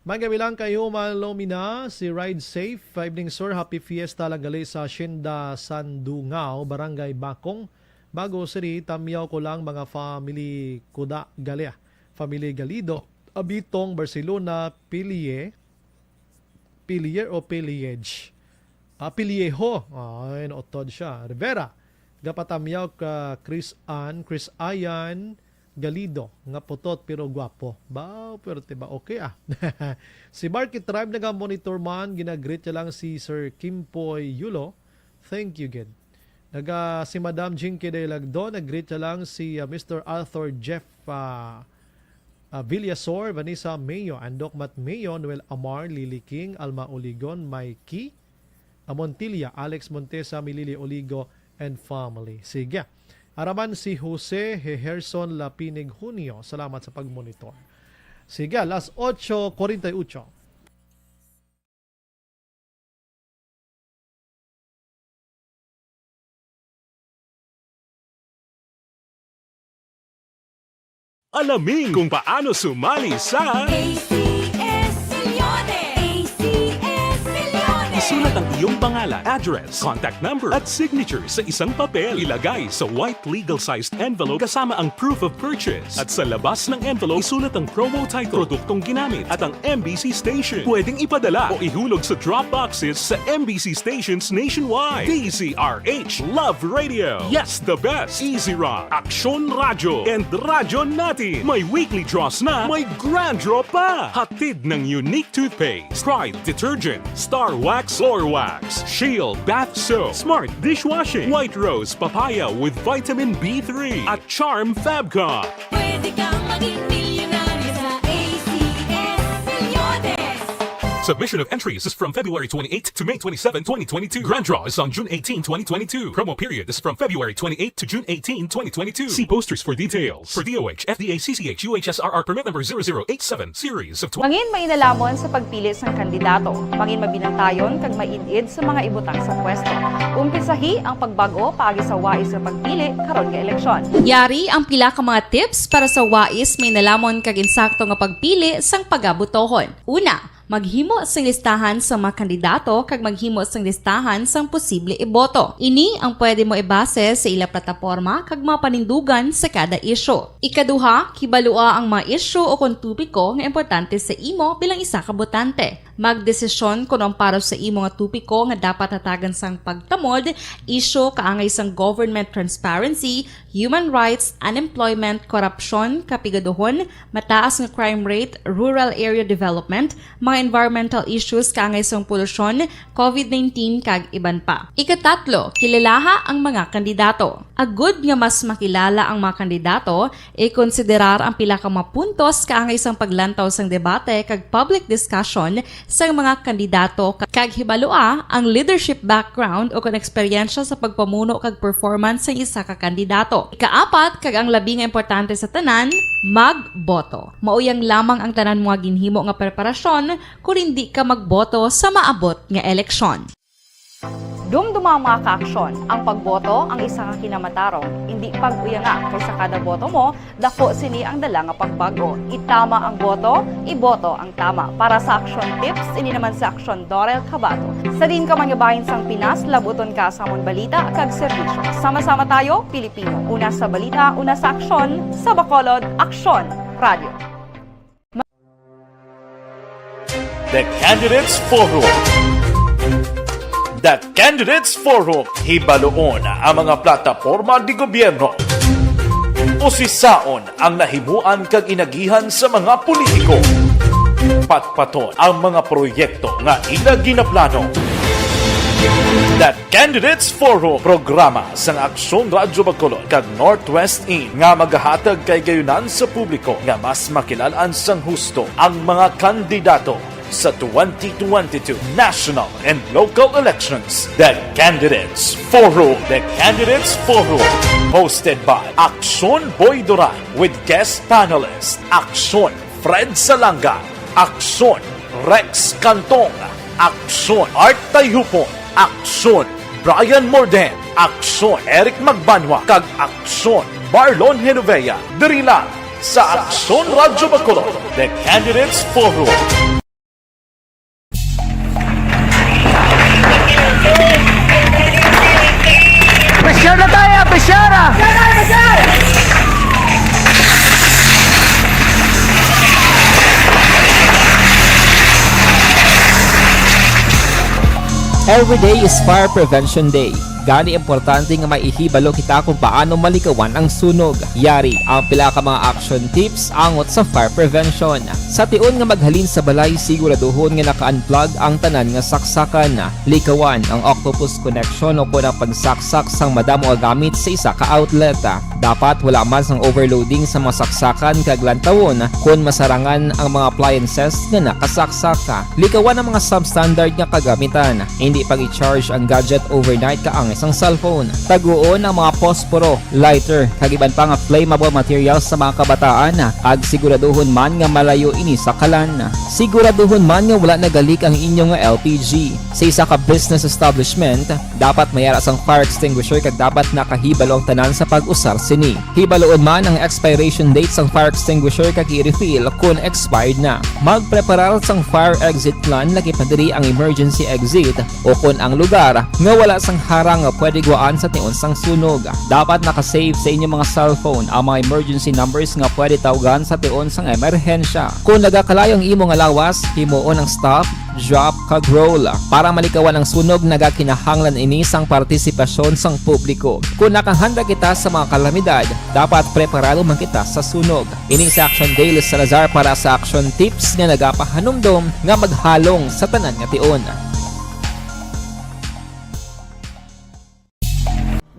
Magabilang kayo malomina si Ride Safe. 5 evening sir, happy fiesta lagali sa Hacienda Sandungao, Barangay Bakong. Bago City, tamyaw ko lang mga family Kuda Galia, family Galido, Abitong, Barcelona, Pilier o Piliege. Pilieho, ay naotod siya. Rivera, gapatamyaw ka Chris Ayan, Galido, nga putot pero gwapo. Pero tiba okay Si Market Tribe naga-monitor man, ginagreet niya lang si Sir Kimpoy Yulo. Thank you, Gid. Si Madam Jinky de Lagdo, nag-greet niya lang si Mr. Arthur Jeff Villasor, Vanessa Mayo, Andok Mat Mayo, Noel Amar, Lily King, Alma Oligon, Mikey, Montilla, Alex Montesa, Milili Oligo, and family. Sige. Araman si Jose Heherson Lapinig Junio. Salamat sa pagmonitor. Sige, alas 8:48. Alamin kung paano sumali sa ACS Milyones! ACS Milyones! Isulat ang iyong pangalan, address, contact number at signature sa isang papel. Ilagay sa white legal-sized envelope kasama ang proof of purchase. At sa labas ng envelope, isulat ang promo title, produktong ginamit at ang MBC station. Pwedeng ipadala o ihulog sa drop boxes sa MBC stations nationwide. DZRH Love Radio. Yes, the best. Easy Rock, Action Radio, and Radyo Natin. May weekly draws na, may grand draw pa. Hatid ng unique toothpaste, Pride Detergent, Star Wax Floor Wax, Shield Bath Soap, Smart Dishwashing, White Rose Papaya with Vitamin B3, at Charm Fabcon. Pwede kang maging milyonaryo sa ACS Milyones! Submission of entries is from February 28 to May 27, 2022. Grand draw is on June 18, 2022. Promo period is from February 28 to June 18, 2022. See posters for details. For DOH, FDA, CCH, UHSRR permit number 0087, series of Mangin mainalamon sa pagpili ng kandidato. Mangin mabinantayon kag mainid sa mga ibutang sa pwesto. Umpisahi ang pagbago paagi sa wais sa pagpili karon nga eleksyon. Yari ang pila ka mga tips para sa wais may nalamon kag insakto nga pagpili sang pagabutohon. Una, maghimo sang listahan sa mga kandidato kag maghimo sang listahan sang posible iboto. Ini ang pwede mo ibase sa ila plataporma kag mga panindugan sa kada issue. Ikaduha, kibalua ang mga issue o kung tupiko nga importante sa imo bilang isa ka botante. Magdesisyon kung ang para sa imo nga tupiko nga dapat hatagan sang pagtamod, issue kaangay sang government transparency, human rights, unemployment, korupsyon, kapigaduhon, mataas nga crime rate, rural area development, mga environmental issues kaangay sang polusyon, COVID-19 kag iban pa. Ikatatlo, kilalaha ang mga kandidato. Agud nga mas makilala ang mga kandidato, i-konsiderar ang pila ka mga puntos kaangay sang paglantaw sang debate kag public discussion sa mga kandidato kag hibalua ang leadership background o kung eksperyensya sa pagpamuno kag performance sa isa ka kandidato. Ikaapat kag ang labi nga importante sa tanan, magboto. Mauyang lamang ang tanan mga ginhimo nga preparasyon kung hindi ka magboto sa maabot nga eleksyon. Dumduma ang mga kaaksyon, ang pagboto ang isa ka kinamatarong, hindi pag-uyanga kaysa kada boto mo, dako sini ang dala nga pagbago. Itama ang boto, iboto ang tama. Para sa action tips, ini naman sa action Dorel Cabato. Sa din ka mangabahin sang Pinas, labuton ka sa amon balita kag serbisyo. Sama-sama tayo, Pilipino. Una sa balita, una sa aksyon, sa Bacolod, Aksyon Radio. The Candidates Forum. The Candidates Forum, hibaloon ang mga plataporma di gobyerno. Usisaon ang nahimuan kag inagihan sa mga politiko. Patpaton ang mga proyekto nga ila ginaplano. The Candidates Forum, programa sang Aksyon Radyo Bacolod kag Northwest In nga magahatag kay gayunan sa publiko nga mas makilalaan sang husto ang mga kandidato sa 2022 national and local elections. The Candidates Forum. The Candidates Forum. Hosted by Aksyon Boy Duran with guest panelist Aksyon Fred Salanga, Aksyon Rex Cantong, Aksyon Art Tayhupon, Aksyon Brian Morden, Aksyon Eric Magbanwa, kag Aksyon Marlon Genovea. Diri lang sa Aksyon Radyo Bacolod. The Candidates Forum. Pressure na tayo! Pressure! Every day is Fire Prevention Day. Gani importante nga maihibalo kita kung paano malikawan ang sunog. Yari ang pila ka mga action tips angot sa fire prevention. Sa tion nga maghalin sa balay, siguraduhon nga naka-unplug ang tanan nga saksakan. Likawan ang octopus connection o kung ang pagsaksak sang madamo gamit sa isa ka outlet. Dapat wala man sang overloading sa mga saksakan kag lantawon kung masarangan ang mga appliances nga nakasaksaka. Likawan ang mga substandard nga kagamitan. Hindi pag i-charge ang gadget overnight kaang isang cellphone. Taguon ang mga posporo, lighter, kag iban pa nga flammable materials sa mga kabataan. Ag siguraduhon man nga malayo ini sa kalan. Siguraduhon man nga wala nagalik ang inyong LPG. Sa isa ka business establishment, dapat mayara sang fire extinguisher kag dapat nakahibalo ang tanan sa pag-usar sini. Hibaloon man ang expiration date sang fire extinguisher kag i-refill kung expired na. Magpreparar sang fire exit plan lagi pa diri ang emergency exit o kung ang lugar nga wala sang harang nga pwede guaan sa tion sang sunog. Dapat nakasave sa inyong mga cellphone ang mga emergency numbers nga pwede tawagan sa tion sang emerhensya. Kung nagakalayo ang imo nga lawas, himuon ang stop, drop, kag roll. Para malikawan ang sunog, nagakinahanglan ini sang partisipasyon sang publiko. Kung nakahanda kita sa mga kalamidad, dapat preparado man kita sa sunog. Ini sa Action Daily Salazar para sa action tips nga nagapahanumdom nga maghalong sa tanan nga tion.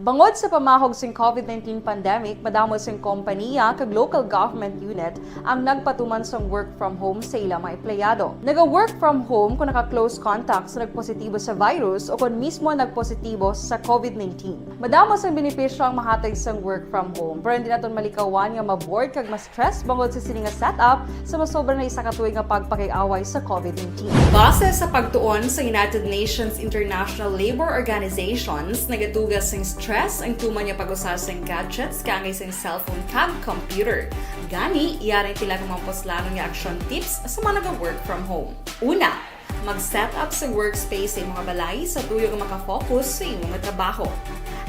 Bangod sa pamahog sing COVID-19 pandemic, madamo sing kompanya kag local government unit ang nagpatuman sang work from home sa ilang mga empleyado. Naga-work from home kung naka-close contact sa nagpositibo sa virus o kung mismo nagpositibo sa COVID-19. Madamo sang benepisyo ang mahatag sang work from home, pero hindi naton malikawan nga ma-bored kag ma-stress bangod sa sini nga setup sa masobra na isa ka tuig nga pagpakiaway sa COVID-19. Base sa pagtuon sa United Nations International Labour Organizations, nagatugas sing stress ang tuman niya pag-usar sa gadgets kangay sa cellphone kag computer. Gani, iyaring pila ng mga poslanong nga action tips sa mga nag-work from home. Una, mag-set up sa workspace sa imong balay sa tuyo nga makafocus sa imong trabaho.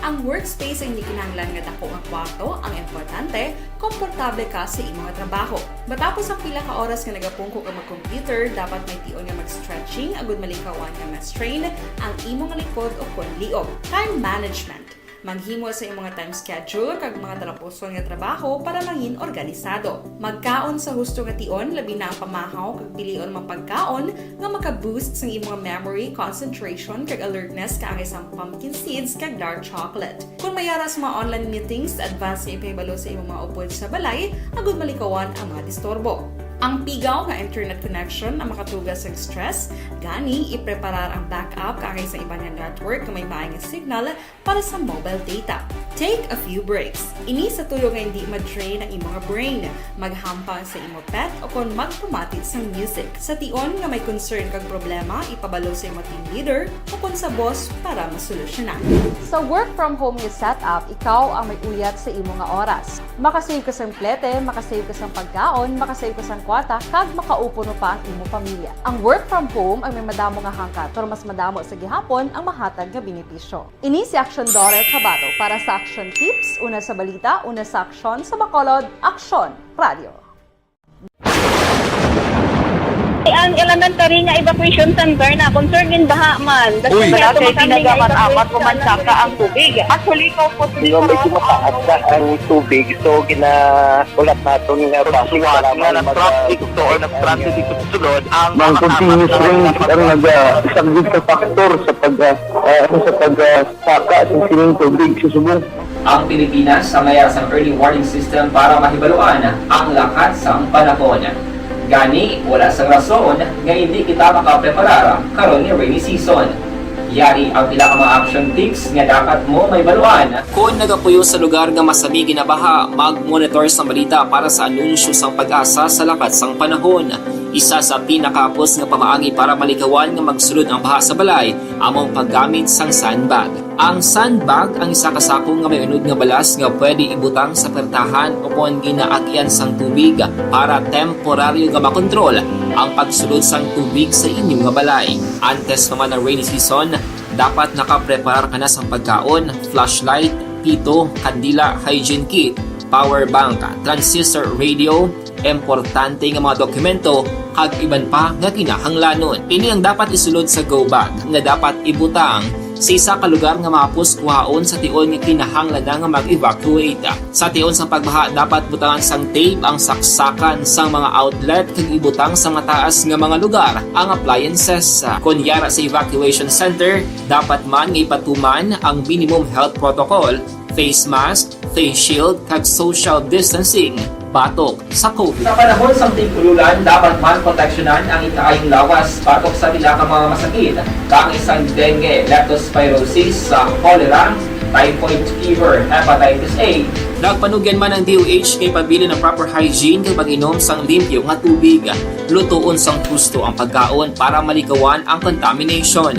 Ang workspace ay hindi kinahanglan nga dako nga kwarto, ang importante, komportable ka sa imong trabaho. Matapos ang pila ka oras nga nagapungko ka mag-computer, dapat may tion nga mag-stretching agud malikawan nga ma-strain ang imong likod o kon liog. Time management. Maghimo sa imong time schedule kag mga talapuson nga trabaho para maging organisado. Magkaon sa husto nga tion, labi na ang pamahaw kag pilion mang pagkaon nga maka-boost sa imong memory, concentration kag alertness kaangay sang pumpkin seeds kag dark chocolate. Kung mayara sa mga online meetings, advance nga ipahibalo sa imong mga upod sa balay, agud malikawan ang mga disturbo. Ang pigaw nga internet connection ang makatugas sa stress, gani ipreparar ang backup kaangay sa ibang network na may maayong signal para sa mobile data. Take a few breaks. Ini sa tuyo nga hindi ma-drain ang imong brain, maghampang sa imong pet o kung magpumatid sa music. Sa tion nga may concern kag problema, ipabalo sa imong team leader o kung sa boss para masolusyonan. Sa work from home nga setup, ikaw ang may uyat sa imong nga oras. Makasave ka sa plete, makasave ka sa pagkaon, makasave ka sa kwata, kag makaupo no pa ang imong pamilya. Ang work from home ay may madamo nga hangkat, pero mas madamo sa gihapon ang mahatag nga benepisyo. Ini si Action Dorel Cabato para sa Action Tips, una sa balita, una sa aksyon sa Bacolod, Aksyon Radio. Ang elementary nga evacuation center na concern in baha man. Uy, dati pinagamat-amat kumansaka ang tubig. Actually, ikaw po Hindi mo medyo mataas na ang tubig. So, ginaulat natin nga pasuwat nga ng traffic to or nag-traffic dito sa sulod ang Mang continuous range ang isang good factor sa pagsaka sa sining tubig sa subong. Ang Pilipinas sa mayroon sa early warning system para mahibaluan ang lakas sa panahon. Gani, wala sang rason nga hindi kita makapreparar karon ni rainy season. Yari ang pila ka mga action tips nga dapat mo may baluan. Kung nagapuyo sa lugar nga masabi ginabaha, mag-monitor sa balita para sa anunsyo sang pag-asa sa lakas sang panahon. Isa sa pinakapos nga pamaagi para malikawan nga magsulod ang baha sa balay, among paggamit sang sandbag. Ang sandbag ang isa ka sako nga may unod nga balas nga pwede ibutang sa pertahan o kung ginaagyan sang tubig para temporaryo nga makontrol ang pagsulod sang tubig sa inyong nga balay. Antes naman ng rainy season, dapat nakapreparar ka na sang pagkaon, flashlight, pito, kandila, hygiene kit, power bank, transistor radio, importante nga mga dokumento kag iban pa nga kinahanglanon. Ini ang dapat isulod sa go bag nga dapat ibutang sa isa ka lugar nga mapus kuhaon sa tion nga kinahanglan nga mag-evacuate. Sa tion sa pagbaha dapat butangan sang tape ang saksakan sang mga outlet kag ibutang sa mataas nga mga lugar ang appliances. Kunyara sa evacuation center, dapat man nga ipatuman ang minimum health protocol, face mask, face shield kag social distancing batok sa COVID. Sa panahon sa tigululan, dapat man proteksyonan ang ikaayong lawas batok sa pila ka mga masakit, kang isang dengue, leptospirosis, cholera, typhoid fever, hepatitis A. Nagpanugyan man ang DOH kay pabili ng proper hygiene kay pag-inom sang limpyo nga tubig. Lutuon sang gusto ang pagkaon para malikawan ang contamination.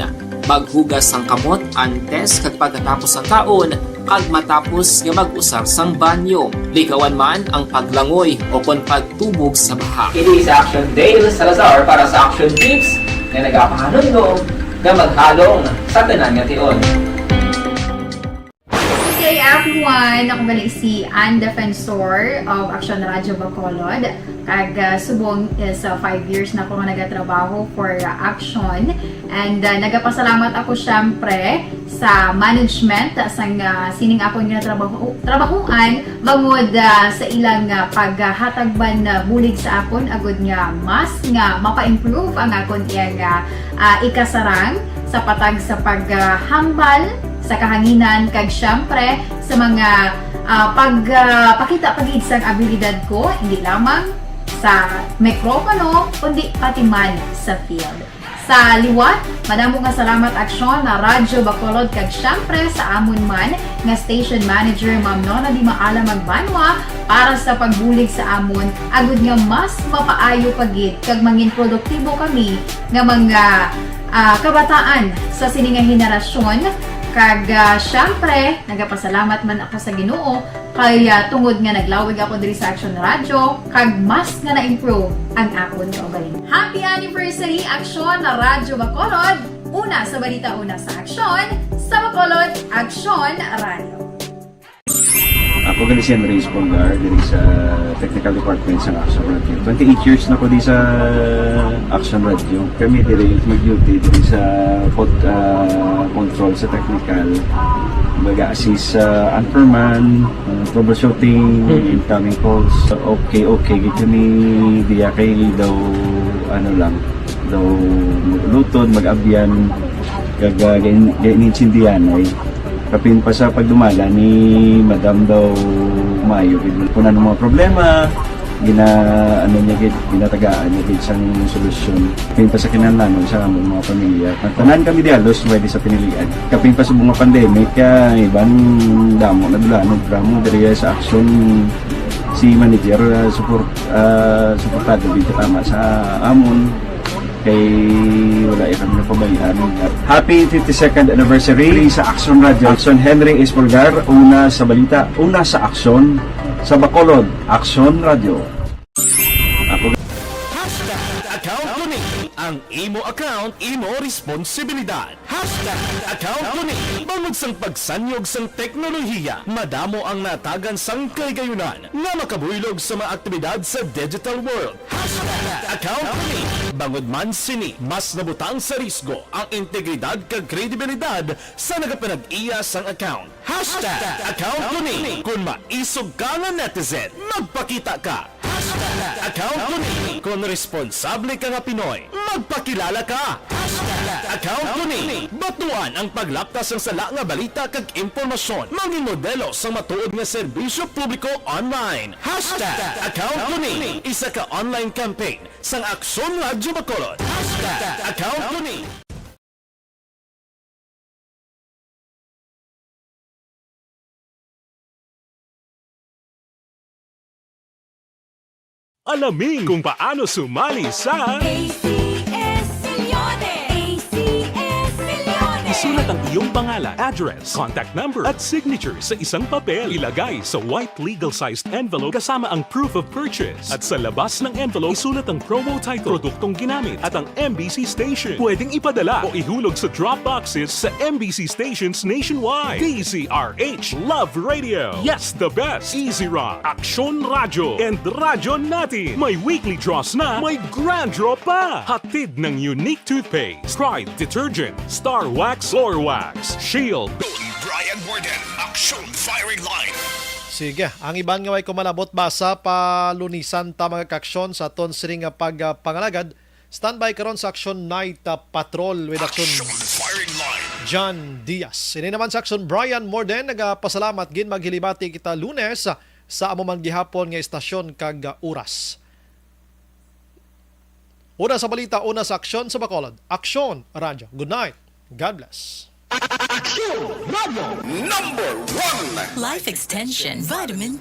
Maghugas sang kamot antes kag pagkatapos ang kaon kag matapos nga mag-usar sang banyo. Likawan man ang paglangoy o kon pagtubog sa baha. It is Action Dale Salazar para sa Action Tips na nagapahanundong nga maghalong sa tanan nga tion. Hey everyone! Ako balik si Ann Defensor of Action Radio Bacolod. Kag subong is 5 years na ako nga nagatrabaho for Action. And nagapasalamat ako syempre sa management sang sining ako nga trabahuan bangod sa ilang paghatagban na bulig sa akon agud nga mas nga mapa-improve ang akon iyang ikasarang sa patag sa paghambal sa kahanginan kag syempre sa mga pakita pagid sang abilidad ko hindi lamang sa mikropono kundi pati man sa field. Sa liwat, madamo nga salamat aksyon na Radyo Bacolod kag syempre sa amon man nga station manager Ma'am Nona Di Maala Magbanwa para sa pagbulig sa amon agud nga mas mapaayo pagid kag mangin produktibo kami nga mga kabataan sa sini nga henerasyon. Kag syempre, nagapasalamat man ako sa Ginoo kay tungod nga naglawig ako diri sa Action Radio kag mas nga na-improve ang akon kaugalingon. Happy anniversary Action na Radyo Bacolod! Una sa balita, una sa aksyon, sa Bacolod, Action Radio. Ako gali si Henry Espolgar diri sa Technical Department sa Action Radio. 28 years na ko di sa Action Radio. Kami diri mag-duty diri sa control sa technical. Mag-assist sa anchorman, troubleshooting, incoming calls. Okay, gito ni diya kay daw daw lutod, mag-abyan, ganinsindihan ay kapin pa sa pagdumala ni Madam daw Mayo kuna ng mga problema ginatagaan niya isang solusyon kapin pa sa kinahanglan sa among mga pamilya tanan kami dialos pwede sa pinilian kapin pa sa mga pandemic ibang damo na dulanog dramo diri sa action si manager suportado dito tama sa amon kay wala kami napabayaan. Happy 52nd anniversary sa Action Radio. Action Henry Espolgar, una sa balita, una sa aksyon, sa Bacolod, Action Radio. Ako Account ko ni ang imo account, imo responsibilidad. Account ko ni bangod sang pagsanyog sang teknolohiya. Madamo ang natagan sang kaygayunan nga makabuylog sa mga aktibidad sa digital world. Account ko ni bangod man sini mas nabutang sa risgo ang integridad kag kredibilidad sa nagapanag-iya sang account. Account ko ni kung maisog ka nga netizen, magpakita ka. Account ko ni kung responsable ka nga Pinoy, magpakilala ka. Account ko ni batuan ang paglaptas ng sala nga balita kag impormasyon, maging modelo sa matuod nga serbisyo publiko online. Account ko ni isa ka online campaign sang Aksyon Radyo Bacolod. Account ko ni Alamin kung paano sumali sa ACS Millones! ACS Millones! Isulat ang iyong pangalan, address, contact number at signature sa isang papel. Ilagay sa white legal-sized envelope kasama ang proof of purchase. At sa labas ng envelope, isulat ang promo title, produktong ginamit at ang MBC station. Pwedeng ipadala o ihulog sa drop boxes sa MBC stations nationwide. DZRH Love Radio. Yes, the best. Easy Rock, Action Radio, and Radyo Natin. May weekly draws na, may grand draw pa. Hatid ng unique toothpaste, Pride Detergent, Star Wax, Floor Wax, Shield. Brian Borden, Action Firing Line. Sige, ang iban nga way kumalabot ba sa palunisan ta mga kaksyon sa ton siring nga pagpangalagad. Standby karon sa Action Night Patrol with Action Firing Line. John Diaz. Ini naman sa Action Brian Morden, nagapasalamat gin maghilibati kita Lunes sa amo man gihapon nga estasyon kag oras. Una sa balita, una sa aksyon sa Bacolod. Action Radio. Good night. God bless. Action Radio #1. Life Extension Vitamin